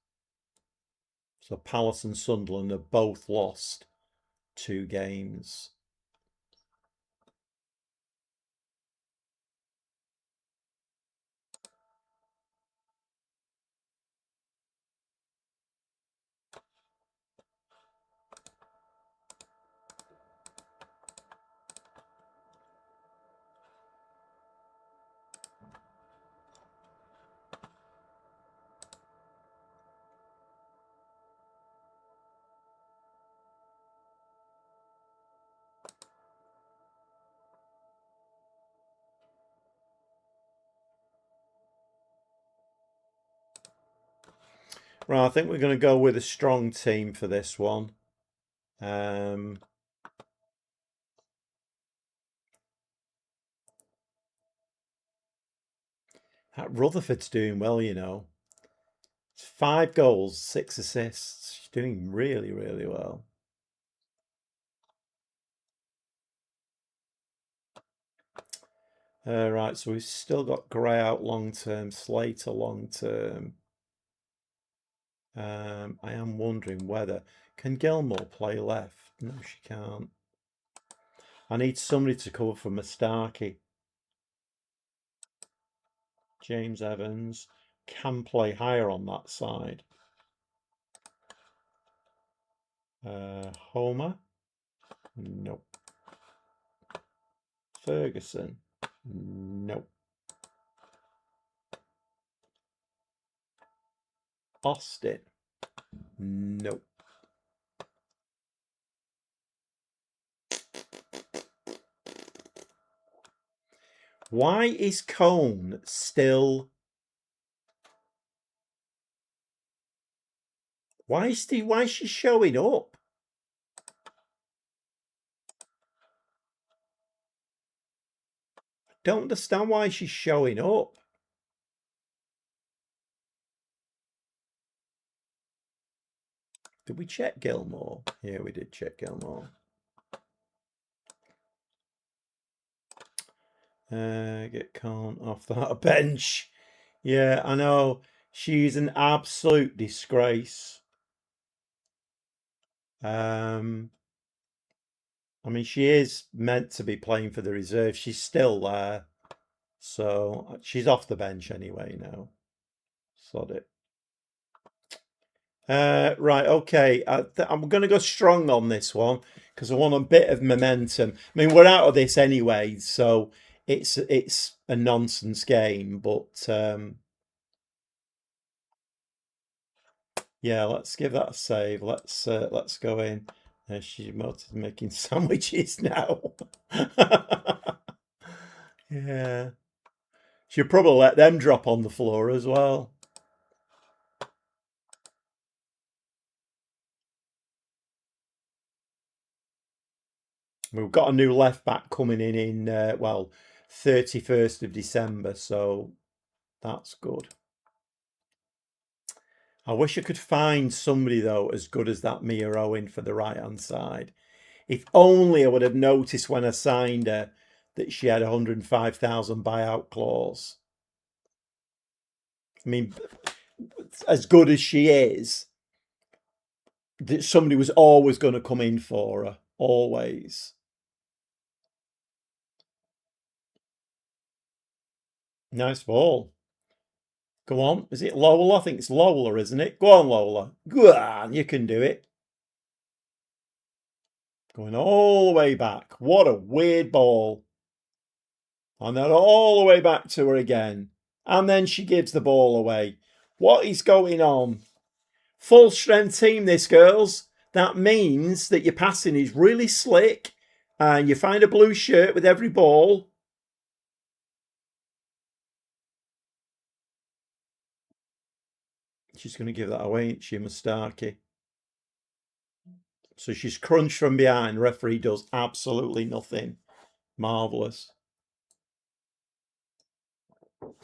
So Palace and Sunderland have both lost 2 games. Right, I think we're going to go with a strong team for this one. That Rutherford's doing well, you know. 5 goals, 6 assists. She's doing really, really well. Right, so we've still got Gray out long term, Slater long term. I am wondering whether can Gilmore play left? No, she can't. I need somebody to cover for Mustaki. James Evans can play higher on that side. Homer? Nope. Ferguson? Nope. Austin? Nope. Why is Cone still... Why is she showing up? I don't understand why she's showing up. Did we check Gilmore? Yeah, we did check Gilmore. Get Cone off that bench. Yeah, I know. She's an absolute disgrace. I mean, she is meant to be playing for the reserve. She's still there. So she's off the bench anyway now. Sod it. Right, okay. I'm going to go strong on this one because I want a bit of momentum. I mean, we're out of this anyway, so it's a nonsense game. But yeah, let's give that a save. Let's go in. She's making sandwiches now. Yeah, she'll probably let them drop on the floor as well. We've got a new left back coming in well, 31st of December, so that's good. I wish I could find somebody though as good as that Mia Owen for the right hand side. If only I would have noticed when I signed her that she had a 105,000 buyout clause. I mean, as good as she is, that somebody was always going to come in for her. Always. Nice ball. Go on. Is it Lola? I think it's Lola, isn't it? Go on, Lola. Go on. You can do it. Going all the way back. What a weird ball. And then all the way back to her again. And then she gives the ball away. What is going on? Full strength team, this, girls. That means that your passing is really slick and you find a blue shirt with every ball. She's going to give that away, ain't she, Mustaki? So she's crunched from behind. Referee does absolutely nothing. Marvellous.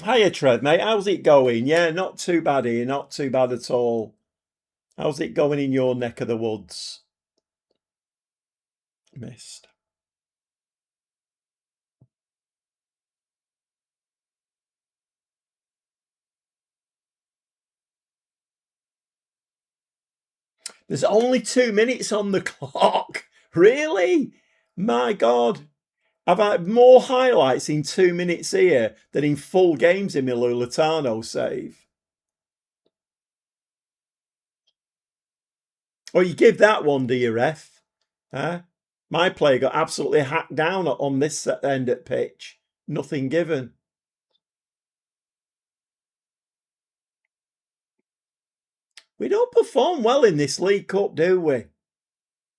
Hiya, Trev, mate. How's it going? Yeah, not too bad here. Not too bad at all. How's it going in your neck of the woods? Missed. There's only 2 minutes on the clock. Really? My God. I've had more highlights in 2 minutes here than in full games in my Lulatano save. Or you give that one, do you, ref? Huh? My player got absolutely hacked down on this end at pitch. Nothing given. We don't perform well in this League Cup, do we?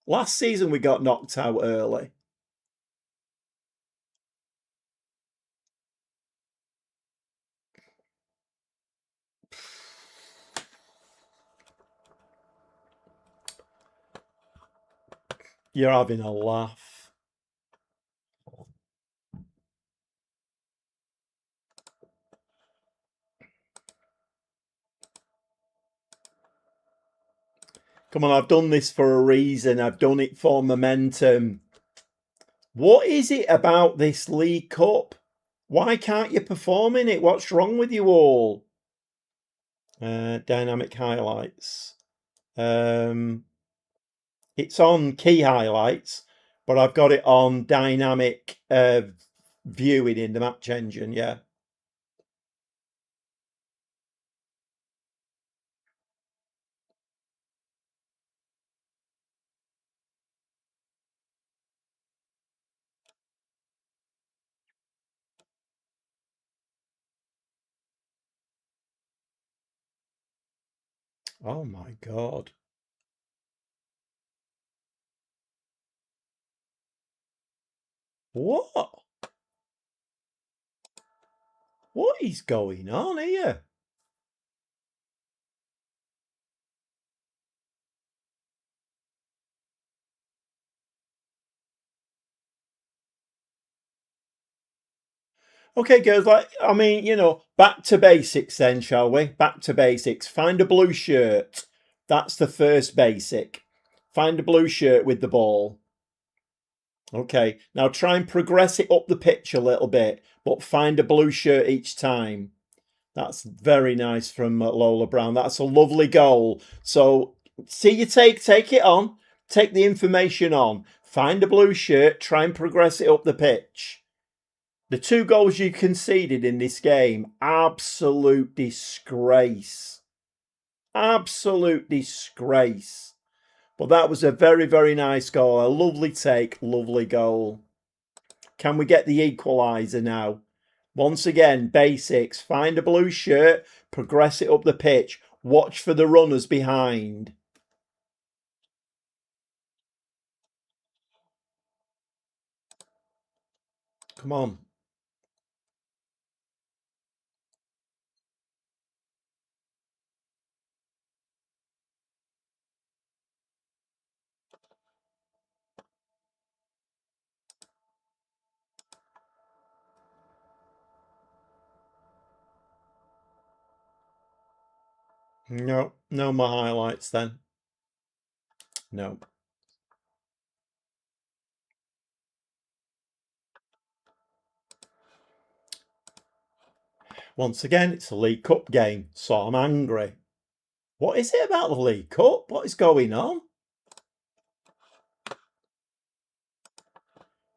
Last season we got knocked out early. You're having a laugh. Come on, I've done this for a reason. I've done it for momentum. What is it about this League Cup? Why can't you perform in it? What's wrong with you all? Dynamic highlights. It's on key highlights, but I've got it on dynamic viewing in the match engine. Yeah. Oh my God. What? What is going on here? Okay, girls, back to basics then, shall we? Back to basics. Find a blue shirt. That's the first basic. Find a blue shirt with the ball. Okay, now try and progress it up the pitch a little bit, but find a blue shirt each time. That's very nice from Lola Brown. That's a lovely goal. So, see you take it on. Take the information on. Find a blue shirt. Try and progress it up the pitch. The 2 goals you conceded in this game, absolute disgrace. Absolute disgrace. But that was a very, very nice goal. A lovely take, lovely goal. Can we get the equaliser now? Once again, basics. Find a blue shirt, progress it up the pitch. Watch for the runners behind. Come on. No, no more highlights then. No. Once again, it's a League Cup game, so I'm angry. What is it about the League Cup? What is going on?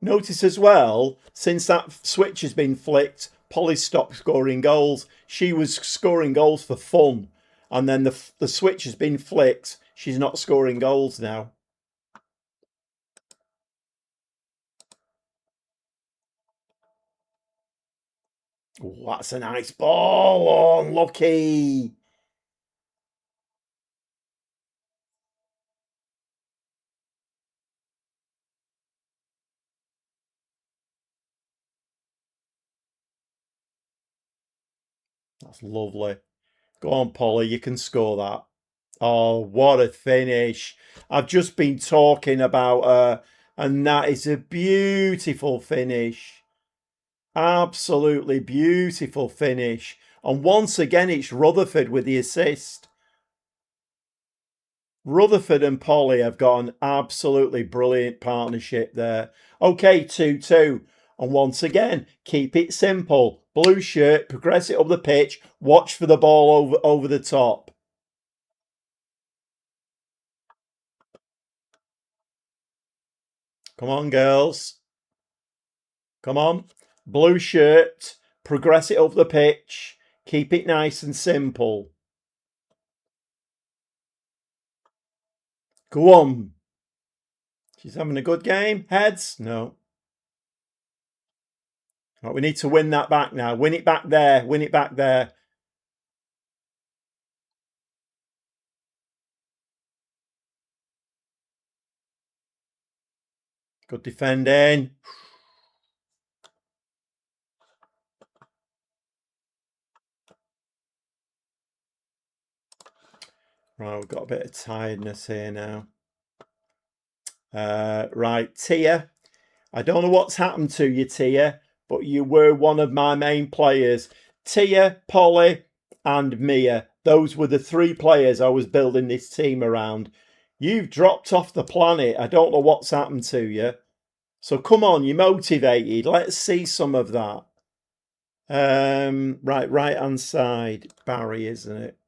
Notice as well, since that switch has been flicked, Polly stopped scoring goals. She was scoring goals for fun. And then the switch has been flicked. She's not scoring goals now. Ooh, that's a nice ball. Oh, unlucky. That's lovely. Go on, Polly. You can score that. Oh, what a finish. I've just been talking about her, and that is a beautiful finish. Absolutely beautiful finish. And once again, it's Rutherford with the assist. Rutherford and Polly have got an absolutely brilliant partnership there. Okay, 2-2. And once again, keep it simple. Blue shirt, progress it up the pitch, watch for the ball over the top. Come on, girls. Come on. Blue shirt, progress it up the pitch, keep it nice and simple. Go on. She's having a good game. Heads? No. Right, we need to win that back now. Win it back there. Win it back there. Good defending. Right, we've got a bit of tiredness here now. Right, Tia. I don't know what's happened to you, Tia, but you were one of my main players. Tia, Polly, and Mia. Those were the three players I was building this team around. You've dropped off the planet. I don't know what's happened to you. So come on, you're motivated. Let's see some of that. Right hand side. Barry, isn't it?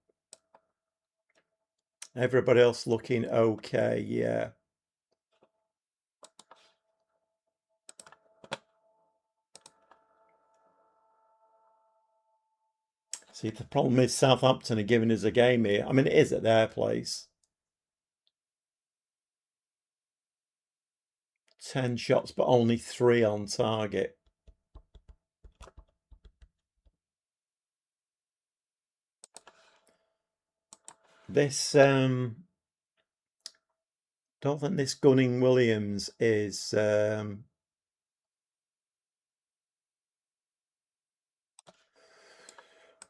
Everybody else looking okay, yeah. See, the problem is Southampton are giving us a game here. I mean, it is at their place. 10 shots, but only 3 on target. This, don't think this Gunning Williams is,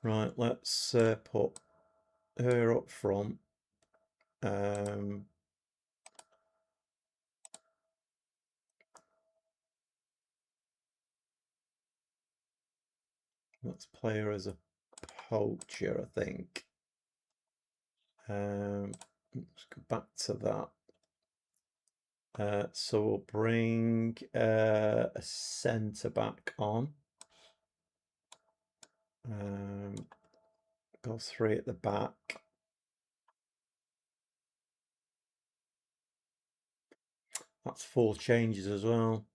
right, let's put her up front. Let's play her as a poacher, I think. Let's go back to that. So we'll bring a centre back on. Go 3 at the back. That's 4 changes as well.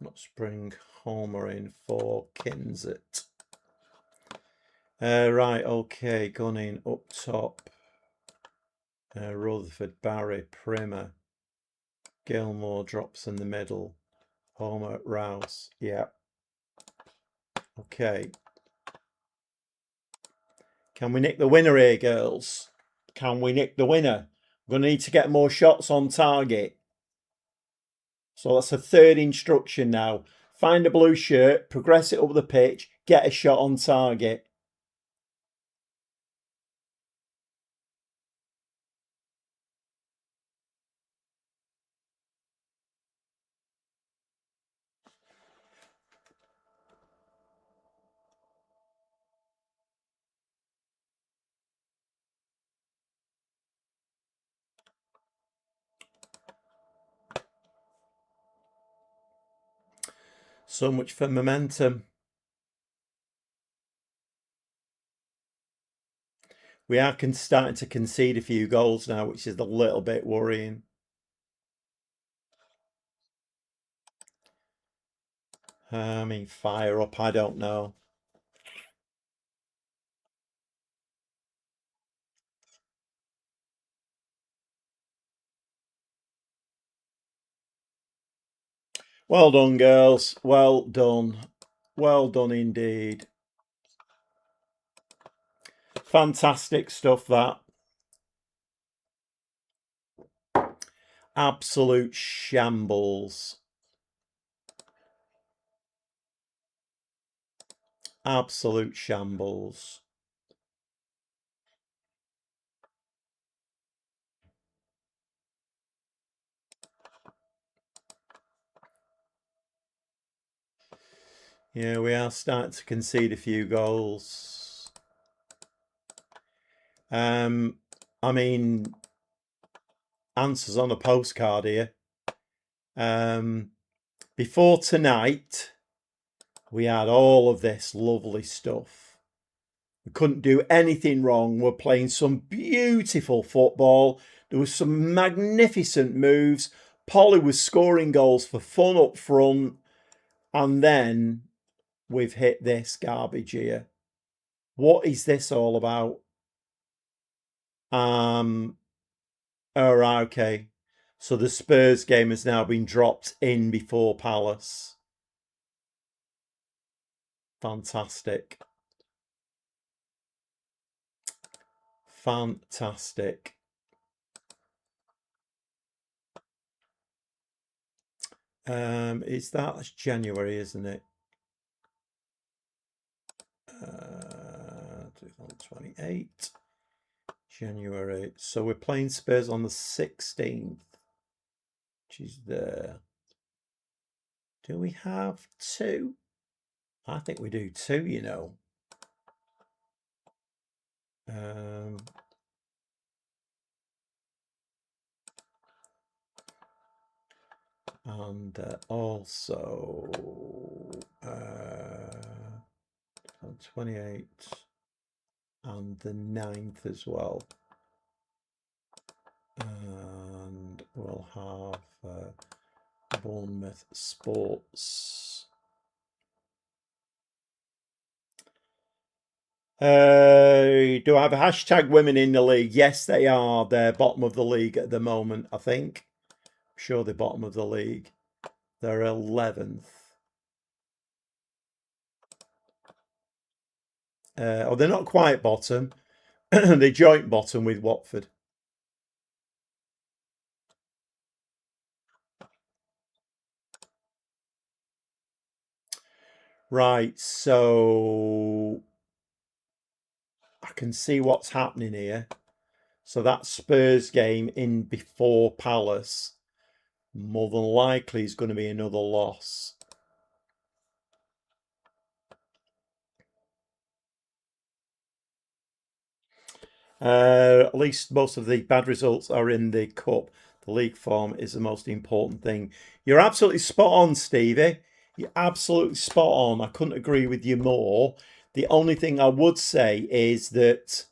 Not Spring. Homer in for Kinzet. Right, okay, Gunning up top. Rutherford, Barry, Primer. Gilmore drops in the middle. Homer, Rouse. Yeah. Okay. Can we nick the winner here, girls? Can we nick the winner? We're going to need to get more shots on target. So that's a third instruction now. Find a blue shirt, progress it up the pitch, get a shot on target. So much for momentum. We are starting to concede a few goals now, which is a little bit worrying. I mean, fire up, I don't know. Well done, girls. Well done. Well done indeed. Fantastic stuff, that. Absolute shambles. Absolute shambles. Yeah, we are starting to concede a few goals. I mean, answers on a postcard here. Before tonight, we had all of this lovely stuff. We couldn't do anything wrong. We're playing some beautiful football. There was some magnificent moves. Polly was scoring goals for fun up front. And then we've hit this garbage here. What is this all about? All right, okay. So the Spurs game has now been dropped in before Palace. Fantastic. Fantastic. That's January, isn't it? 2028. January. So we're playing Spurs on the 16th, which is there. Do we have two? I think we do two, you know. And also 28 and the 9th as well. And we'll have Bournemouth Sports. Do I have a hashtag women in the league? Yes, they are. They're bottom of the league at the moment, I think. I'm sure they're bottom of the league. They're 11th. They're not quite bottom. They joint bottom with Watford. Right, so I can see what's happening here. So that Spurs game in before Palace more than likely is going to be another loss. At least most of the bad results are in the cup. The league form is the most important thing. You're absolutely spot on, Stevie. You're absolutely spot on. I couldn't agree with you more. The only thing I would say is that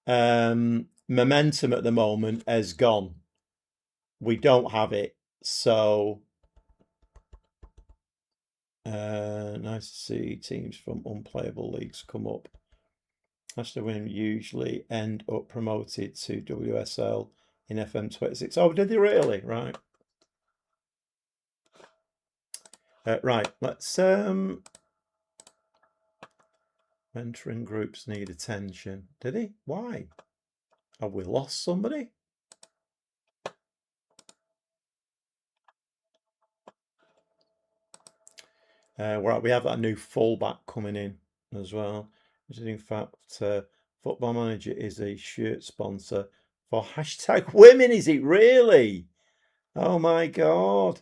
momentum at the moment has gone. We don't have it. So Nice to see teams from unplayable leagues come up. Aston Win usually end up promoted to WSL in FM26. Oh, did they really? Right. Right, let's mentoring groups need attention. Did he? Why? Have we lost somebody? Right, we have that new fullback coming in as well. In fact, Football Manager is a shirt sponsor for hashtag women. Is it really? Oh my God.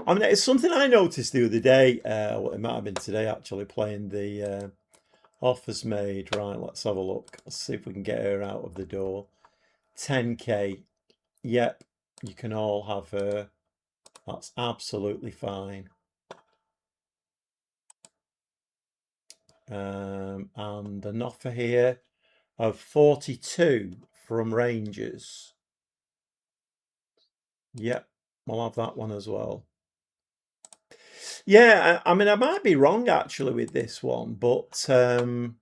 I mean, it's something I noticed the other day. Well, it might have been today actually, playing the offers made. Right, let's have a look. Let's see if we can get her out of the door. 10k. Yep, you can all have her. That's absolutely fine. And an offer here of 42 from Rangers. Yep, we'll have that one as well. Yeah, I mean, I might be wrong actually with this one, but I'll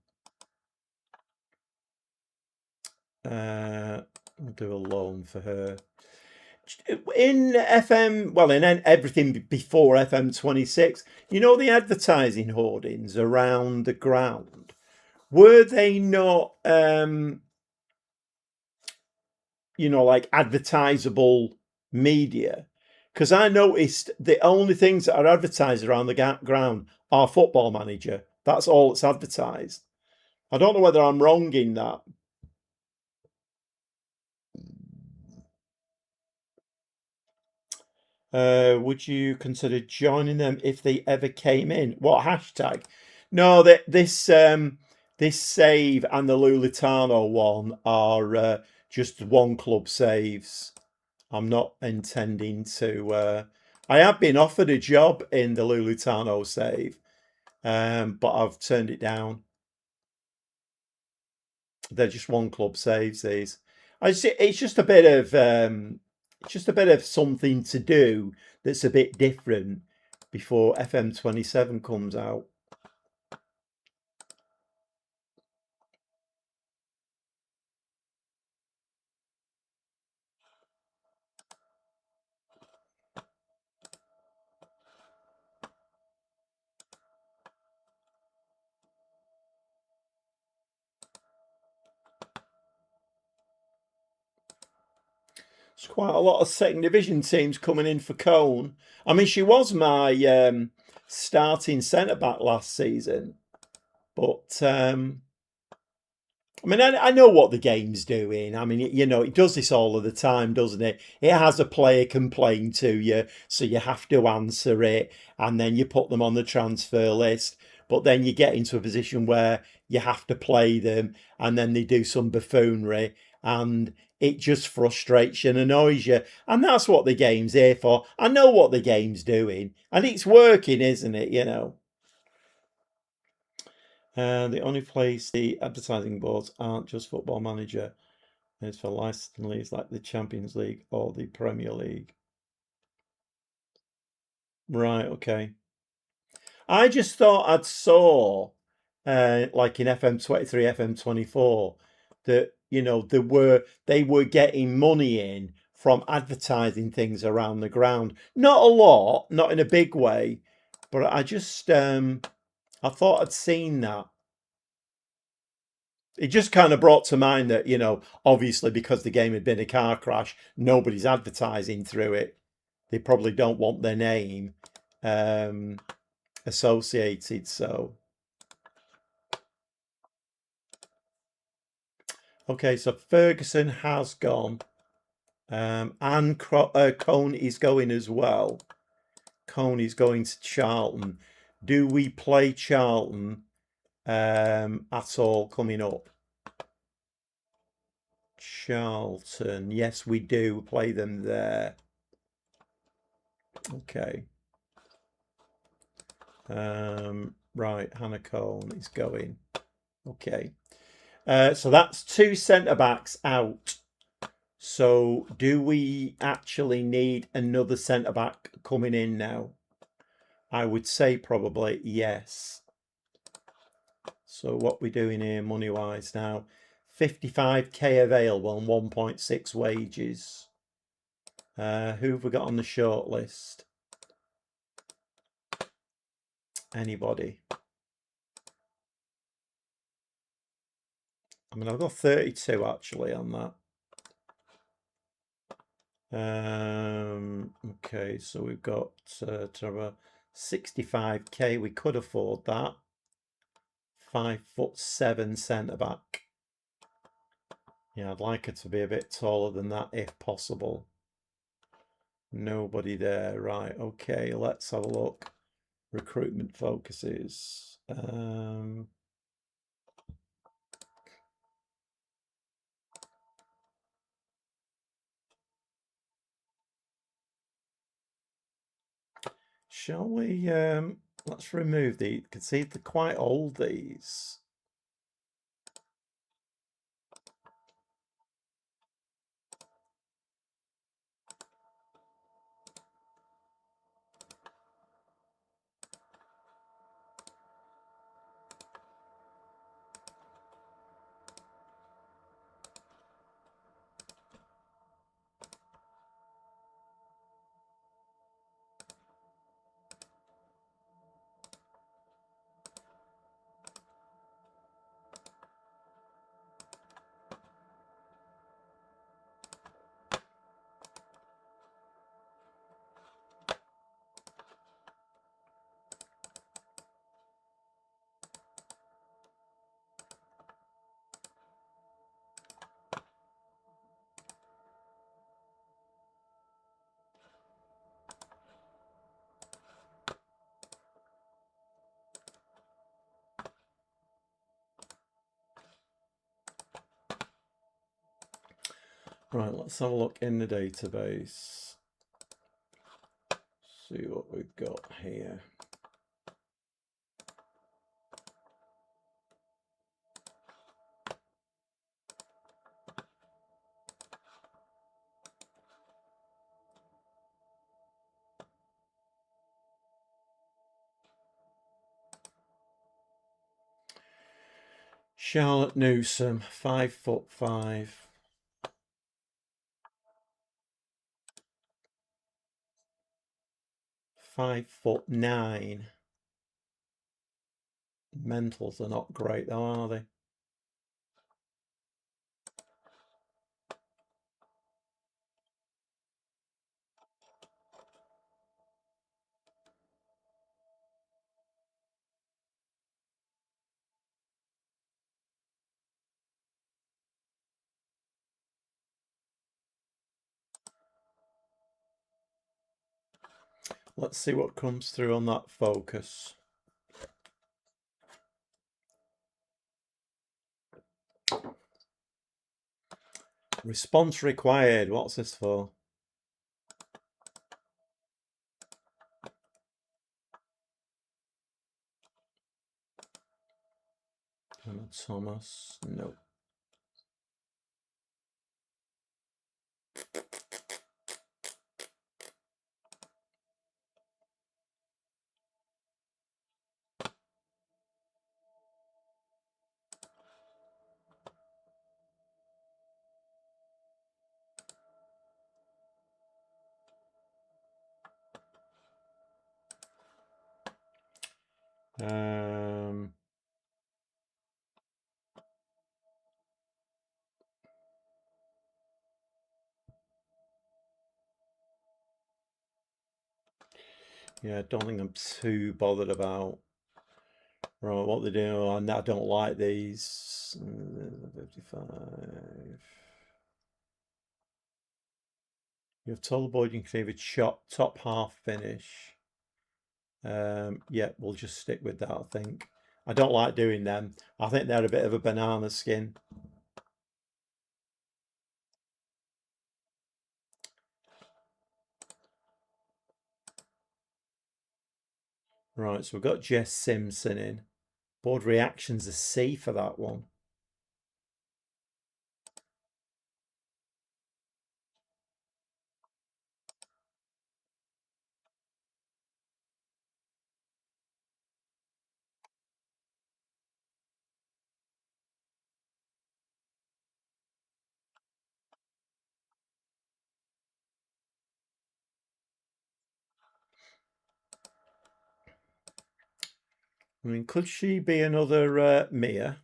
do a loan for her. In FM, well, in everything before FM26, you know, the advertising hoardings around the ground, were they not, you know, like advertisable media? Because I noticed the only things that are advertised around the ground are Football Manager. That's all it's advertised. I don't know whether I'm wrong in that. Would you consider joining them if they ever came in? What hashtag? No, this save and the Lulitano one are just one club saves. I'm not intending to. I have been offered a job in the Lulitano save, but I've turned it down. They're just one club saves. These. It's just a bit of something to do that's a bit different before FM27 comes out. There's quite a lot of second division teams coming in for Cone. I mean, she was my starting centre back last season, but I mean, I know what the game's doing. I mean, you know, it does this all of the time, doesn't it? It has a player complain to you, so you have to answer it, and then you put them on the transfer list. But then you get into a position where you have to play them, and then they do some buffoonery, and it just frustrates you and annoys you. And that's what the game's here for. I know what the game's doing, and it's working, isn't it? You know. The only place the advertising boards aren't just Football Manager. It's for licensing leagues like the Champions League or the Premier League. Right, okay. I just thought I'd saw, like in FM23, FM24, that, you know, they were getting money in from advertising things around the ground. Not a lot, not in a big way, but I just, I thought I'd seen that. It just kind of brought to mind that, you know, obviously because the game had been a car crash, nobody's advertising through it. They probably don't want their name associated. So, okay, so Ferguson has gone. And Cone is going as well. Cone is going to Charlton. Do we play Charlton at all coming up? Charlton, yes, we do play them there. Okay. Right, Hannah Cone is going. Okay. So that's two centre backs out. So do we actually need another centre-back coming in now? I would say probably yes. So what we're doing here money-wise now, 55k available and 1.6 wages. Who have we got on the short list? Anybody? I mean, I've got 32 actually on that. Okay, so we've got 65k. We could afford that. 5'7" centre back. Yeah, I'd like it to be a bit taller than that if possible. Nobody there. Right, okay, let's have a look. Recruitment focuses. Shall we, let's remove these. You can see they're quite old, these. Right, let's have a look in the database. See what we've got here. Charlotte Newsom, 5'5". 5'9". Mentals are not great though, are they? Let's see what comes through on that focus. Response required. What's this for? Emma Thomas. Nope. Yeah, I don't think I'm too bothered about what they do. I don't like these. 55. You have told the board you can favour top half finish. Yeah, we'll just stick with that, I think. I don't like doing them. I think they're a bit of a banana skin. Right, so we've got Jess Simpson in. Board reactions a C for that one. I mean, could she be another Mia?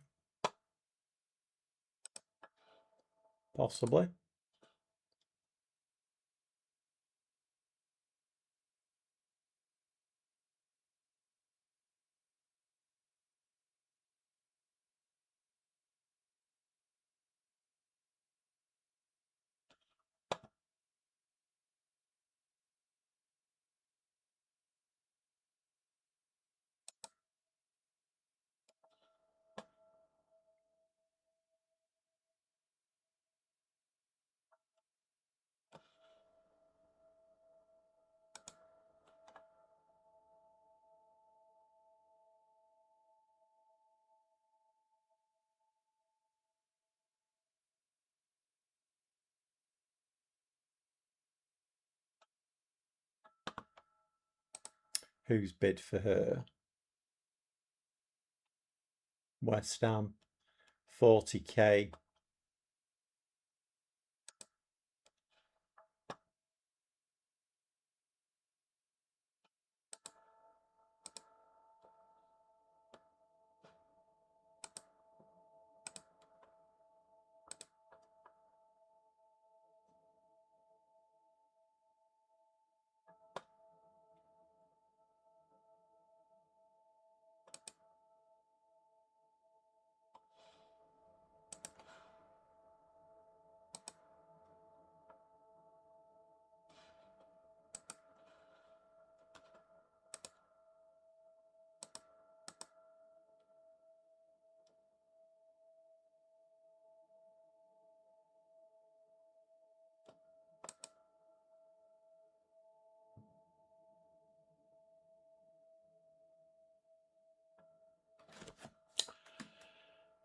Possibly. Who's bid for her? West Ham. 40k.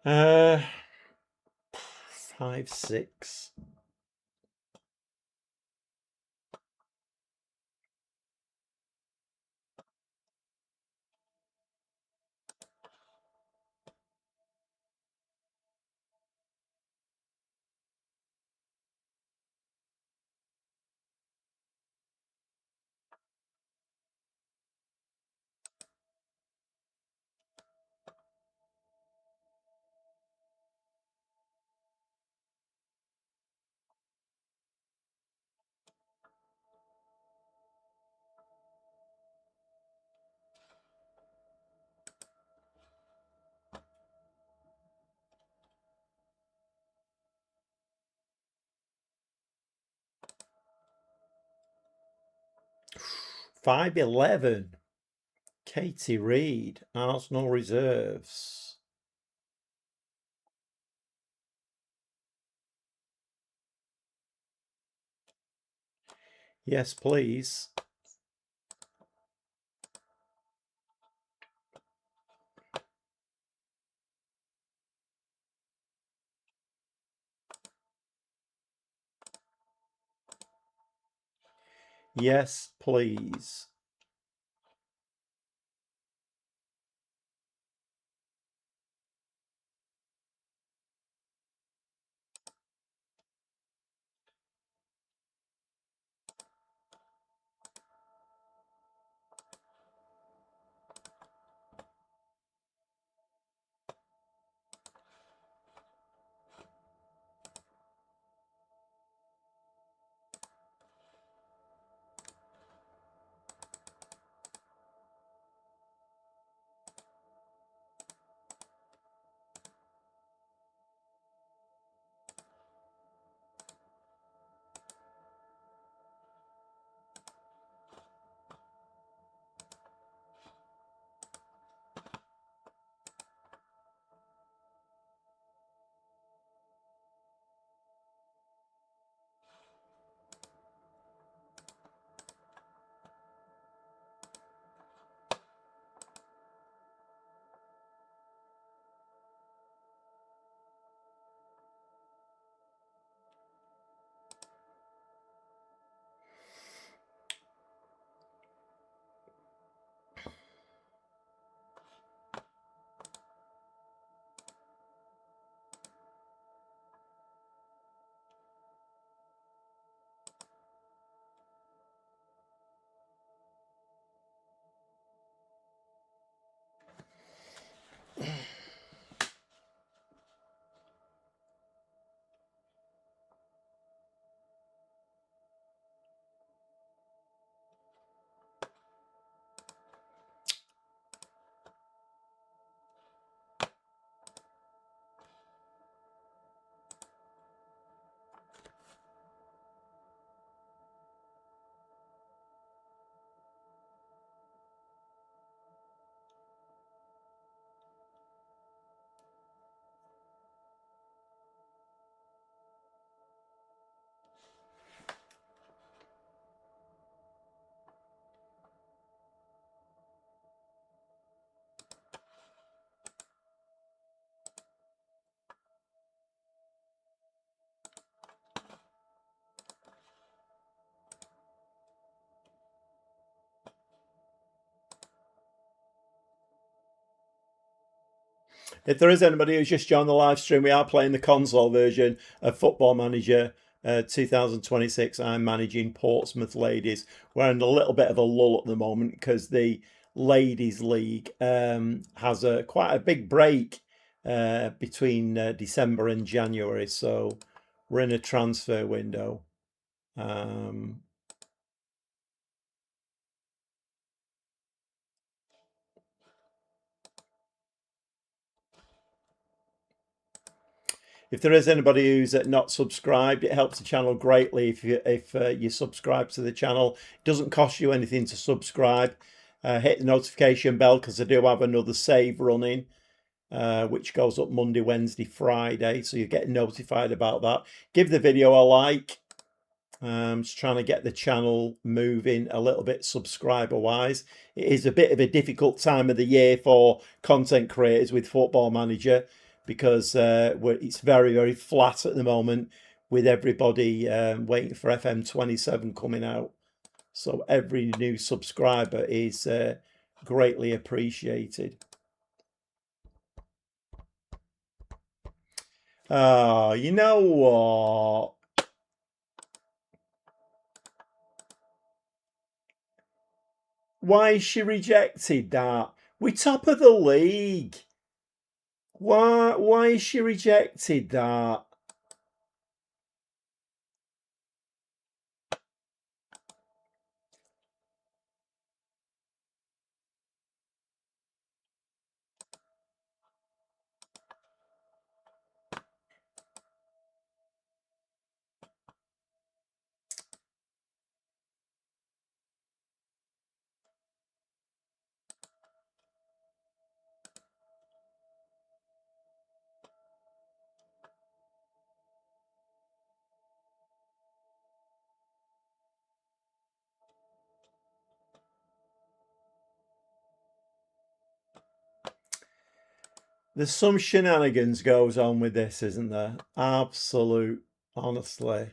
Uh, 5-6. $5.11. Katie Reid, Arsenal reserves. Yes, please. Yes, please. If there is anybody who's just joined the live stream, we are playing the console version of Football Manager 2026. I'm managing Portsmouth Ladies. We're in a little bit of a lull at the moment because the Ladies League has quite a big break between December and January. So we're in a transfer window. If there is anybody who's not subscribed, it helps the channel greatly if you subscribe to the channel. It doesn't cost you anything to subscribe. Hit the notification bell because I do have another save running, which goes up Monday, Wednesday, Friday. So you get notified about that. Give the video a like. Just trying to get the channel moving a little bit subscriber wise. It is a bit of a difficult time of the year for content creators with Football Manager because it's very, very flat at the moment with everybody waiting for FM27 coming out. So every new subscriber is greatly appreciated. Oh, you know what? Why is she rejected that? We're top of the league. Why is she rejected that? There's some shenanigans goes on with this, isn't there? Absolute, honestly.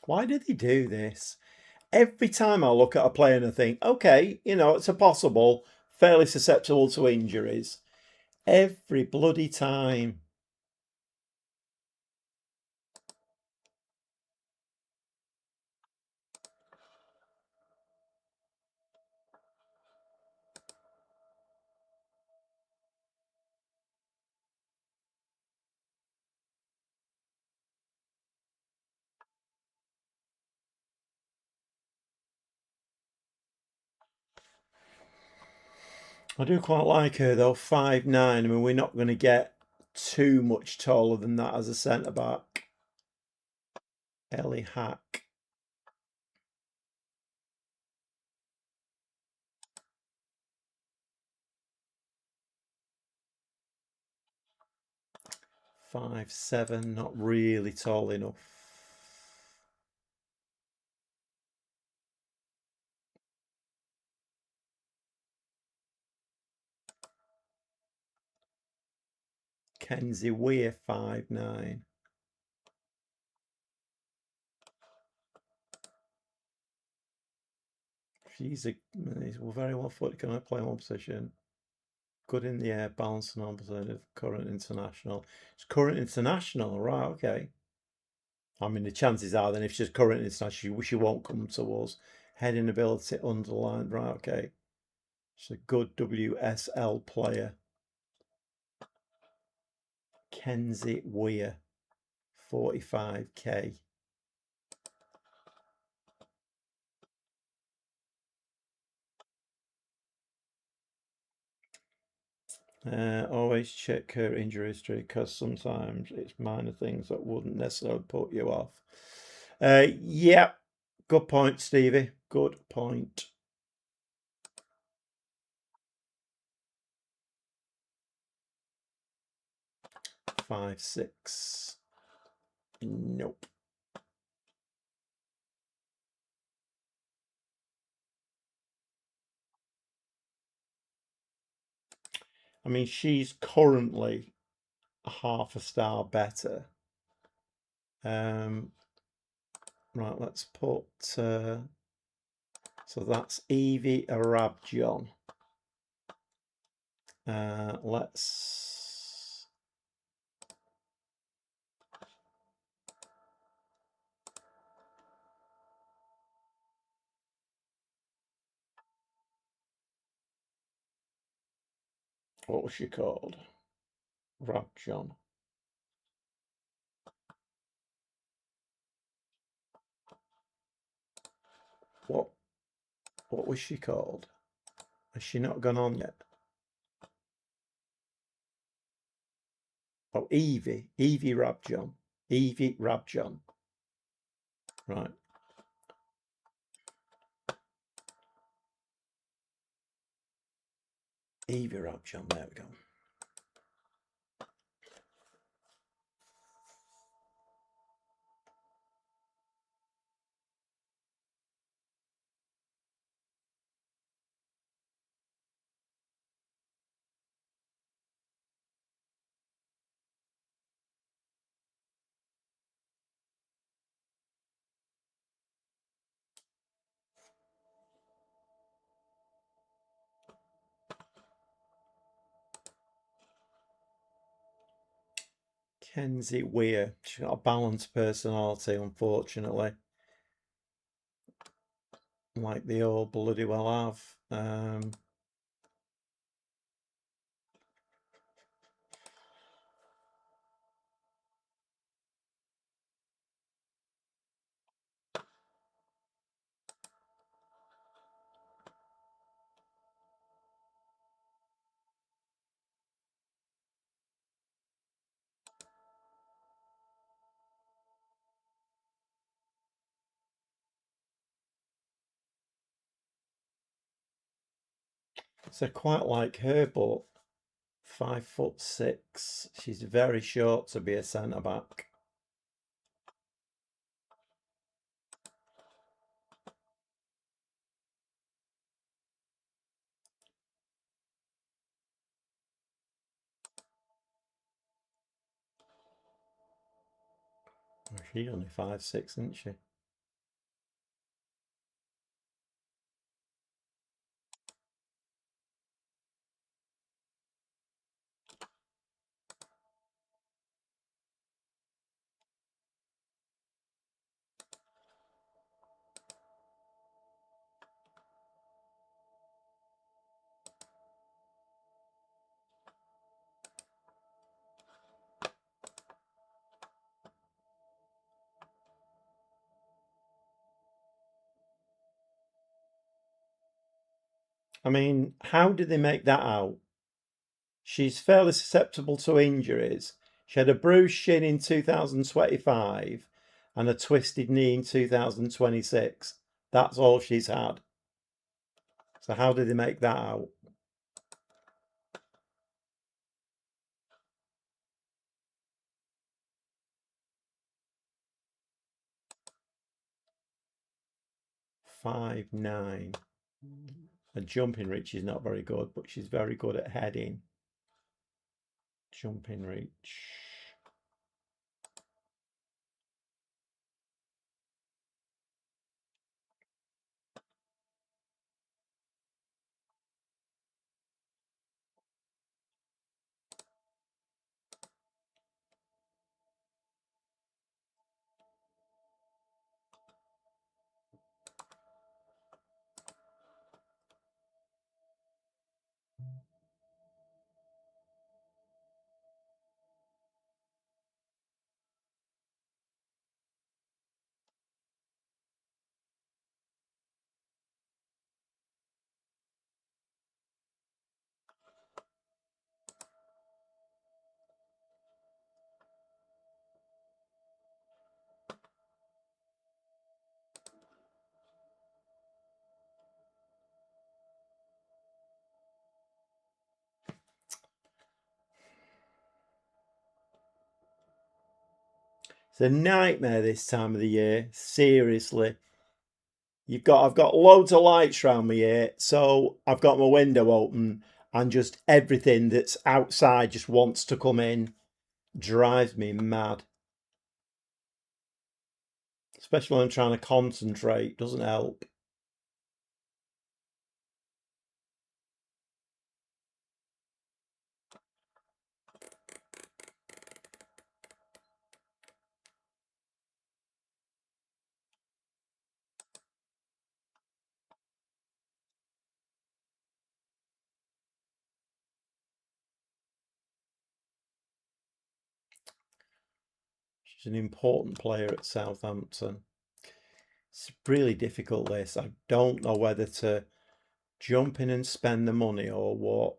Why did they do this? Every time I look at a player and I think, okay, it's a possible, fairly susceptible to injuries. Every bloody time. I do quite like her though, 5'9". I mean, we're not going to get too much taller than that as a centre back. Ellie Hack. Five, 7, not really tall enough. Kenzie Weir, 5'9". He's very well footed, can I play one position? Good in the air, balancing on position, current international. It's current international, right, okay. I mean, the chances are then if she's current international, she won't come to us. Heading ability underlined, right, okay. She's a good WSL player. Kenzie Weir, 45k. Always check her injury history because sometimes it's minor things that wouldn't necessarily put you off. Yeah, good point, Stevie. Good point. 5-6. Nope. I mean, she's currently half a star better. Right, let's put. So that's Evie Arabjon. Let's. What was she called? Rabjon. What? What was she called? Has she not gone on yet? Oh, Evie. Evie Rabjon. Evie Rabjon. Right. Evie Rabjon. There we go. Kenzie Weir. She's got a balanced personality, unfortunately. Like they all bloody well have. So quite like her, but 5'6". She's very short to be a centre back. She's only 5'6", isn't she? I mean, how did they make that out? She's fairly susceptible to injuries. She had a bruised shin in 2025 and a twisted knee in 2026. That's all she's had. So how did they make that out? Five nine. Her jumping reach is not very good, but she's very good at heading. Jumping reach. a nightmare this time of the year. Seriously. I've got loads of lights around me here, so I've got my window open and just everything that's outside just wants to come in. Drives me mad. Especially when I'm trying to concentrate, doesn't help. She's an important player at Southampton. It's really difficult this. I don't know whether to jump in and spend the money or what.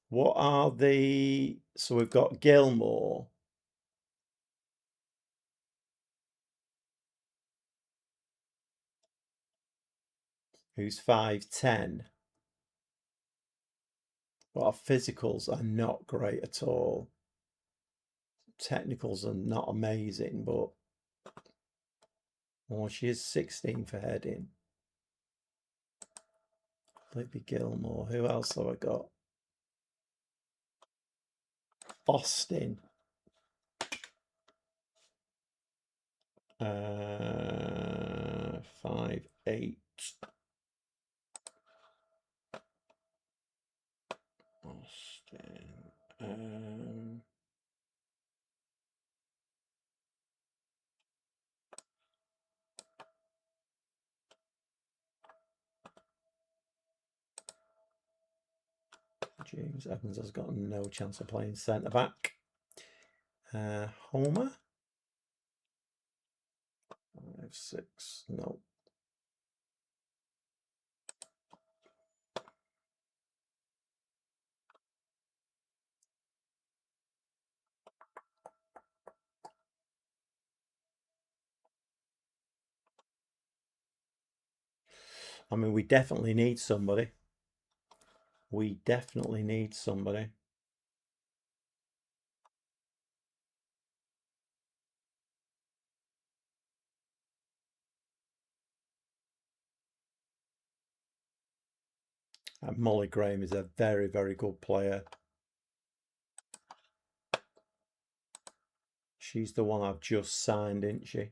What are the... So we've got Gilmore. Who's 5'10". But our physicals are not great at all. Technicals are not amazing, but... Oh, she is 16 for heading. Libby Gilmore. Who else have I got? Austin. 5'8". Austin. James Evans has got no chance of playing centre back. Homer. 5'6". No. I mean, we definitely need somebody. We definitely need somebody. Molly Graham is a very, very good player. She's the one I've just signed, isn't she?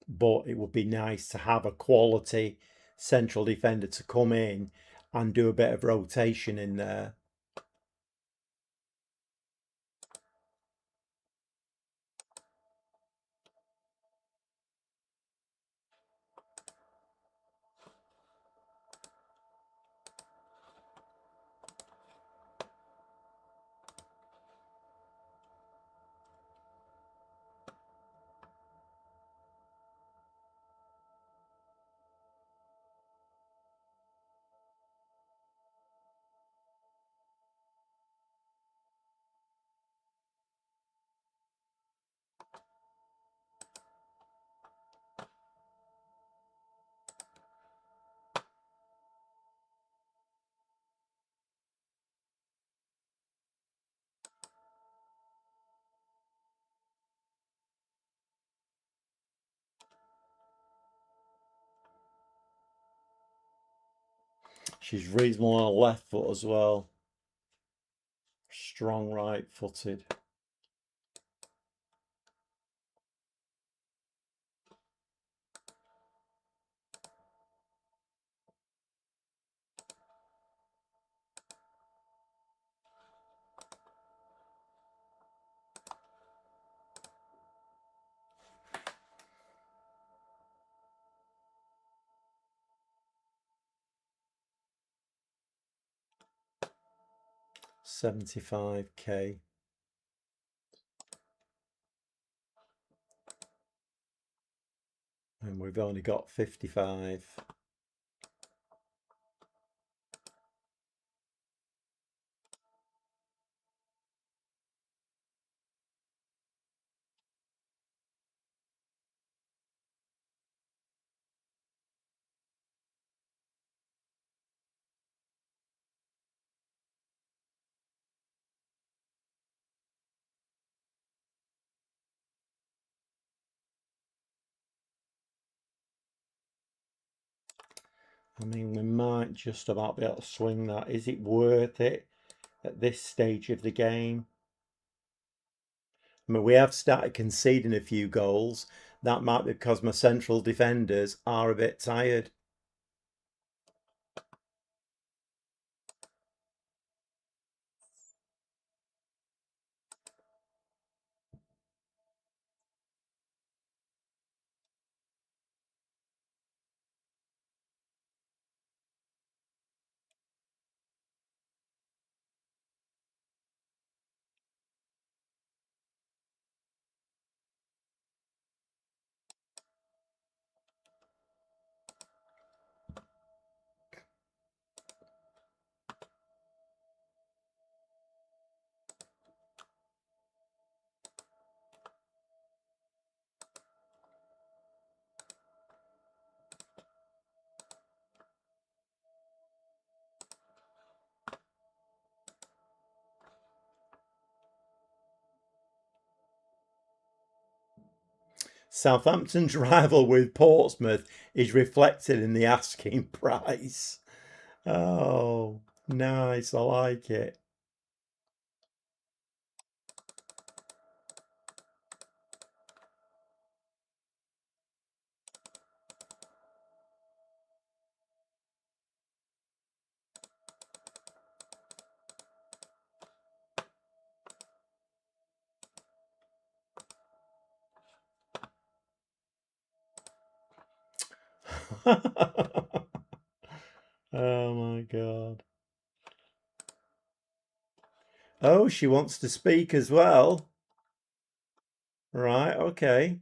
But it would be nice to have a quality central defender to come in and do a bit of rotation in there. She's reasonable on her left foot as well. Strong right-footed. £75k. And we've only got 55. I mean, we might just about be able to swing that. Is it worth it at this stage of the game? I mean, we have started conceding a few goals. That might be because my central defenders are a bit tired. Southampton's rival with Portsmouth is reflected in the asking price. Oh, nice. I like it. Oh my God. Oh, she wants to speak as well. Right, okay.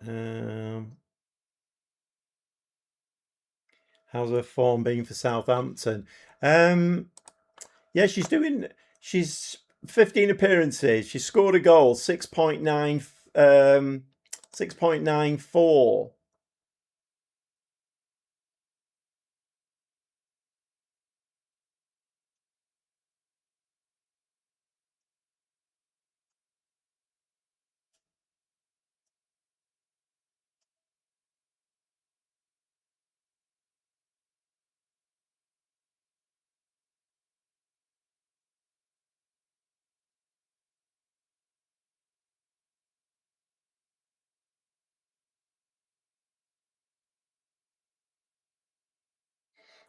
Um, how's her form been for Southampton? Um, yeah, she's 15 appearances. She scored a goal, 6.94.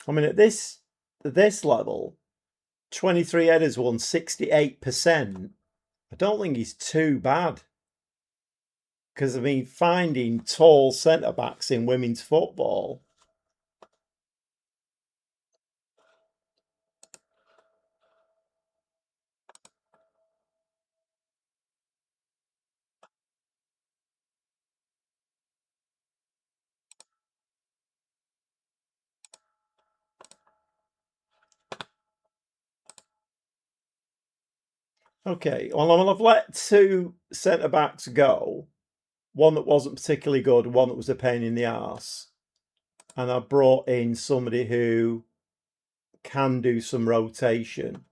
I mean, at this level, 23 headers won 68%. I don't think he's too bad. Because I mean, finding tall centre backs in women's football. Okay, well, I've let two centre backs go. One that wasn't particularly good, one that was a pain in the arse. And I brought in somebody who can do some rotation.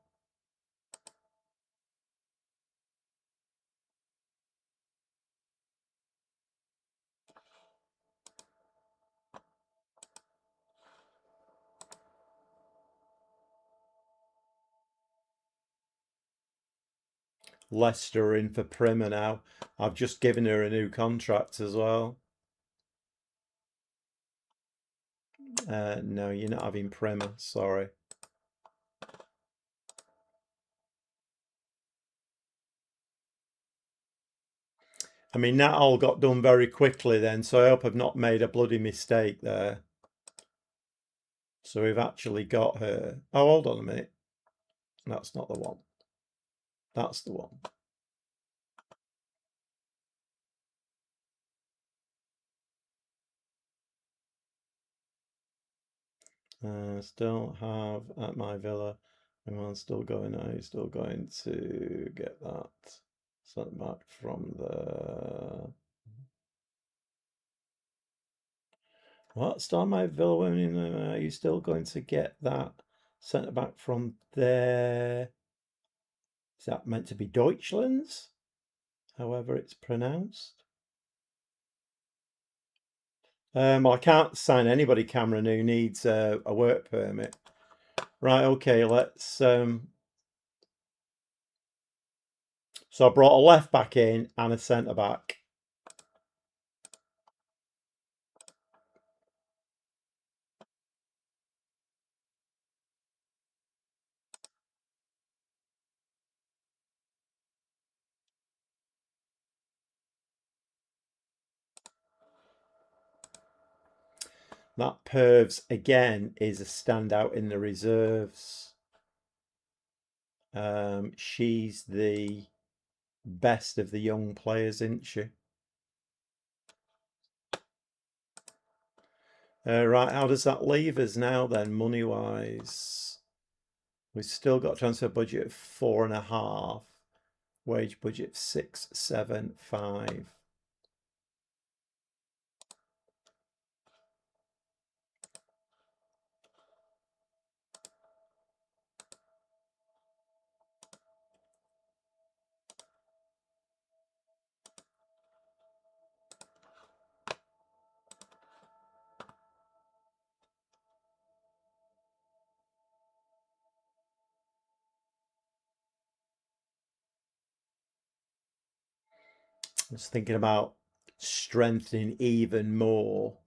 Leicester in for Primer now. I've just given her a new contract as well. No, you're not having Primer. Sorry. I mean, that all got done very quickly then, so I hope I've not made a bloody mistake there. So we've actually got her. Oh, hold on a minute. That's not the one. That's the one. Still have at my villa. I'm still going. Are you still going to get that sent back from the What's on my Villa women? Are you still going to get that centre back from there? Is that meant to be Deutschlands? However it's pronounced. I can't sign anybody, Cameron, who needs a work permit. Right, okay, let's... So I brought a left back in and a centre back. That Pervs, again, is a standout in the reserves. She's the best of the young players, isn't she? Right, how does that leave us now then, money-wise? We've still got a transfer budget of 4.5, wage budget 675. I was thinking about strengthening even more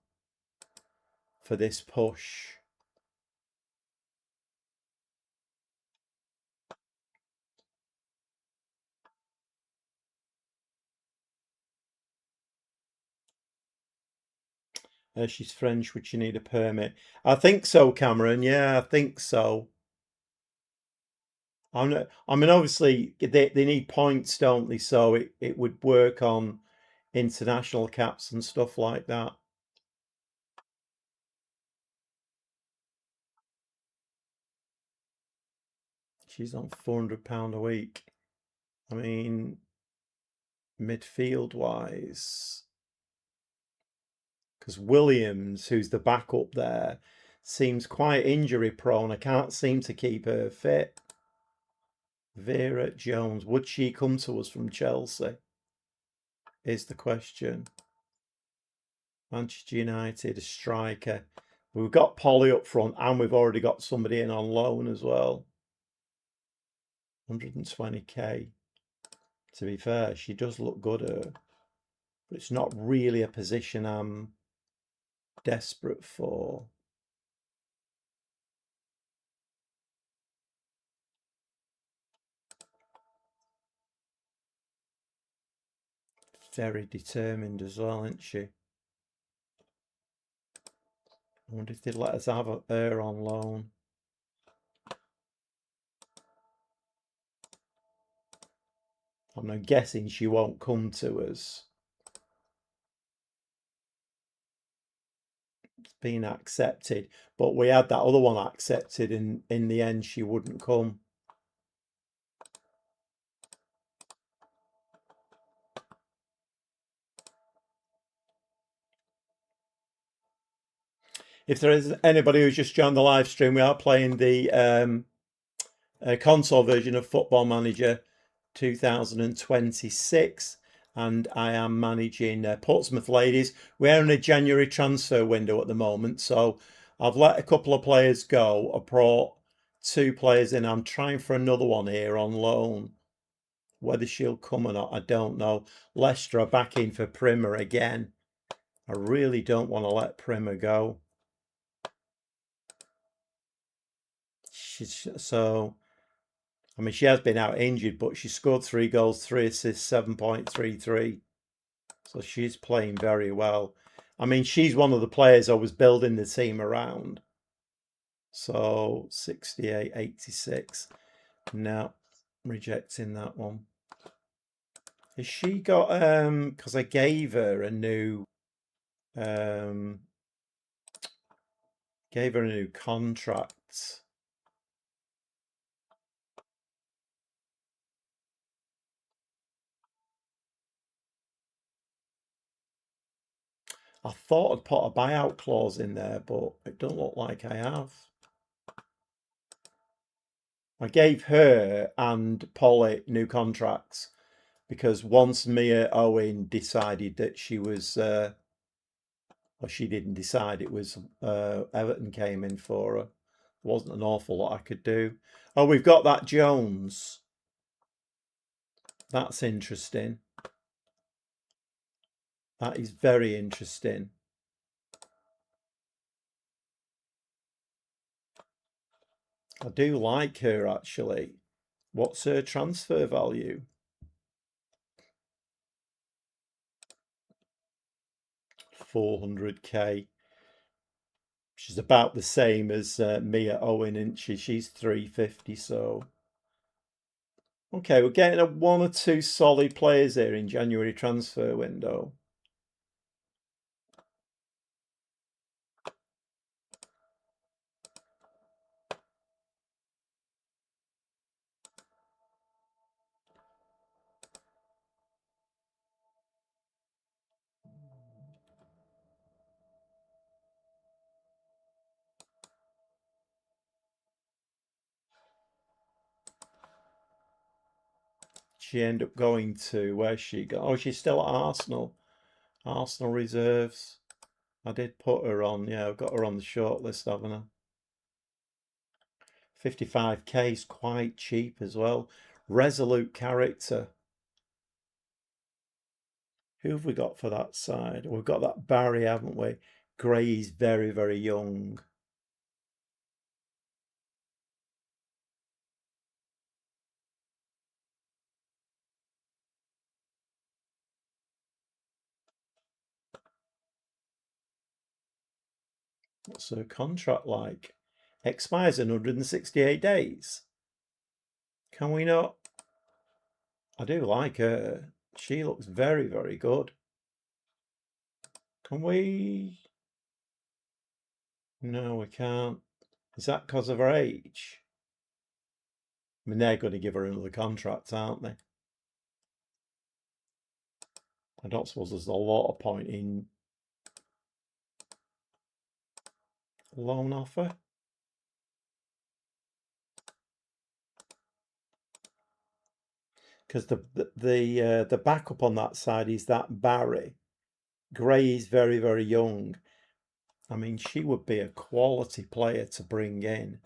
for this push. She's French, would she need a permit? I think so, Cameron. Yeah, I think so. I mean, obviously, they need points, don't they? So it would work on international caps and stuff like that. She's on £400 a week. I mean, midfield wise, because Williams, who's the backup there, seems quite injury prone. I can't seem to keep her fit. Vera Jones, would she come to us from Chelsea? Is the question. Manchester United, a striker. We've got Polly up front and we've already got somebody in on loan as well. 120k. To be fair, she does look good, but it's not really a position I'm desperate for. Very determined as well, isn't she? I wonder if they'd let us have her on loan. I'm guessing she won't come to us. It's been accepted, but we had that other one accepted, and in the end she wouldn't come. If there is anybody who's just joined the live stream, we are playing the console version of Football Manager 2026, and I am managing Portsmouth Ladies. We're in a January transfer window at the moment, so I've let a couple of players go. I brought 2 players in. I'm trying for another one here on loan. Whether she'll come or not, I don't know. Leicester are back in for Primer again. I really don't want to let Primer go. I mean, she has been out injured, but she scored 3 goals, 3 assists, 7.33. So she's playing very well. I mean, she's one of the players I was building the team around. So 68, 86. No, rejecting that one. Has she got because I gave her a new contract. I thought I'd put a buyout clause in there, but it don't look like I have. I gave her and Polly new contracts because once Mia Owen decided that she was, well, she didn't decide, it was Everton came in for her. There wasn't an awful lot I could do. Oh, we've got that Jones. That's interesting. That is very interesting. I do like her actually. What's her transfer value? 400k. She's about the same as Mia Owen, isn't she? She's 350. So okay, we're getting a one or two solid players here in January transfer window. She ended up going to, where's she go? Oh, she's still at Arsenal. Arsenal reserves. I did put her on. Yeah, I've got her on the short list, haven't I? 55k is quite cheap as well. Resolute character. Who have we got for that side? We've got that Barry, haven't we? Gray is very, very young. What's her contract like? Expires in 168 days. Can we not? I do like her. She looks very, very good. Can we? No, we can't. Is that because of her age? I mean, they're going to give her another contract, aren't they? I don't suppose there's a lot of point in loan offer. Because the backup on that side is that Barry. Gray is very, very young. I mean, she would be a quality player to bring in.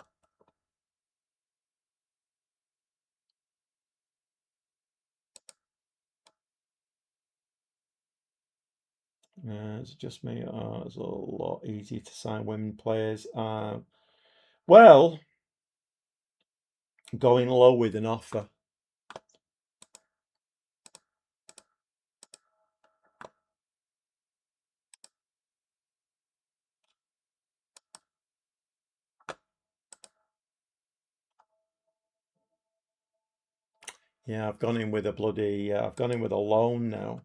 It's just me. It's a lot easier to sign women players. Well, going low with an offer. Yeah, I've gone in with a bloody. I've gone in with a loan now.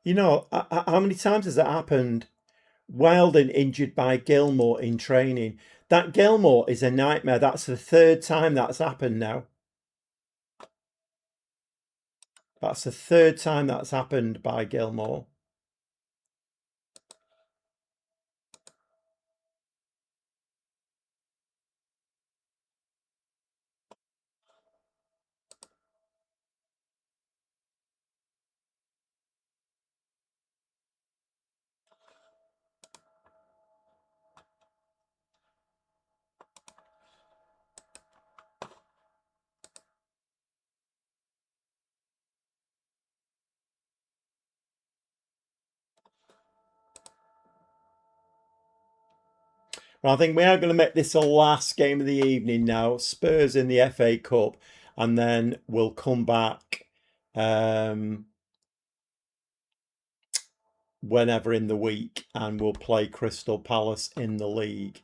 You know, how many times has that happened? Weldon injured by Gilmore in training. That Gilmore is a nightmare. That's the third time that's happened now. That's the third time that's happened by Gilmore. Well, I think we are going to make this a last game of the evening now. Spurs in the FA Cup, and then we'll come back whenever in the week, and we'll play Crystal Palace in the league.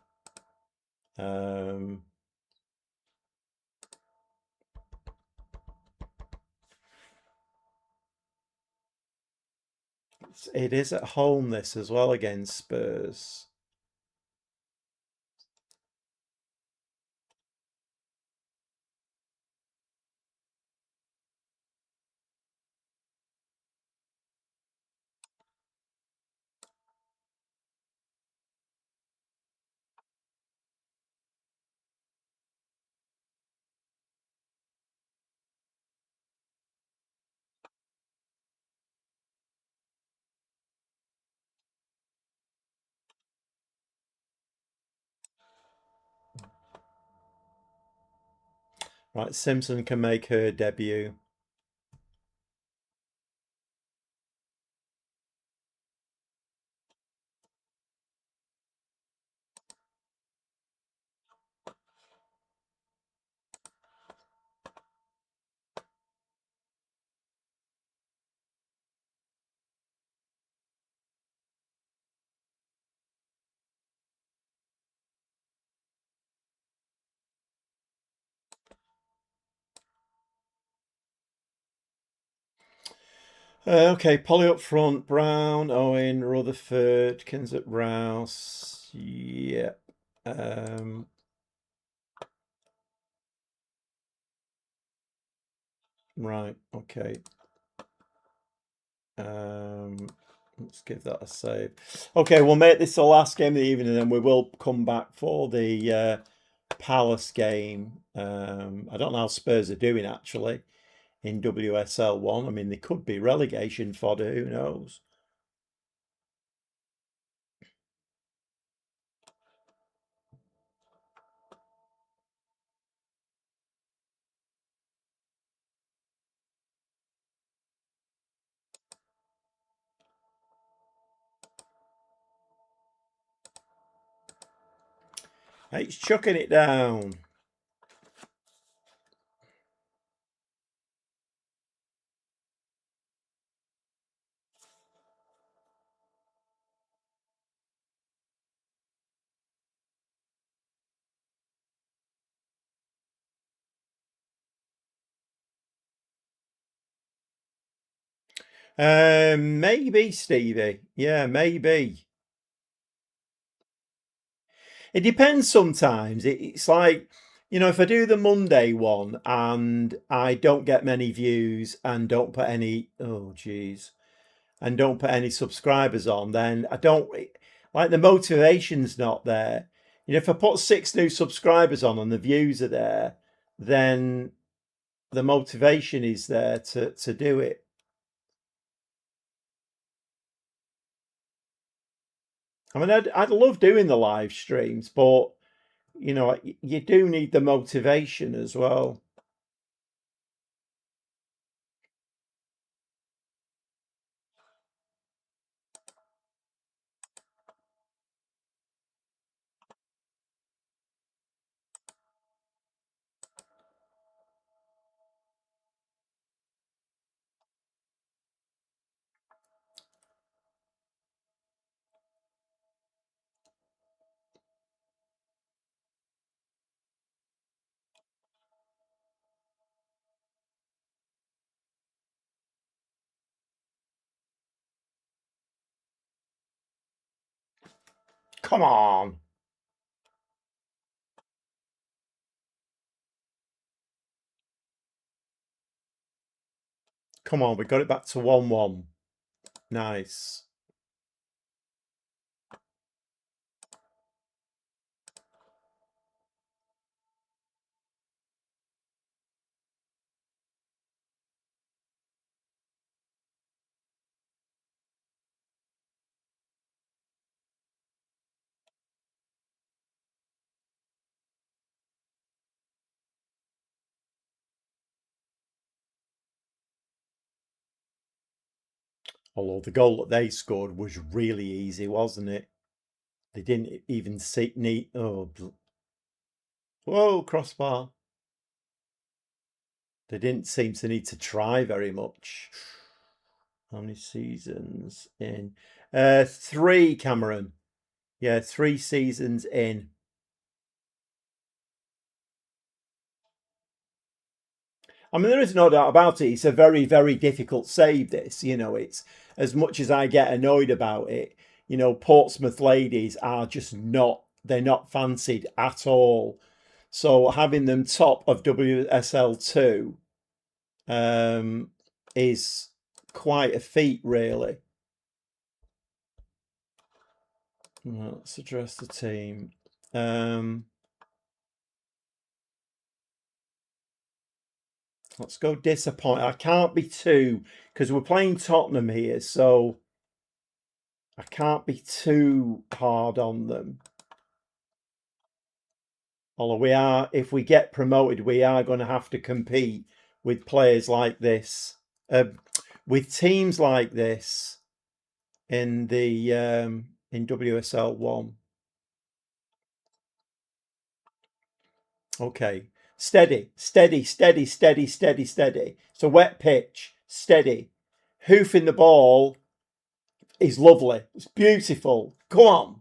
It is at home this as well against Spurs. Right, Simpson can make her debut. Okay, Polly up front, Brown, Owen, Rutherford, Kensett, Rouse. Yep. Right, okay. Let's give that a save. Okay, we'll make this the last game of the evening, and then we will come back for the Palace game. I don't know how Spurs are doing actually in WSL 1. I mean, they could be relegation fodder, who knows? It's chucking it down. Maybe, Stevie. Yeah, maybe. It depends sometimes. It's like, if I do the Monday one and I don't get many views and don't put any, oh, geez, and don't put any subscribers on, then I don't, like the motivation's not there. If I put 6 new subscribers on and the views are there, then the motivation is there to do it. I mean, I'd love doing the live streams, but you do need the motivation as well. Come on. Come on, we got it back to 1-1. Nice. Although the goal that they scored was really easy, wasn't it? They didn't even need. Oh, whoa, crossbar. They didn't seem to need to try very much. How many seasons in? 3, Cameron. Yeah, 3 seasons in. I mean, there is no doubt about it. It's a very, very difficult save, this. It's as much as I get annoyed about it, Portsmouth Ladies are just not, they're not fancied at all. So having them top of WSL2 is quite a feat, really. Let's address the team. Let's go disappointed. I can't be too, because we're playing Tottenham here, so I can't be too hard on them. Although we are, if we get promoted, we are going to have to compete with players like this, with teams like this in the in WSL1. Okay, steady, steady, steady, steady, steady, steady. It's a wet pitch, steady. Hoofing the ball is lovely. It's beautiful. Come on.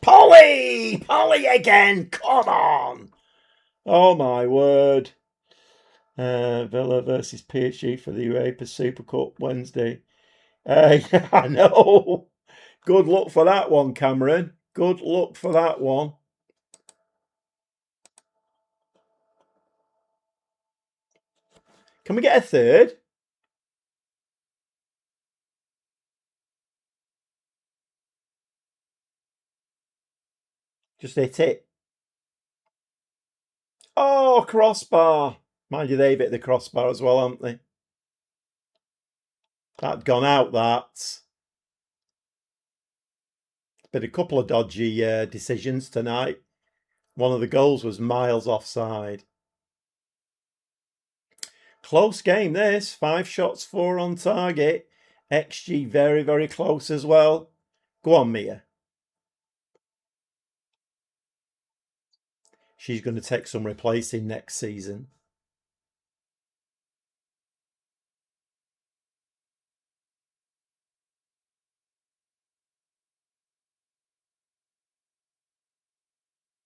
Polly! Polly again! Come on! Oh my word. Villa versus PSG for the UEFA Super Cup Wednesday. Yeah, I know. Good luck for that one, Cameron. Good luck for that one. Can we get a third? Just hit it. Oh, crossbar. Mind you, they bit the crossbar as well, haven't they? That'd gone out, that. Been a couple of dodgy decisions tonight. One of the goals was miles offside. Close game, this. 5 shots, 4 on target. XG very, very close as well. Go on, Mia. She's going to take some replacing next season.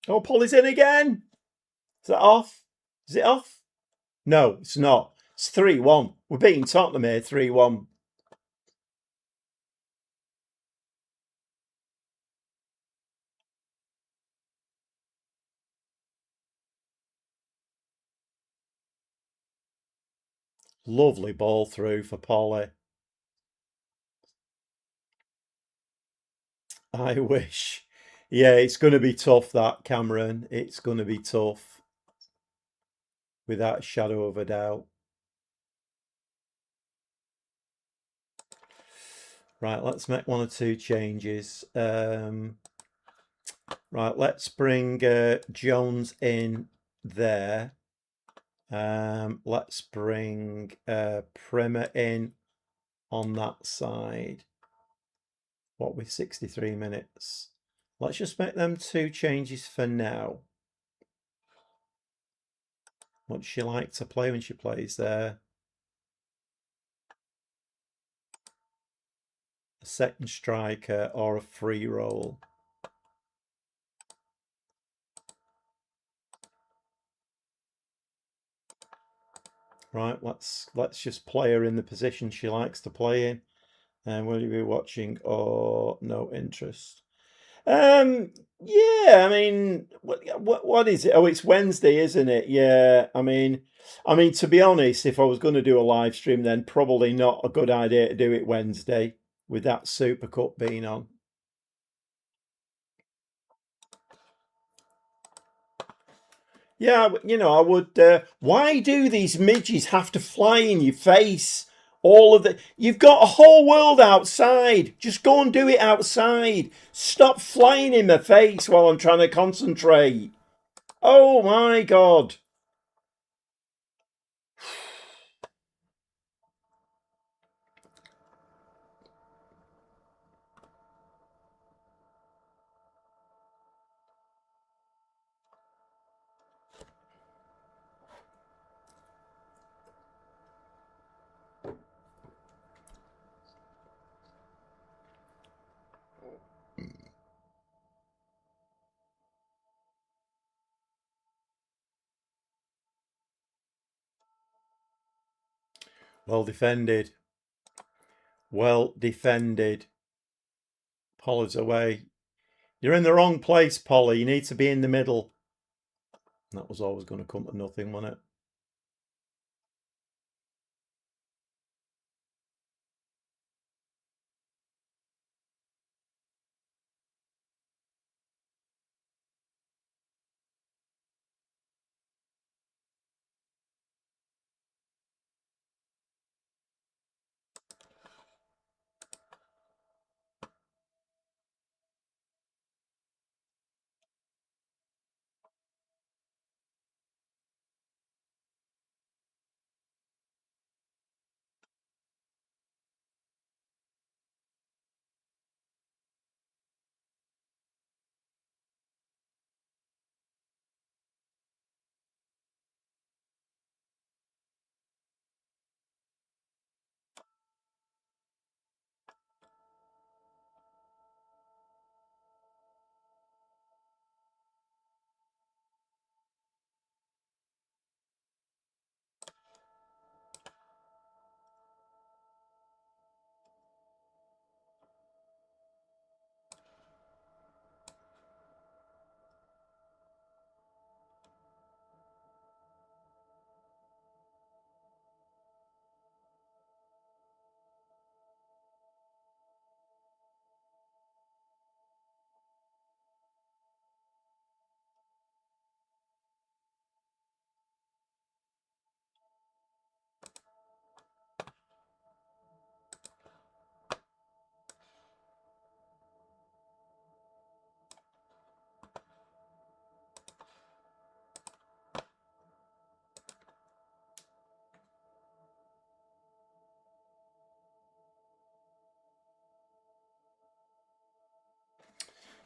Oh, Polly's in again. Is that off? Is it off? No, it's not. It's 3-1. We're beating Tottenham here 3-1. Lovely ball through for Polly. I wish. Yeah, it's going to be tough, that, Cameron. It's going to be tough. Without a shadow of a doubt. Right, let's make 1 or 2 changes. Right, let's bring Jones in there. Let's bring Primer in on that side. What with 63 minutes? Let's just make them 2 changes for now. What does she like to play when she plays there? A second striker or a free roll? Right, let's just play her in the position she likes to play in. And will you be watching or no interest? Yeah, I mean, what is it? Oh, it's Wednesday, isn't it? Yeah, I mean, to be honest, if I was going to do a live stream, then probably not a good idea to do it Wednesday with that Super Cup being on. Yeah, I would. Why do these midges have to fly in your face? All of the. You've got a whole world outside. Just go and do it outside. Stop flying in my face while I'm trying to concentrate. Oh my God. Well defended. Well defended. Polly's away. You're in the wrong place, Polly. You need to be in the middle. That was always going to come to nothing, wasn't it?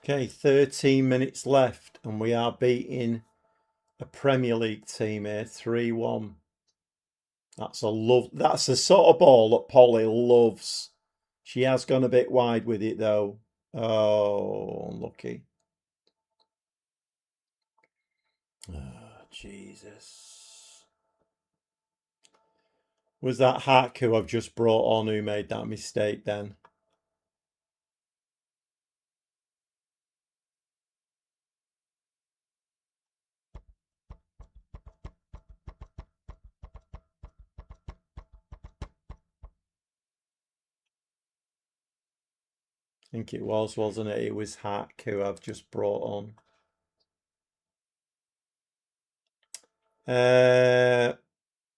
Okay, 13 minutes left, and we are beating a Premier League team here, 3-1. That's the sort of ball that Polly loves. She has gone a bit wide with it though. Oh, unlucky. Oh, Jesus. Was that Hack who I've just brought on who made that mistake then? I think it was, wasn't it? It was Hack who I've just brought on.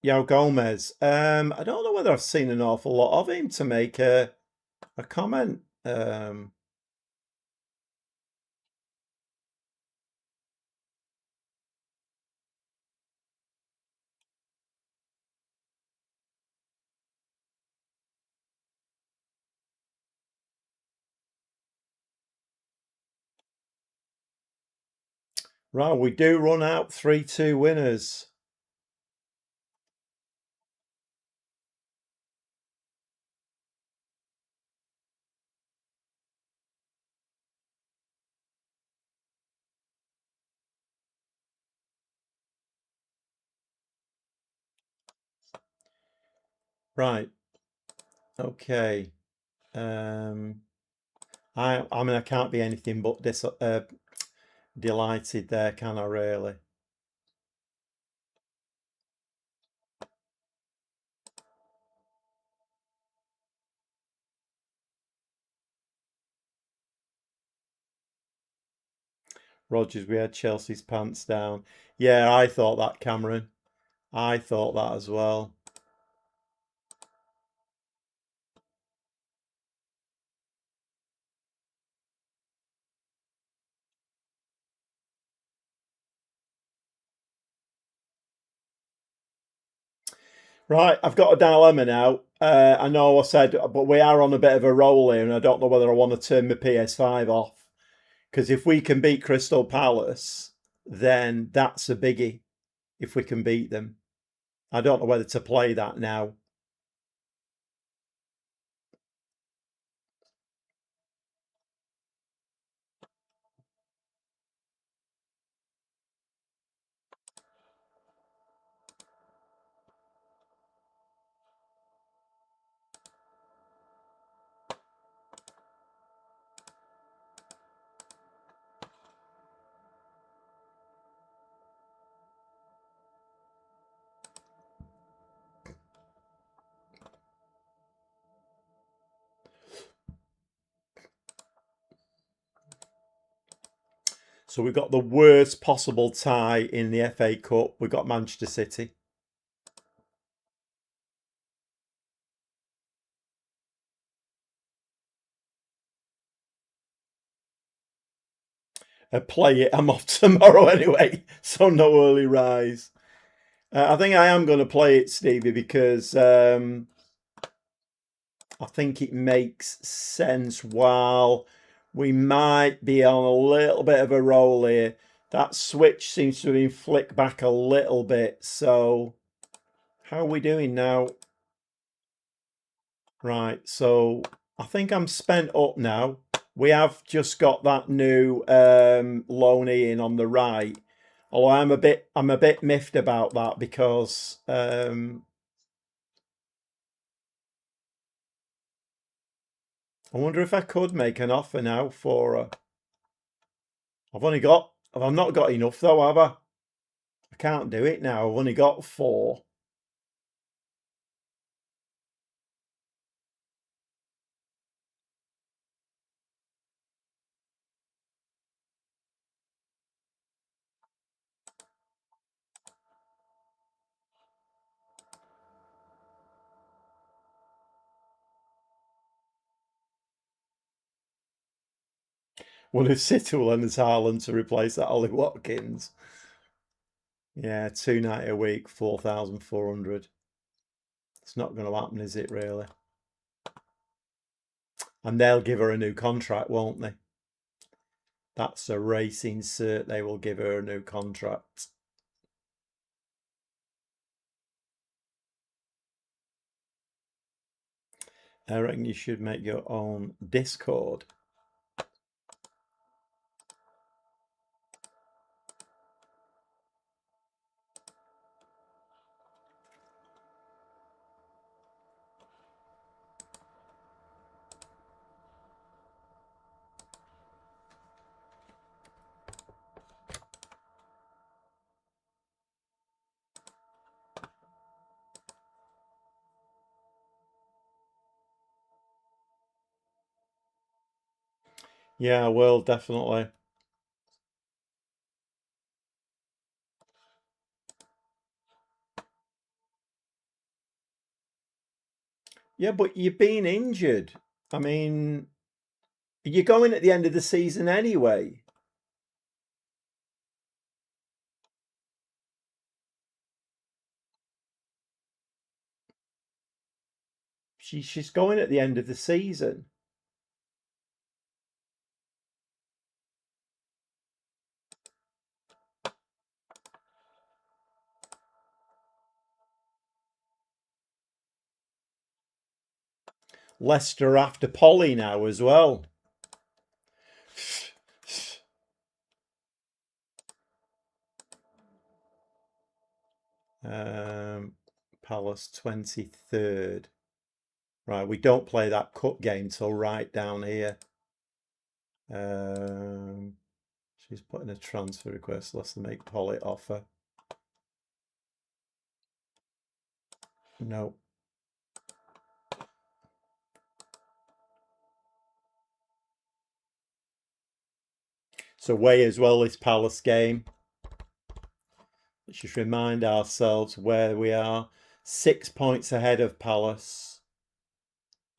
Yao Gomez. I don't know whether I've seen an awful lot of him to make a comment. Right, we do run out 3-2 winners. Right. Okay. I mean, I can't be anything but delighted there, can I really? Rogers, we had Chelsea's pants down. Yeah, I thought that, Cameron. I thought that as well. Right, I've got a dilemma now. I know I said, but we are on a bit of a roll here, and I don't know whether I want to turn my PS5 off. Because if we can beat Crystal Palace, then that's a biggie. If we can beat them, I don't know whether to play that now. So we've got the worst possible tie in the FA Cup. We've got Manchester City. Play it. I'm off tomorrow anyway, so no early rise. I think I am going to play it, Stevie, because I think it makes sense. While we might be on a little bit of a roll here, that switch seems to have been flicked back a little bit. So how are we doing now? Right, so I think I'm spent up now. We have just got that new loanee in on the right. Although I'm a bit miffed about that because I wonder if I could make an offer now for her. I've not got enough though, have I? I can't do it now. I've only got 4. Wonder if City will end his Haaland to replace that Ollie Watkins. Yeah, 290 a week, 4,400. It's not going to happen, is it, really? And they'll give her a new contract, won't they? That's a racing cert. They will give her a new contract. I reckon you should make your own Discord. Yeah, I will, definitely. Yeah, but you've been injured. I mean, you're going at the end of the season anyway. She's going at the end of the season. Leicester after Polly now as well. Palace 23rd. Right, we don't play that cup game till right down here. She's putting a transfer request. Let's make Polly offer. No. So away as well this Palace game. Let's just remind ourselves where we are. 6 points ahead of Palace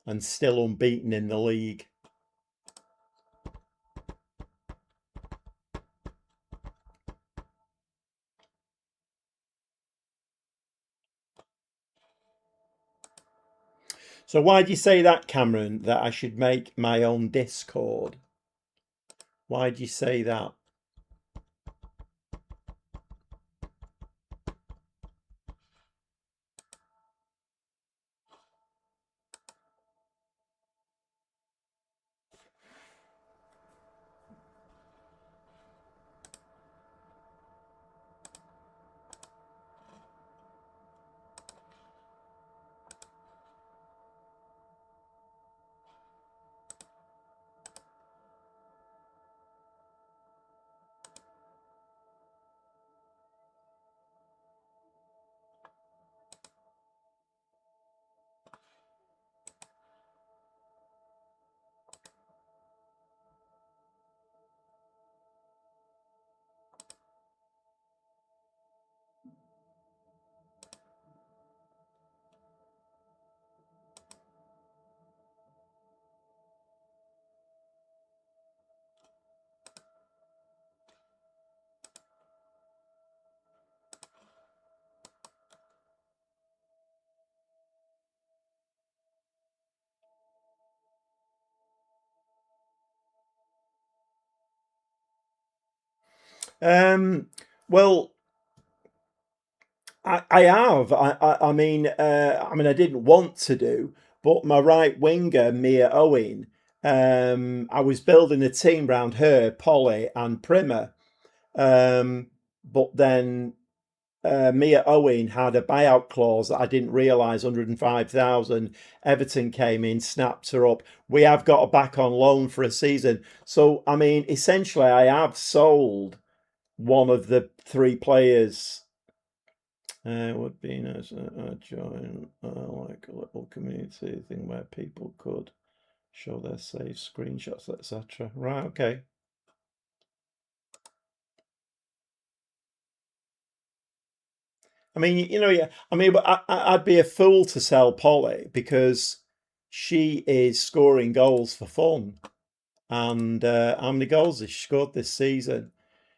and still unbeaten in the league. So why do you say that, Cameron, that I should make my own Discord? Why do you say that? Well, I have. I mean, I didn't want to do, but my right winger, Mia Owen, I was building a team around her, Polly, and Primer. But then Mia Owen had a buyout clause that I didn't realise, 105,000. Everton came in, snapped her up. We have got her back on loan for a season. So, I mean, essentially, I have sold one of the three players. Would be nice join like a little community thing where people could show their save screenshots, etc. Right, okay. I mean, yeah. I mean, but I'd be a fool to sell Polly because she is scoring goals for fun. And how many goals has she scored this season?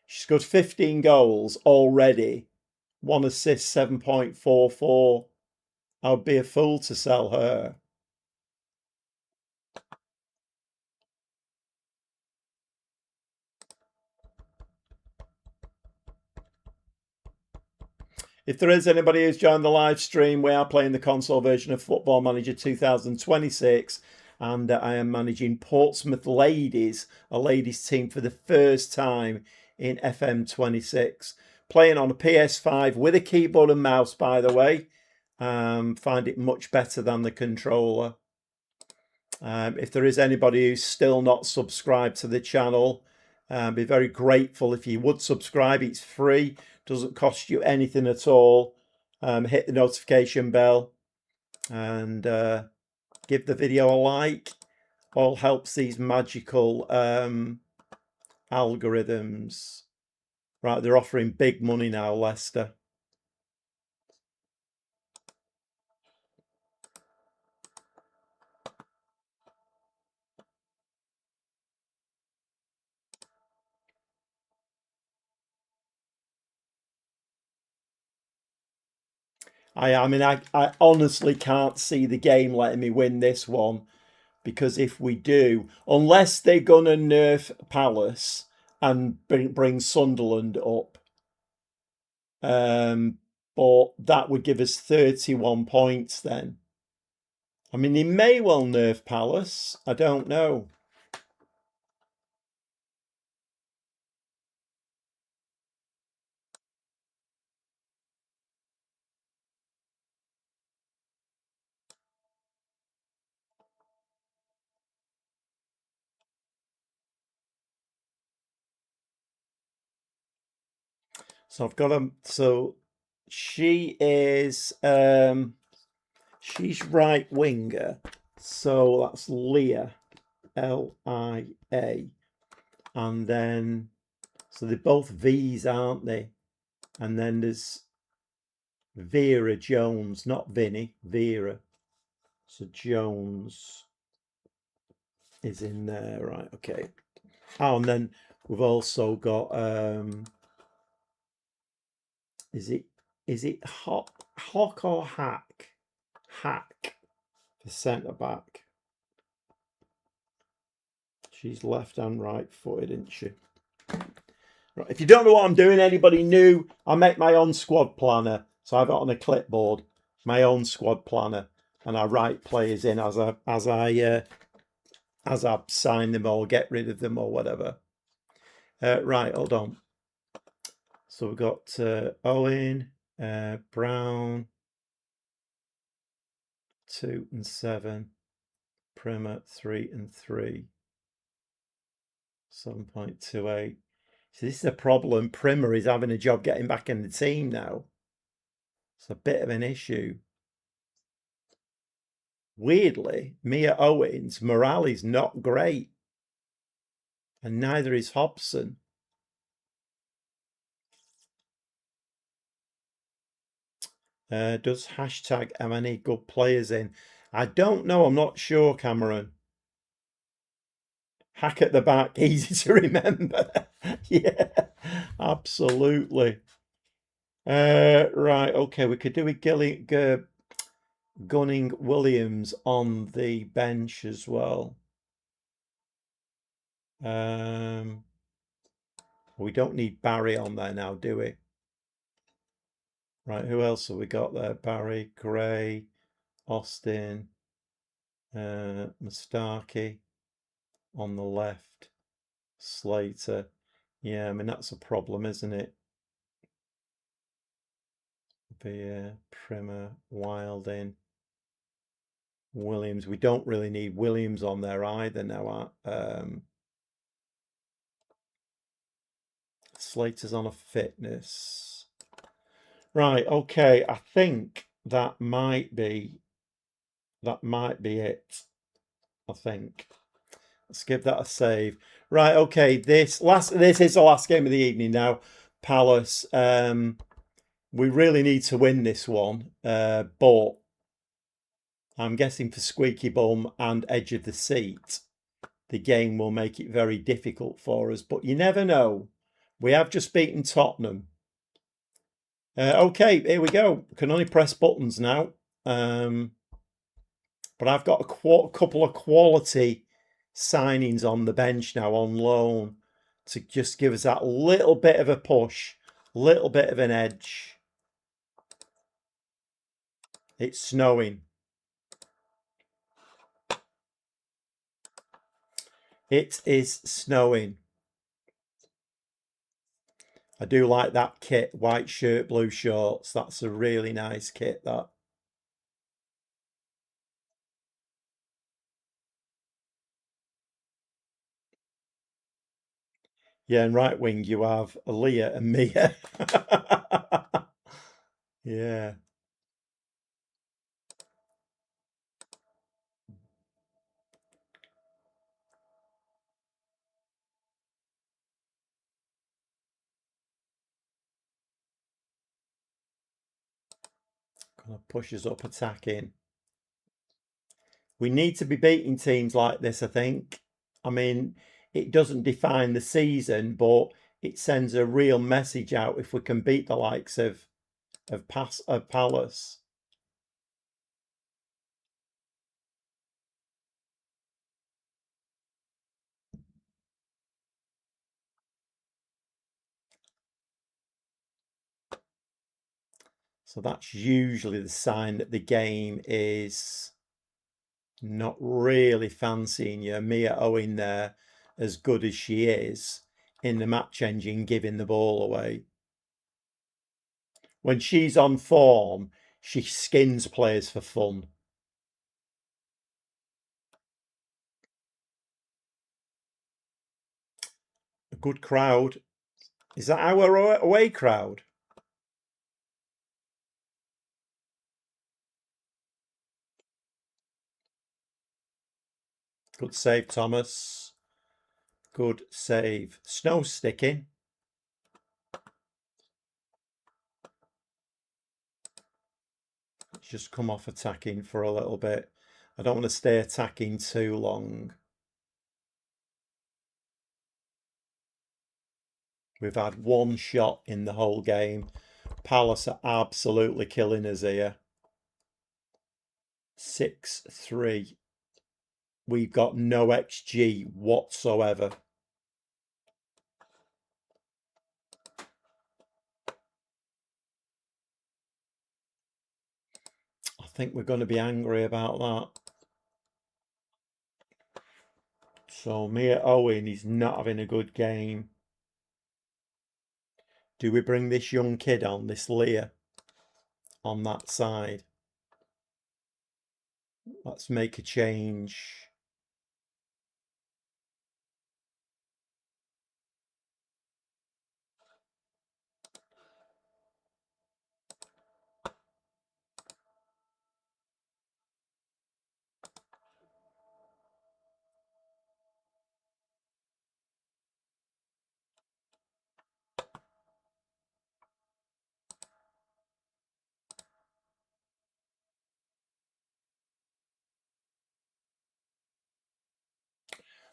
She scored 15 goals already, one assist, 7.44. I would be a fool to sell her. If there is anybody who's joined the live stream, we are playing the console version of Football Manager 2026, and I am managing Portsmouth Ladies, a ladies team for the first time in FM26. Playing on a PS5 with a keyboard and mouse, by the way. Find it much better than the controller. If there is anybody who's still not subscribed to the channel, be very grateful if you would subscribe. It's free, doesn't cost you anything at all. Hit the notification bell and give the video a like. All helps these magical algorithms. Right, they're offering big money now, Leicester. I honestly can't see the game letting me win this one, because if we do, unless they're gonna nerf Palace and bring Sunderland up, but that would give us 31 points then. I mean, they may well nerf Palace. I don't know. So I've got a. So she is. She's right winger. So that's Leah, Lia, and then so they're both V's, aren't they? And then there's Vera Jones, not Vinny, Vera. So Jones is in there, right? Okay. Oh, and then we've also got is it Hock or Hack? Hack for centre back. She's left and right footed, isn't she? Right. If you don't know what I'm doing, anybody new, I make my own squad planner. So I've got on a clipboard my own squad planner, and I write players in as I sign them or get rid of them or whatever. Right, hold on. So we've got Owen, Brown, 2 and 7, Primer 3 and 3, 7.28. So this is a problem. Primer is having a job getting back in the team now. It's a bit of an issue. Weirdly, Mia Owens' morale is not great, and neither is Hobson. Does hashtag have any good players in? I don't know. I'm not sure, Cameron. Hack at the back, easy to remember. Yeah, absolutely. Right, okay, we could do with Gunning Williams on the bench as well. We don't need Barry on there now, do we? Right, who else have we got there? Barry, Gray, Austin, Mustaki on the left, Slater. Yeah, I mean, that's a problem, isn't it? Beer, Primer, Wilding, Williams. We don't really need Williams on there either now. Slater's on a fitness. Right, okay, I think that might be it. I think. Let's give that a save. Right, okay, this is the last game of the evening now. Palace. We really need to win this one. But I'm guessing for Squeaky Bum and Edge of the Seat, the game will make it very difficult for us. But you never know. We have just beaten Tottenham. Okay, here we go. We can only press buttons now. But I've got a couple of quality signings on the bench now on loan to just give us that little bit of a push, little bit of an edge. It's snowing. It is snowing. I do like that kit, white shirt, blue shorts. That's a really nice kit, that. Yeah, and right wing you have Aaliyah and Mia. Yeah. Gonna push us up attacking. We need to be beating teams like this, I think. I mean, it doesn't define the season, but it sends a real message out if we can beat the likes of Palace. So that's usually the sign that the game is not really fancying you. Mia Owen there, as good as she is in the match engine, giving the ball away. When she's on form, she skins players for fun. A good crowd. Is that our away crowd? Good save, Thomas. Good save. Snow sticking. Just come off attacking for a little bit. I don't want to stay attacking too long. We've had one shot in the whole game. Palace are absolutely killing us here. 6-3. We've got no XG whatsoever. I think we're going to be angry about that. So Mia Owen is not having a good game. Do we bring this young kid on, this Leah, on that side? Let's make a change.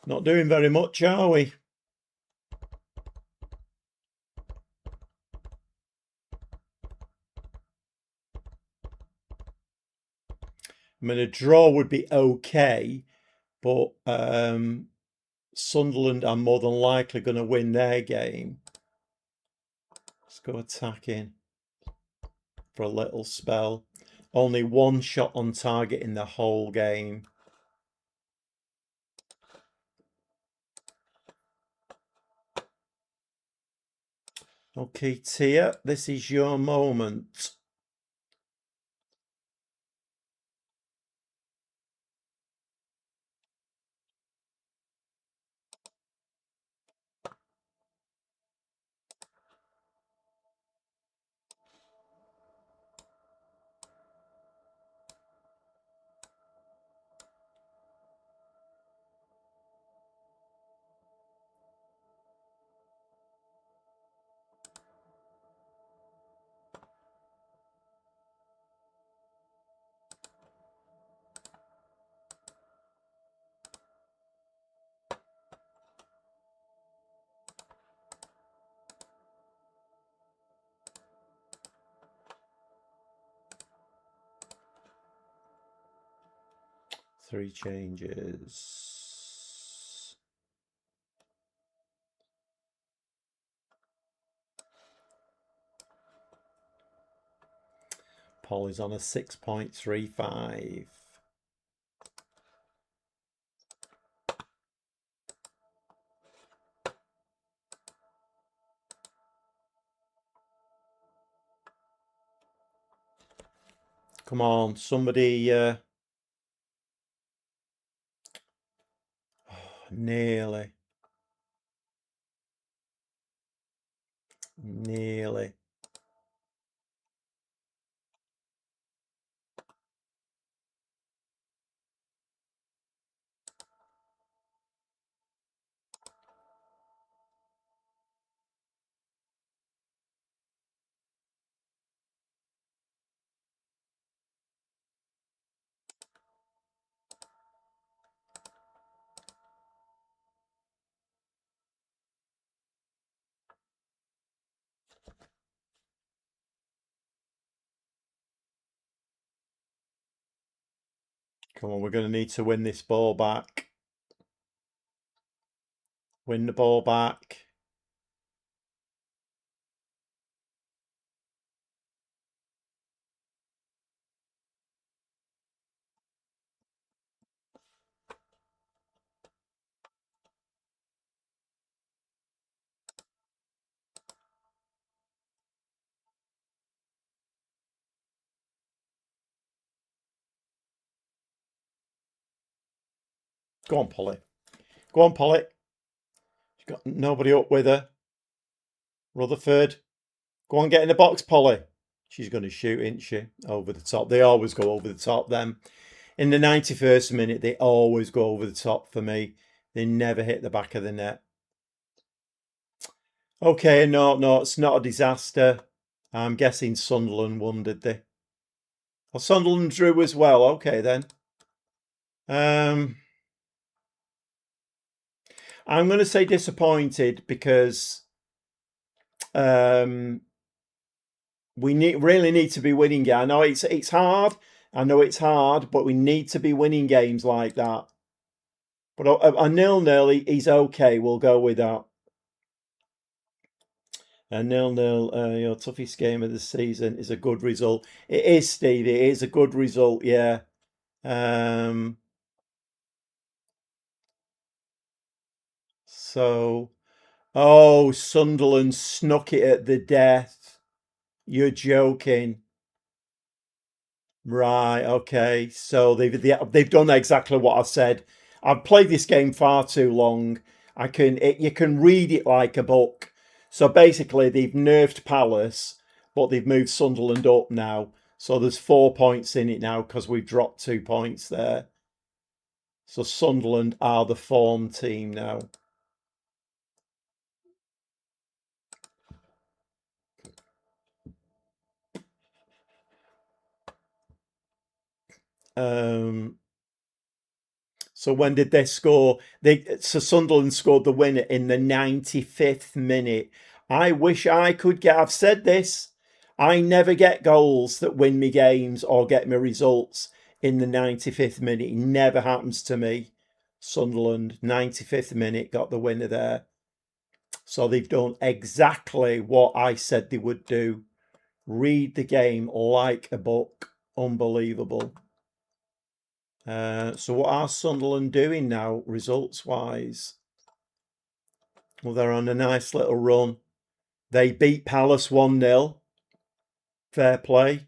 Not doing very much, are we? I mean, a draw would be okay, but Sunderland are more than likely going to win their game. go attacking for a little spell. Only one shot on target in the whole game. Okay, Tia, this is your moment. Three changes. Polly's on a 6.35. Come on, somebody. Nearly. Nearly. Come on, we're going to need to win this ball back. Win the ball back. Go on, Polly. Go on, Polly. She's got nobody up with her. Rutherford. Go on, get in the box, Polly. She's going to shoot, isn't she? Over the top. They always go over the top, them. In the 91st minute, they always go over the top for me. They never hit the back of the net. Okay, no, it's not a disaster. I'm guessing Sunderland won, did they? Well, Sunderland drew as well. Okay, then. I'm going to say disappointed because we really need to be winning games. I know it's hard. I know it's hard, but we need to be winning games like that. But a 0-0 is okay. We'll go with that. A 0-0, your toughest game of the season is a good result. It is, Steve. It is a good result. Yeah. So, oh, Sunderland snuck it at the death. You're joking. Right, okay. So they've done exactly what I said. I've played this game far too long. You can read it like a book. So basically, they've nerfed Palace, but they've moved Sunderland up now. So there's 4 points in it now because we've dropped 2 points there. So Sunderland are the form team now. So when did they score? So Sunderland scored the winner in the 95th minute. I wish I could get. I've said this. I never get goals that win me games or get me results in the 95th minute. It never happens to me. Sunderland, 95th minute, got the winner there. So they've done exactly what I said they would do. Read the game like a book. Unbelievable. So what are Sunderland doing now, results-wise? Well, they're on a nice little run. They beat Palace 1-0. Fair play.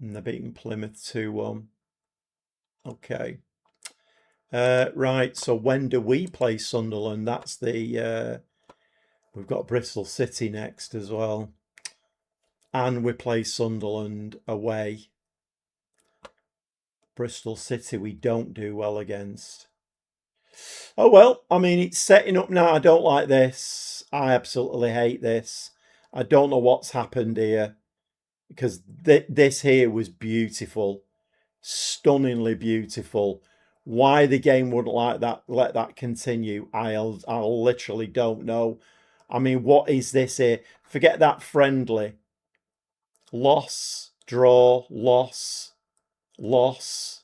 And they're beating Plymouth 2-1. Okay. Right, so when do we play Sunderland? That's the... we've got Bristol City next as well. And we play Sunderland away. Bristol City we don't do well against. Oh well, I mean, it's setting up now. I don't like this. I absolutely hate this. I don't know what's happened here, because this here was beautiful, stunningly beautiful. Why the game wouldn't like that, let that continue, I literally don't know. I mean, what is this here? Forget that friendly. Loss, draw, loss, loss.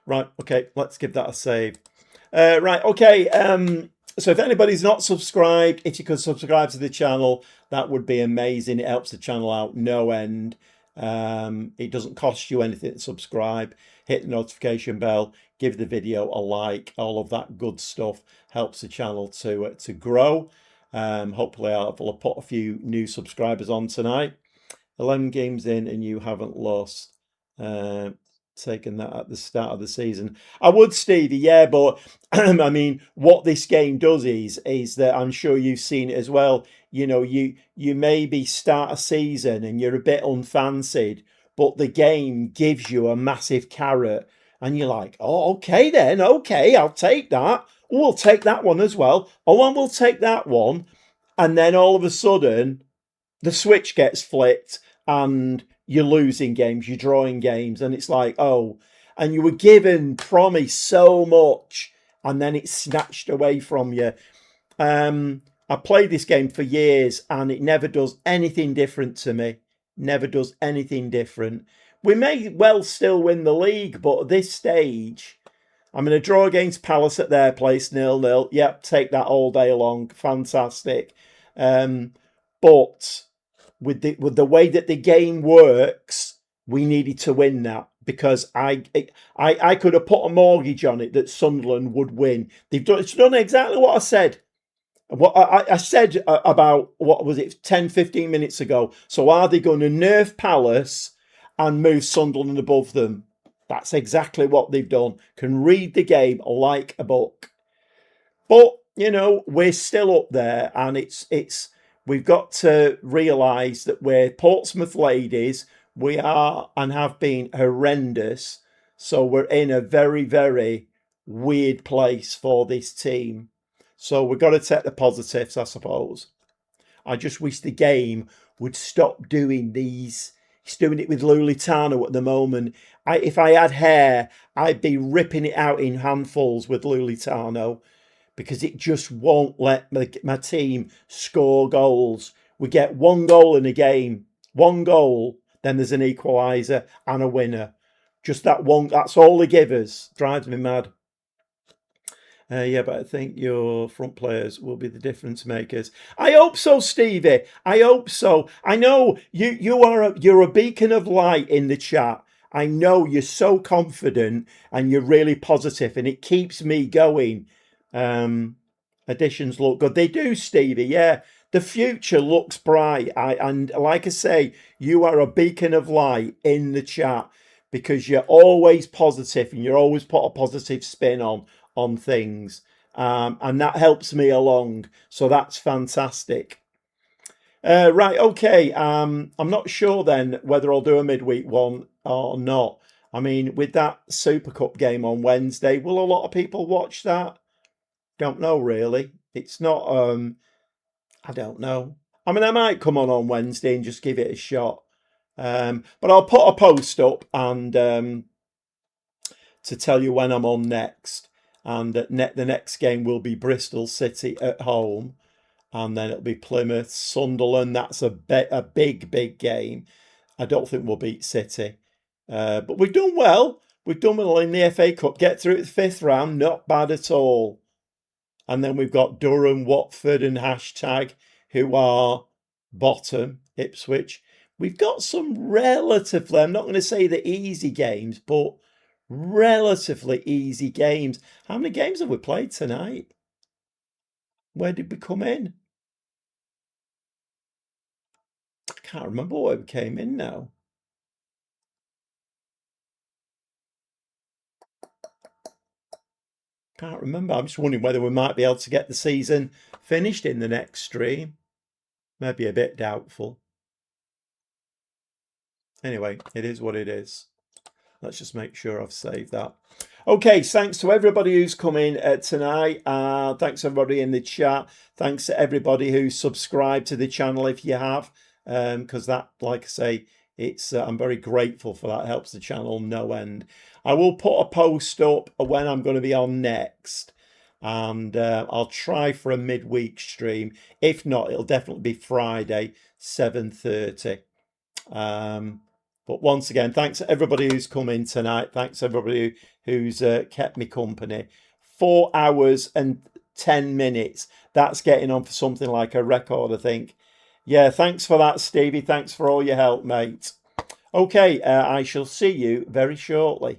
Right, okay, let's give that a save. Right, okay. So if anybody's not subscribed, if you could subscribe to the channel, that would be amazing. It helps the channel out no end. It doesn't cost you anything to subscribe. Hit the notification bell, give the video a like. All of that good stuff helps the channel to grow. Hopefully I'll put a few new subscribers on tonight. 11 games in and you haven't lost. Taken that at the start of the season. I would, Stevie, yeah, but I mean, what this game does is that I'm sure you've seen it as well. You know, you maybe start a season and you're a bit unfancied, but the game gives you a massive carrot, and you're like, oh, okay then, okay, I'll take that. Oh, we'll take that one as well. Oh, and we'll take that one, and then all of a sudden, the switch gets flipped and you're losing games, you're drawing games, and it's like, oh, and you were given promise so much, and then it's snatched away from you. I played this game for years, and it never does anything different to me. Never does anything different. We may well still win the league, but at this stage, I'm going to draw against Palace at their place, 0-0. Yep, take that all day long. Fantastic. But with the way that the game works, we needed to win that, because I could have put a mortgage on it that Sunderland would win. It's done exactly what I said. What I said about, what was it, 10, 15 minutes ago. So are they going to nerf Palace and move Sunderland above them? That's exactly what they've done. Can read the game like a book. But, you know, we're still up there, and we've got to realise that we're Portsmouth Ladies. We are and have been horrendous. So we're in a very, very weird place for this team. So we've got to take the positives, I suppose. I just wish the game would stop doing these. He's doing it with Lulitano at the moment. If I had hair, I'd be ripping it out in handfuls with Lulitano, because it just won't let my team score goals. We get one goal in a game, one goal, then there's an equaliser and a winner. Just that one, that's all they give us. Drives me mad. Yeah, but I think your front players will be the difference makers. I hope so, Stevie. I hope so. I know you're a beacon of light in the chat. I know you're so confident and you're really positive, and it keeps me going. Additions look good. They do, Stevie. Yeah, the future looks bright. And like I say, you are a beacon of light in the chat, because you're always positive and you're always put a positive spin on things, and that helps me along. So that's fantastic. Right, okay. I'm not sure then whether I'll do a midweek one or not. I mean, with that Super Cup game on Wednesday, will a lot of people watch that? Don't know really. It's not. I don't know. I mean, I might come on Wednesday and just give it a shot. But I'll put a post up and to tell you when I'm on next. And the next game will be Bristol City at home. and then it'll be Plymouth, Sunderland. That's a big game. I don't think we'll beat City. But we've done well. We've done well in the FA Cup. Get through to the 5th round, not bad at all. And then we've got Durham, Watford, and hashtag, who are bottom, Ipswich. We've got some relatively, I'm not going to say the easy games, but relatively easy games. How many games have we played tonight? Where did we come in? I can't remember where we came in now. Can't remember. I'm just wondering whether we might be able to get the season finished in the next stream. Maybe a bit doubtful. Anyway, it is what it is. Let's just make sure I've saved that. Okay, thanks to everybody who's come in tonight. Thanks everybody in the chat. Thanks to everybody who's subscribed to the channel if you have, because that, like I say, it's I'm very grateful for that. It helps the channel no end. I will put a post up when I'm going to be on next, and I'll try for a midweek stream. If not, it'll definitely be Friday, 7:30. But once again, thanks to everybody who's come in tonight. Thanks to everybody who's kept me company. 4 hours and 10 minutes. That's getting on for something like a record, I think. Yeah, thanks for that, Stevie. Thanks for all your help, mate. Okay, I shall see you very shortly.